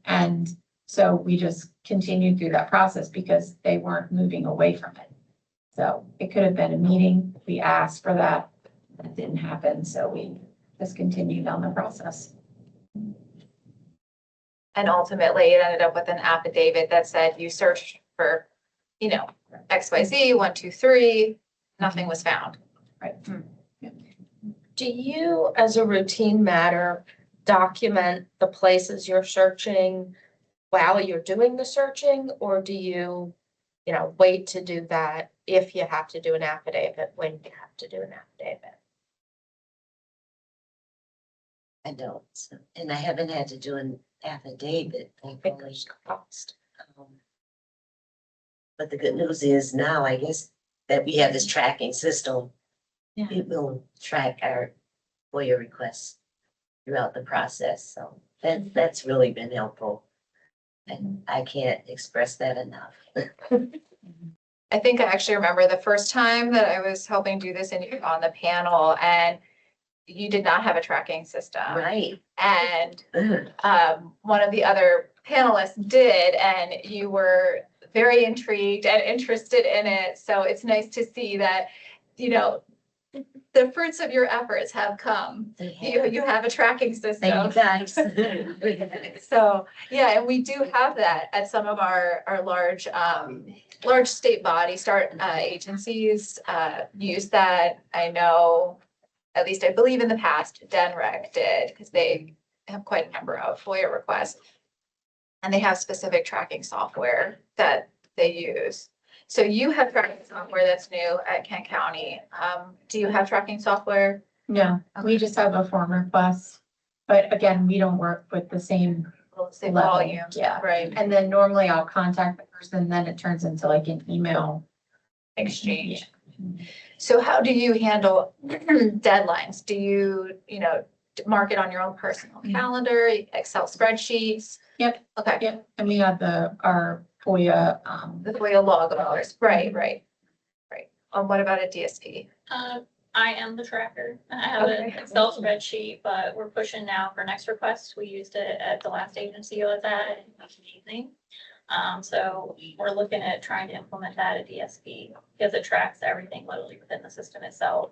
And so we just continued through that process because they weren't moving away from it. So it could have been a meeting. We asked for that. That didn't happen. So we just continued on the process. And ultimately it ended up with an affidavit that said you searched for, XYZ, 1, 2, 3, nothing was found. Right. Do you, as a routine matter, document the places you're searching while you're doing the searching, or do you, wait to do that if you have to do an affidavit when you have to do an affidavit? I don't, and I haven't had to do an affidavit, thankfully. Fingers crossed. But the good news is now, I guess, that we have this tracking system. Yeah. It will track our FOIA requests throughout the process, so that's really been helpful. And I can't express that enough. I think I actually remember the first time that I was helping do this and you were on the panel and you did not have a tracking system. Right. And Ugh. one of the other panelists did, and you were very intrigued and interested in it. So it's nice to see that, you know, the fruits of your efforts have come. You have a tracking system. Thank you guys. So, yeah, and we do have that at some of our large state body agencies, use that. I know, at least I believe in the past, DenRec did, because they have quite a number of FOIA requests. And they have specific tracking software that they use. So you have tracking software that's new at Kent County. Do you have tracking software? No, we just have a form request, but again, we don't work with the same Same level. volume, Yeah, right, and then normally I'll contact the person, then it turns into like an email. exchange. So how do you handle deadlines? Do you, mark it on your own personal calendar, Excel spreadsheets? Yep. Okay, Yep, and we have our FOIA, the FOIA log hours, right. What about a DSP? I am the tracker. I have an Okay. Excel spreadsheet, but we're pushing now for next requests. We used it at the last agency I was at, and it was amazing. So we're looking at trying to implement that at DSP because it tracks everything literally within the system itself.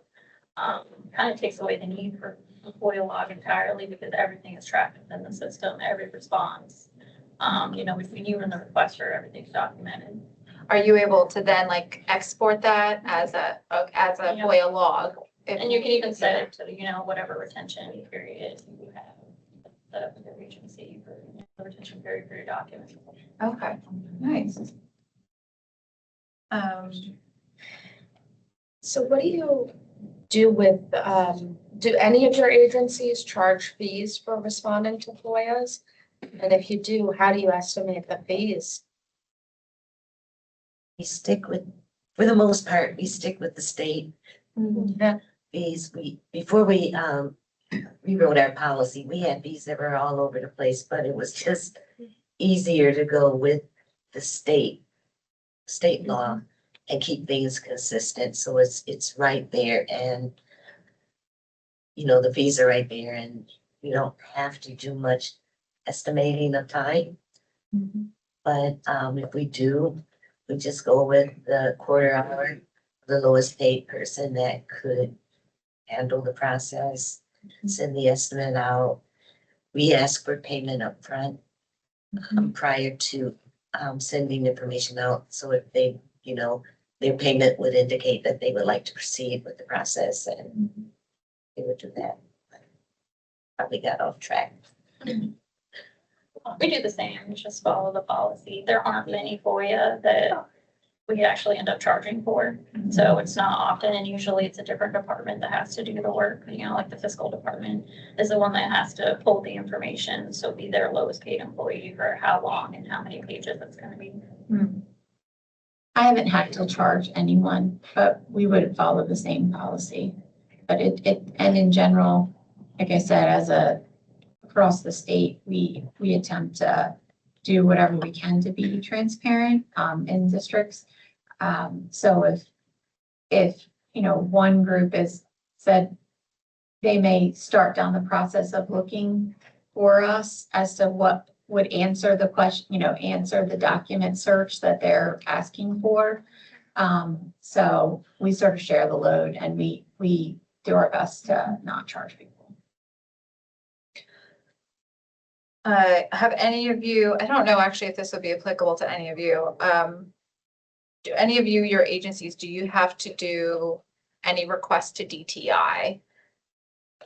Kind of takes away the need for a FOIA log entirely because everything is tracked within the system, every response. Between you and the requester, everything's documented. Are you able to then like export that as a Yeah. FOIA log? And you can even set it to, whatever retention period you have set up with your agency for the retention period for your documents. Okay, nice. So what do you do with, do any of your agencies charge fees for responding to FOIAs? And if you do, how do you estimate the fees? We stick with, for the most part, we stick with the state Yeah. fees. Before we rewrote our policy, we had fees that were all over the place, but it was just easier to go with the state law and keep things consistent. So it's right there and, the fees are right there and you don't have to do much estimating of time. But if we do, we just go with the quarter hour, the lowest paid person that could handle the process, send the estimate out. We ask for payment upfront prior to sending information out. So if they, their payment would indicate that they would like to proceed with the process and they would do that. Probably got off track. We do the same, we just follow the policy. There aren't many FOIA that we actually end up charging for. So it's not often, and usually it's a different department that has to do the work, like the fiscal department is the one that has to pull the information. So be their lowest paid employee for how long and how many pages it's gonna be. I haven't had to charge anyone, but we would follow the same policy. But and in general, like I said, across the state, we attempt to do whatever we can to be transparent, in districts. So if, one group is said, they may start down the process of looking for us as to what would answer the question, answer the document search that they're asking for. So we sort of share the load and we do our best to not charge people. Have any of you, I don't know actually if this would be applicable to any of you. Do any of you, your agencies, do you have to do any requests to DTI?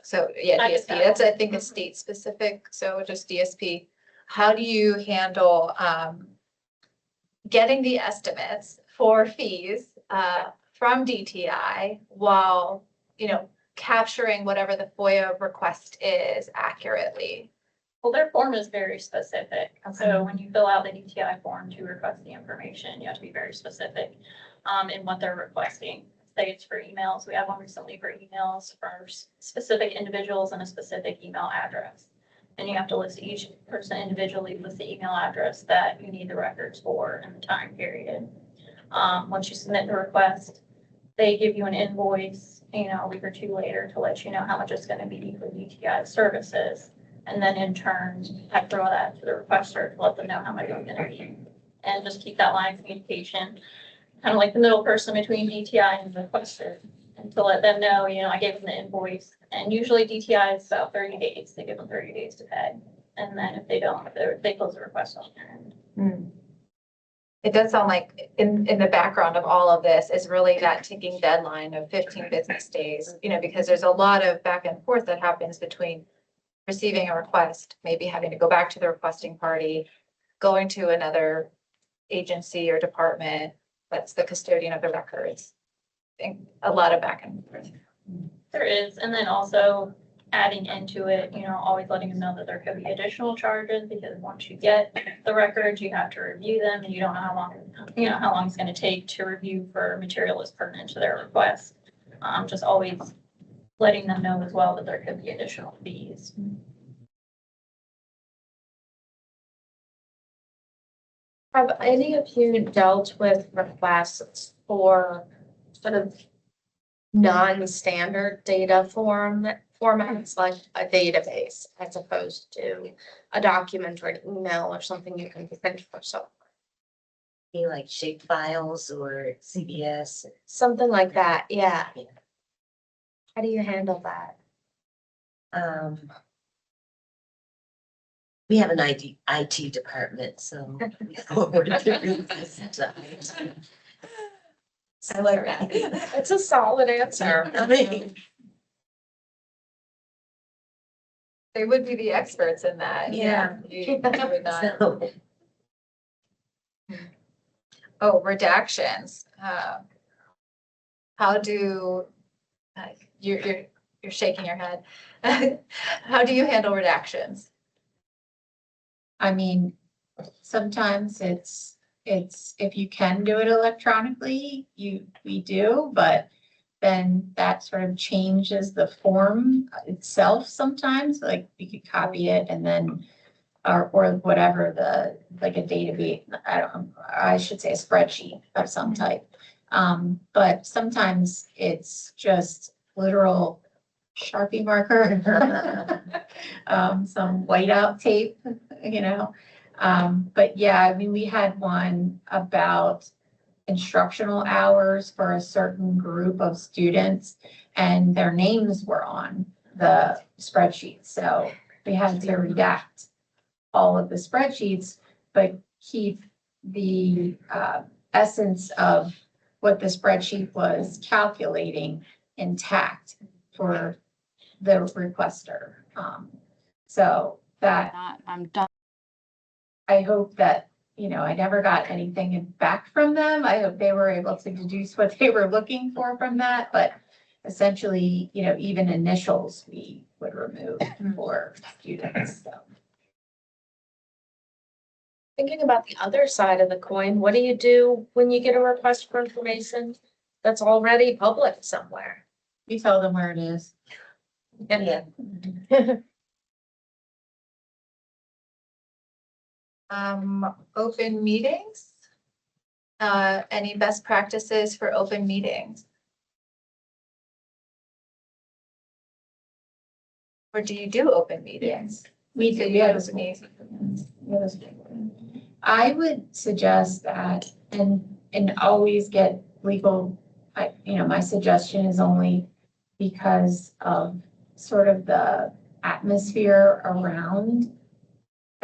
So yeah, I just DSP, have that's, I one. think it's state specific, so just DSP. How do you handle getting the estimates for fees from DTI while, capturing whatever the FOIA request is accurately? Well, their form is very specific. So when you fill out the DTI form to request the information, you have to be very specific in what they're requesting. Say it's for emails. We have one recently for emails for specific individuals and a specific email address. And you have to list each person individually with the email address that you need the records for and the time period. Once you submit the request, they give you an invoice, a week or two later to let you know how much it's gonna be for DTI services. And then in turn, I throw that to the requester to let them know how much it's gonna be. And just keep that line of communication, kind of like the middle person between DTI and the requester. And to let them know, I gave them the invoice. And usually DTI is about 30 days. They give them 30 days to pay. And then if they don't, they close the request on their end. It does sound like in the background of all of this is really that ticking deadline of 15 business days, because there's a lot of back and forth that happens between receiving a request, maybe having to go back to the requesting party, going to another agency or department that's the custodian of the records. I think a lot of back and forth. There is, and then also adding into it, always letting them know that there could be additional charges, because once you get the records, you have to review them, and you don't know how long it's gonna take to review for material that's pertinent to their request. Just always letting them know as well that there could be additional fees. Have any of you dealt with requests for sort of non-standard data formats like a database as opposed to a document or an email or something you can print for someone? Be like shape files or CBS. Something like that, yeah. Yeah. How do you handle that? We have an IT department, so. we forward the request to IT. I like that. It's a solid answer. I mean, They would be the experts in that. Yeah. You would not. so, Oh, redactions. How do, you're shaking your head. How do you handle redactions? I mean, sometimes it's, if you can do it electronically, we do, but then that sort of changes the form itself sometimes, like you could copy it and then, or whatever like a database, I should say a spreadsheet of some type. But sometimes it's just literal Sharpie marker, some whiteout tape, But yeah, I mean, we had one about instructional hours for a certain group of students and their names were on the spreadsheet. So we had to redact all of the spreadsheets, but keep the essence of what the spreadsheet was calculating intact for the requester. So that I'm done. I hope that, I never got anything back from them. I hope they were able to deduce what they were looking for from that, but essentially, even initials we would remove for students, so. Thinking about the other side of the coin, what do you do when you get a request for information that's already public somewhere? We tell them where it is. yeah, Open meetings? Any best practices for open meetings? Or do you do open meetings? We do, So we you have a have school. meetings. I would suggest that, and always get legal, my suggestion is only because of sort of the atmosphere around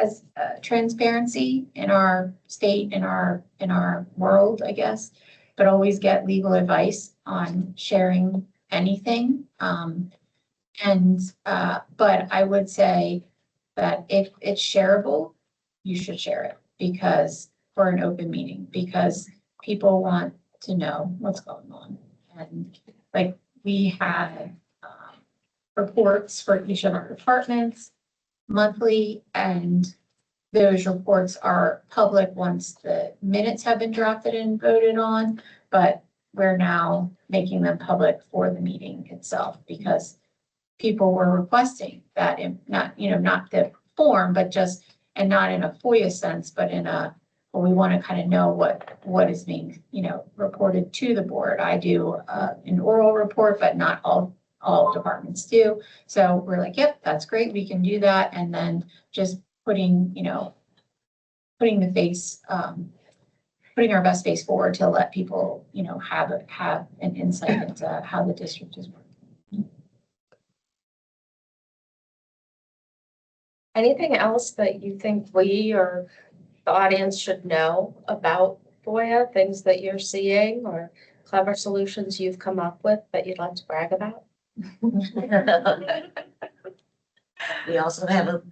as transparency in our state, in our world, I guess, but always get legal advice on sharing anything. But I would say that if it's shareable, you should share it because for an open meeting, because people want to know what's going on. And like we had reports for each of our departments monthly, and those reports are public once the minutes have been drafted and voted on, but we're now making them public for the meeting itself because people were requesting that, not the form, but just, and not in a FOIA sense, but in a but we want to kind of know what is being, reported to the board. I do an oral report, but not all departments do. So we're like, yep, that's great. We can do that. And then just putting the face, putting our best face forward to let people, have an insight into how the district is working. Anything else that you think we or the audience should know about FOIA, things that you're seeing or clever solutions you've come up with that you'd like to brag about? We also have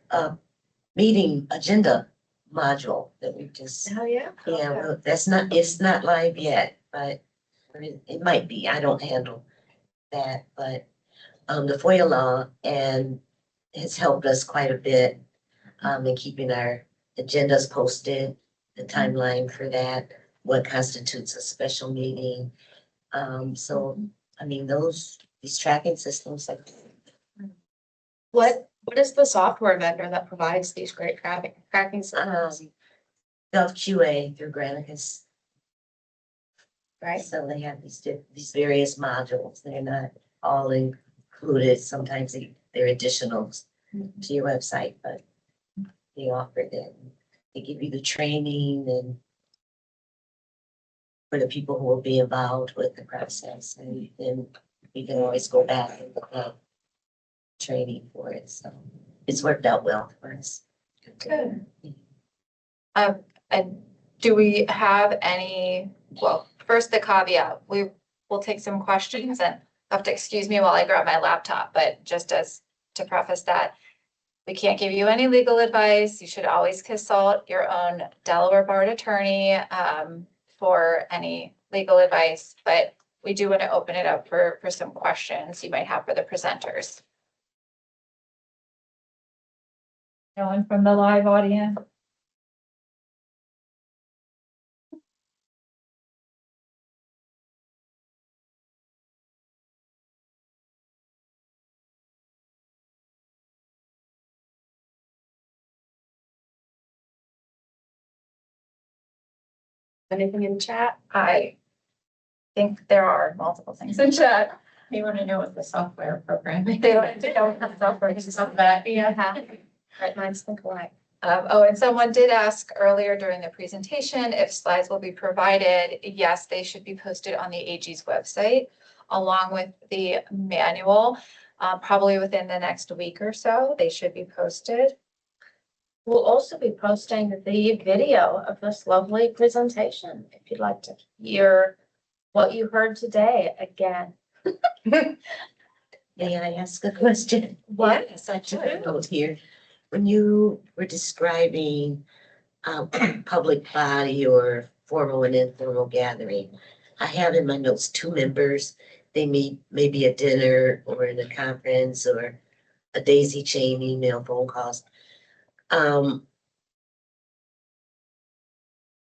a meeting agenda module that we just, Oh, yeah. yeah, well, it's not live yet, but it might be. I don't handle that, but the FOIA law and has helped us quite a bit in keeping our agendas posted, the timeline for that, what constitutes a special meeting. So, I mean, these tracking systems, like, What is the software vendor that provides these great tracking systems, GovQA through Granicus. right? So they have these various modules. They're not all included. Sometimes they're additionals to your website, but they offer them. They give you the training and for the people who will be involved with the process, and then you can always go back and look up training for it. So it's worked out well for us. Good. And do we have any, well, first the caveat, we will take some questions and have to excuse me while I grab my laptop, but just as to preface that, we can't give you any legal advice. You should always consult your own Delaware Board attorney for any legal advice, but we do want to open it up for some questions you might have for the presenters. No one from the live audience? Anything in chat? I think there are multiple things in chat. They want to know what the software program is. They don't know what the software is, some of that, yeah. Right, minds think alike. Oh, and someone did ask earlier during the presentation if slides will be provided. Yes, they should be posted on the AG's website along with the manual. Probably within the next week or so, they should be posted. We'll also be posting the video of this lovely presentation, if you'd like to hear what you heard today again. May I ask a question? What? Yes, I took a note here. When you were describing public body or formal and informal gathering, I have in my notes 2 members. They meet maybe at dinner or in a conference or a daisy chain email, phone calls.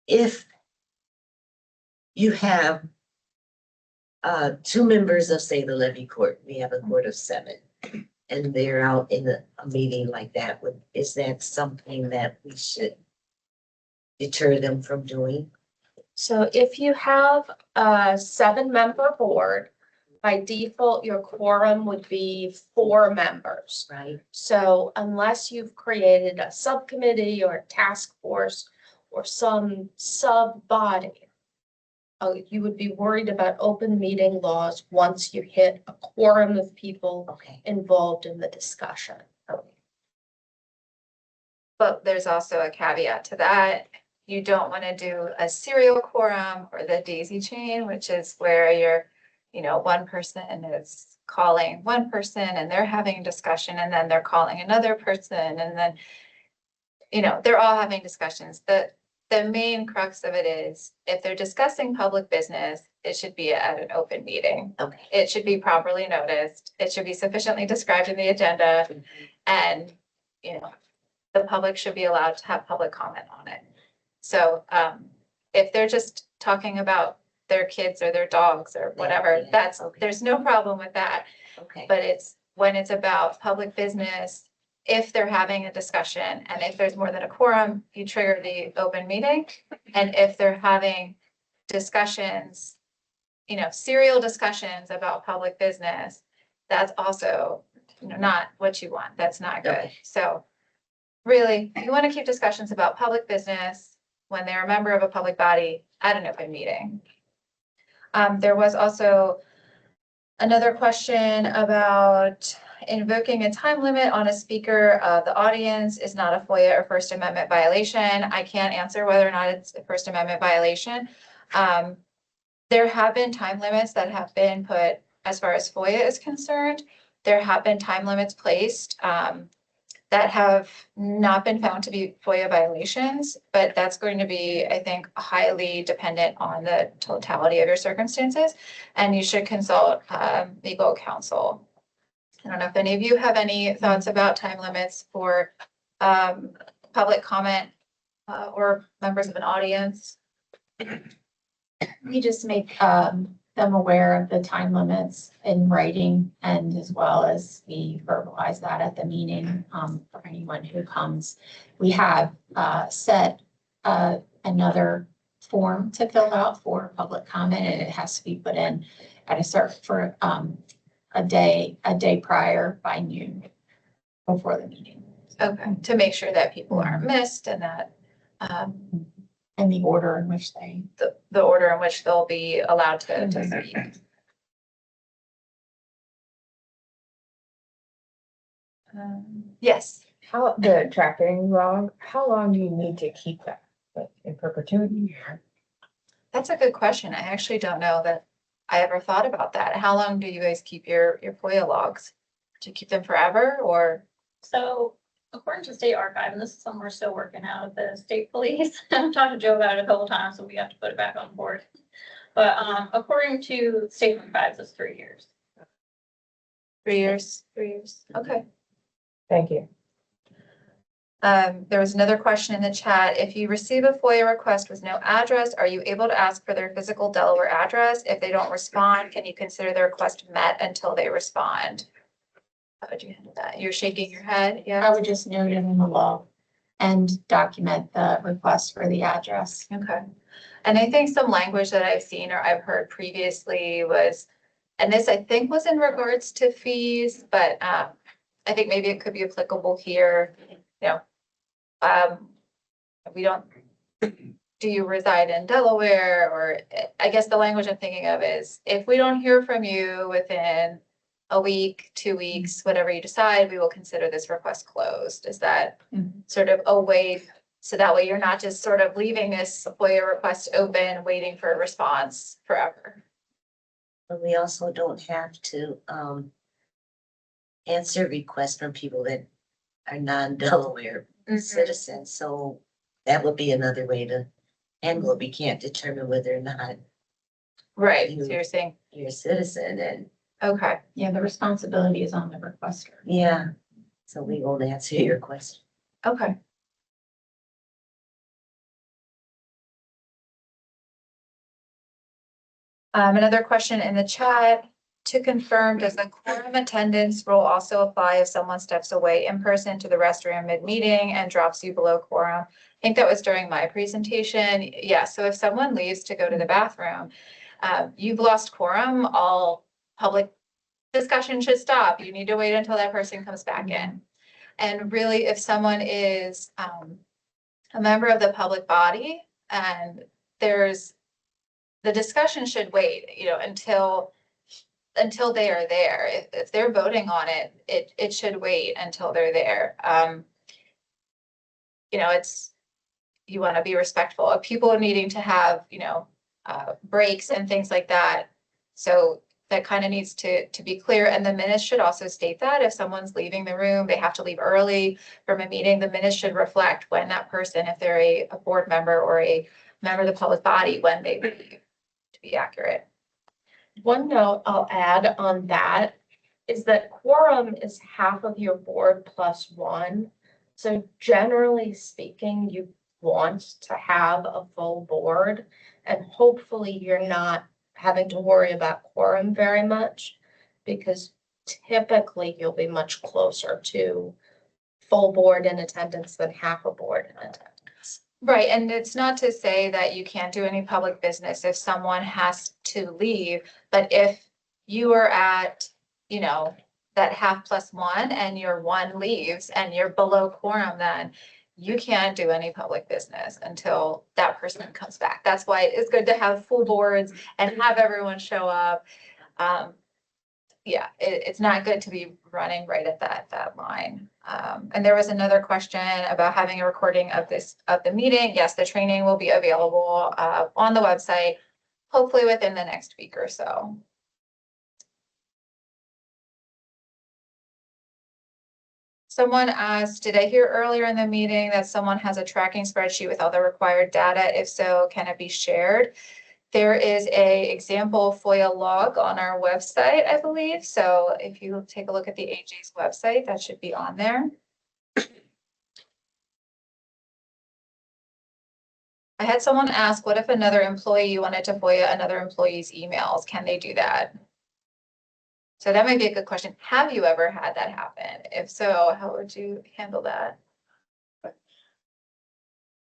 If you have 2 members of, say, the levy court, we have a court of 7, and they're out in a meeting like that, is that something that we should deter them from doing? So if you have a 7-member board, by default, your quorum would be 4 members. Right? So unless you've created a subcommittee or a task force or some sub-body, you would be worried about open meeting laws once you hit a quorum of people Okay. involved in the discussion. But there's also a caveat to that. You don't want to do a serial quorum or the daisy chain, which is where you're, one person is calling one person and they're having a discussion and then they're calling another person and then, they're all having discussions. The main crux of it is if they're discussing public business, it should be at an open meeting. Okay. It should be properly noticed. It should be sufficiently described in the agenda and, the public should be allowed to have public comment on it. So if they're just talking about their kids or their dogs or whatever, Okay. there's no problem with that. Okay. But it's when it's about public business, if they're having a discussion, and if there's more than a quorum, you trigger the open meeting. And if they're having discussions, serial discussions about public business, that's also, not what you want. That's not good. Okay. So really, you want to keep discussions about public business when they're a member of a public body at an open meeting. There was also another question about invoking a time limit on a speaker of the audience is not a FOIA or First Amendment violation. I can't answer whether or not it's a First Amendment violation. There have been time limits that have been put as far as FOIA is concerned. There have been time limits placed that have not been found to be FOIA violations, but that's going to be, I think, highly dependent on the totality of your circumstances, and you should consult legal counsel. I don't know if any of you have any thoughts about time limits for public comment or members of an audience. We just make them aware of the time limits in writing, and as well as we verbalize that at the meeting for anyone who comes. We have set another form to fill out for public comment, and it has to be put in at a certain for a day prior by noon before the meeting. Okay, to make sure that people aren't missed and that And the order in which they. the order in which they'll be allowed to speak. Yes, How, the tracking log, how long do you need to keep that, like in perpetuity? that's a good question. I actually don't know that I ever thought about that. How long do you guys keep your FOIA logs? Do you keep them forever or? So according to state archive, and this is something we're still working out with the state police, I've talked to Joe about it a couple times, so we have to put it back on board. But according to state archives, it's 3 years. 3 years? 3 years. Okay. Thank you. There was another question in the chat. If you receive a FOIA request with no address, are you able to ask for their physical Delaware address? If they don't respond, can you consider the request met until they respond? How would you handle that? You're shaking your head, yeah? I would just note it in the law and document the request for the address. Okay. And I think some language that I've seen or I've heard previously was, and this I think was in regards to fees, but I think maybe it could be applicable here. We don't, do you reside in Delaware? Or I guess the language I'm thinking of is if we don't hear from you within a week, 2 weeks, whatever you decide, we will consider this request closed. Is that sort of a way, so that way you're not just sort of leaving this FOIA request open, waiting for a response forever? But we also don't have to answer requests from people that are non-Delaware citizens. So that would be another way to handle it. We can't determine whether or not Right, so you're saying, you're a citizen and, okay, Yeah, the responsibility is on the requester. yeah. So we won't answer your question. okay. Another question in the chat, to confirm, does the quorum attendance rule also apply if someone steps away in person to the restroom mid-meeting and drops you below quorum? I think that was during my presentation. Yeah, so if someone leaves to go to the bathroom, you've lost quorum, all public discussion should stop. You need to wait until that person comes back in. And really, if someone is a member of the public body and the discussion should wait, until they are there. If they're voting on it, it should wait until they're there. You want to be respectful of people needing to have, breaks and things like that. So that kind of needs to be clear. And the minutes should also state that if someone's leaving the room, they have to leave early from a meeting, the minutes should reflect when that person, if they're a board member or a member of the public body, when they leave, to be accurate. One note I'll add on that is that quorum is half of your board plus one. So generally speaking, you want to have a full board, and hopefully you're not having to worry about quorum very much, because typically you'll be much closer to full board in attendance than half a board in attendance. Right, and it's not to say that you can't do any public business if someone has to leave, but if you are at, you know, that half plus one and your one leaves and you're below quorum, then you can't do any public business until that person comes back. That's why it's good to have full boards and have everyone show up. Yeah, it's not good to be running right at that line. And there was another question about having a recording of the meeting. Yes, the training will be available, on the website, hopefully within the next week or so. Someone asked, did I hear earlier in the meeting that someone has a tracking spreadsheet with all the required data? If so, can it be shared? There is a example FOIA log on our website, I believe. So if you take a look at the AJ's website, that should be on there. I had someone ask, what if another employee wanted to FOIA another employee's emails? Can they do that? So that might be a good question. Have you ever had that happen? If so, how would you handle that?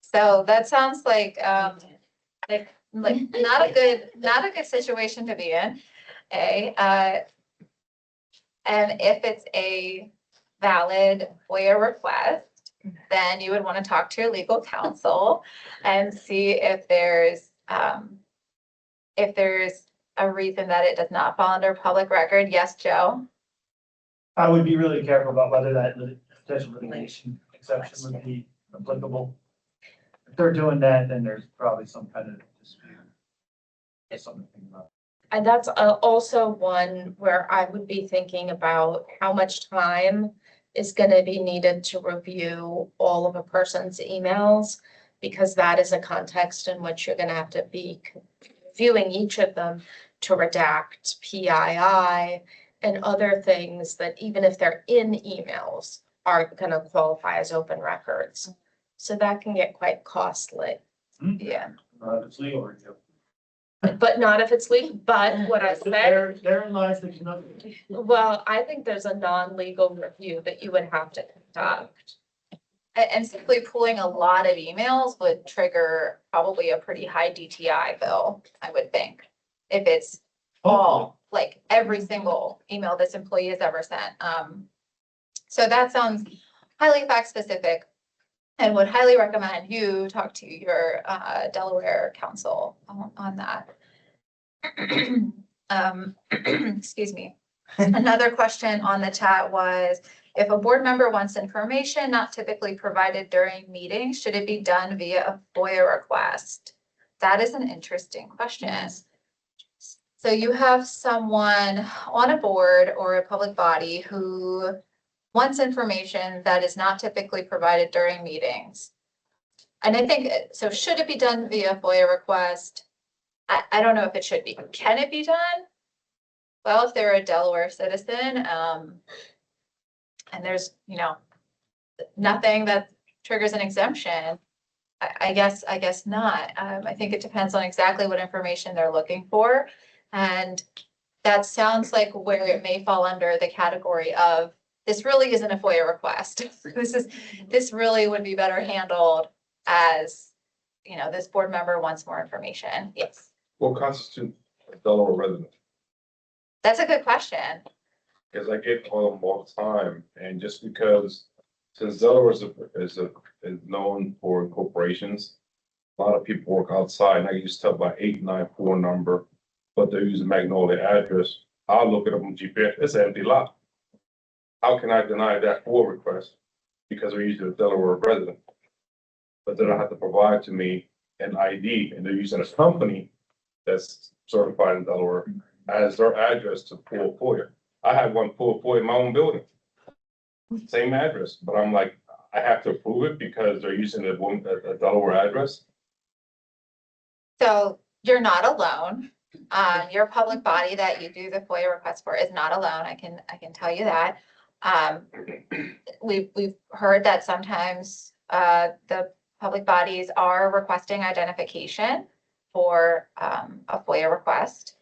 So that sounds like not a good situation to be in. And if it's a valid FOIA request, then you would want to talk to your legal counsel and see if there's a reason that it does not fall under public record. Yes, Joe? I would be really careful about whether that potential litigation exception would be applicable. If they're doing that, then there's probably some kind of dispute. There's something to think about. And that's also one where I would be thinking about how much time is going to be needed to review all of a person's emails, because that is a context in which you're going to have to be viewing each of them to redact PII and other things that, even if they're in emails, aren't going to qualify as open records. So that can get quite costly. Yeah. It's legal review. But not if it's legal. But what I said, Therein lies the conundrum. well, I think there's a non-legal review that you would have to conduct. And simply pulling a lot of emails would trigger probably a pretty high DTI bill, I would think. If it's all, like every single email this employee has ever sent. So that sounds highly fact specific, and would highly recommend you talk to your Delaware counsel on that. Excuse me. Another question on the chat was, if a board member wants information not typically provided during meetings, should it be done via a FOIA request? That is an interesting question. So you have someone on a board or a public body who wants information that is not typically provided during meetings. And I think, so should it be done via FOIA request? I don't know if it should be. Can it be done? Well, if they're a Delaware citizen, and there's, nothing that triggers an exemption, I guess not. I think it depends on exactly what information they're looking for. And that sounds like where it may fall under the category of, this really isn't a FOIA request. This really would be better handled as, this board member wants more information. Yes. What constitutes a Delaware resident? That's a good question. Because I get called them all the time, and just because, since Delaware is known for corporations, a lot of people work outside, and I used to tell by 894 number, but they're using Magnolia address. I'll look it up on GPS. It's an empty lot. How can I deny that FOIA request? Because they're using a Delaware resident. But they don't have to provide to me an ID, and they're using a company that's certified in Delaware as their address to pull FOIA. I have one pull FOIA in my own building. Same address, but I'm like, I have to approve it because they're using a Delaware address. So you're not alone. Your public body that you do the FOIA request for is not alone. I can tell you that. We've heard that sometimes the public bodies are requesting identification for a FOIA request.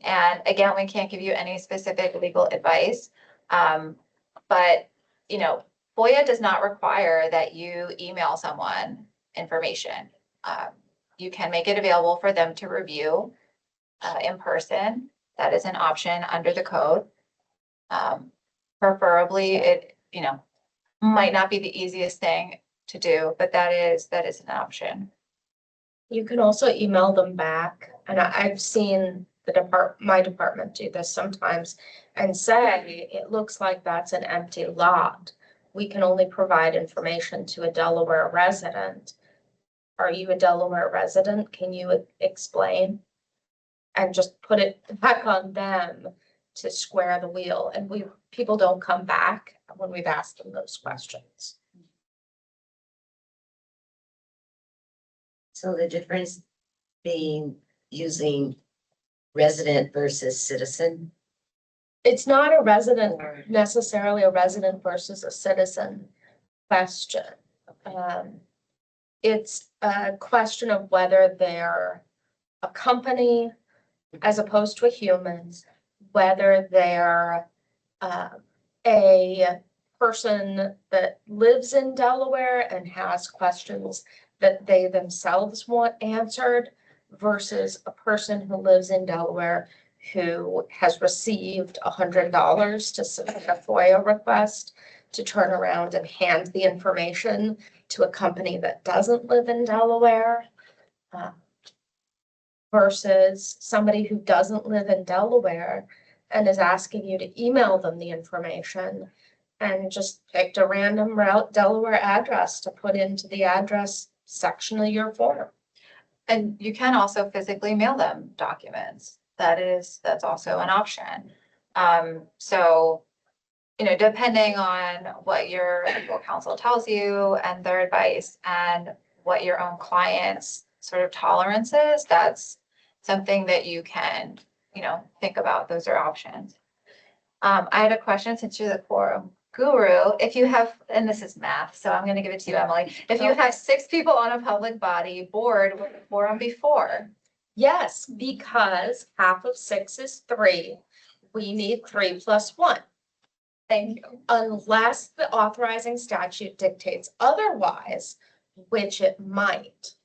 And again, we can't give you any specific legal advice. But FOIA does not require that you email someone information. You can make it available for them to review in person. That is an option under the code. Preferably, it, might not be the easiest thing to do, but that is an option. You can also email them back, and I've seen my department do this sometimes and say, it looks like that's an empty lot. We can only provide information to a Delaware resident. Are you a Delaware resident? Can you explain? And just put it back on them to square the wheel, and people don't come back when we've asked them those questions. So the difference being using resident versus citizen? It's not necessarily a resident versus a citizen question. It's a question of whether they're a company as opposed to a human, whether they're a person that lives in Delaware and has questions that they themselves want answered versus a person who lives in Delaware who has received $100 to submit a FOIA request to turn around and hand the information to a company that doesn't live in Delaware, versus somebody who doesn't live in Delaware and is asking you to email them the information and just picked a random Delaware address to put into the address section of your form. And you can also physically mail them documents. That's also an option. So, depending on what your legal counsel tells you and their advice and what your own client's sort of tolerance is, that's something that you can, think about. Those are options. I had a question, since you're the quorum guru. If you have, and this is math, so I'm going to give it to you, Emily. If you have 6 people on a public body board, would the quorum be 4? Yes, because half of 6 is 3. We need 3 plus 1. Thank you. Unless the authorizing statute dictates otherwise, which it might.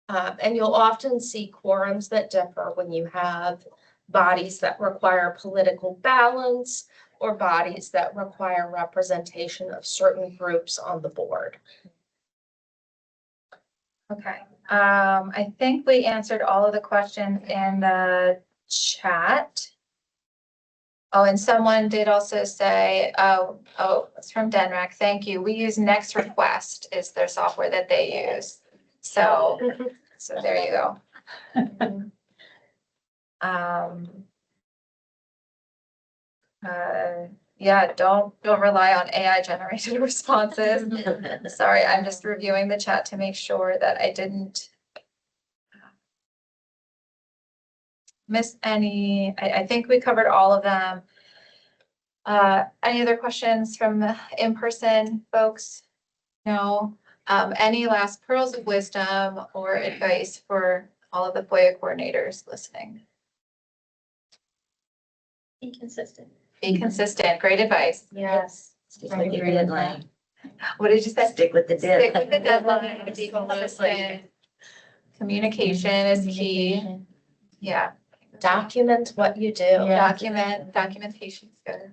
And you'll often see quorums that differ when you have bodies that require political balance or bodies that require representation of certain groups on the board. Okay. I think we answered all of the questions in the chat. Oh, and someone did also say, it's from Denmark. Thank you. We use Next Request is their software that they use. So there you go. Yeah, don't rely on AI generated responses. Sorry, I'm just reviewing the chat to make sure that I didn't miss any. I think we covered all of them. Any other questions from the in-person folks? No. Any last pearls of wisdom or advice for all of the FOIA coordinators listening? Be consistent. Be consistent. Great advice. Yes. Stick with your deadline. What did you say? Stick with the Stick deadline. with the deadline. Be consistent. Communication is key. Yeah. Document what you do. Documentation is good.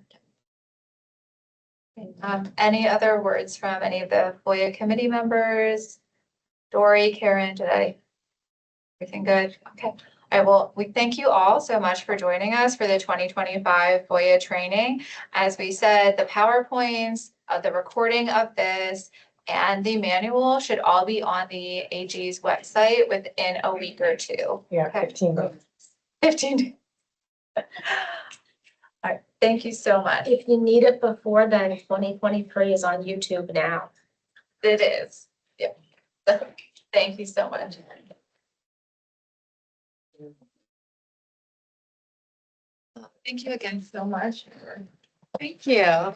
Any other words from any of the FOIA committee members? Dory, Karen, everything good? Okay. We thank you all so much for joining us for the 2025 FOIA training. As we said, the PowerPoints, the recording of this, and the manual should all be on the AG's website within a week or 2. Yeah, Okay. 15 minutes. 15. All right. Thank you so much. If you need it before then, 2023 is on YouTube now. It is. Yeah. Thank you so much. Thank you again so much. Thank you.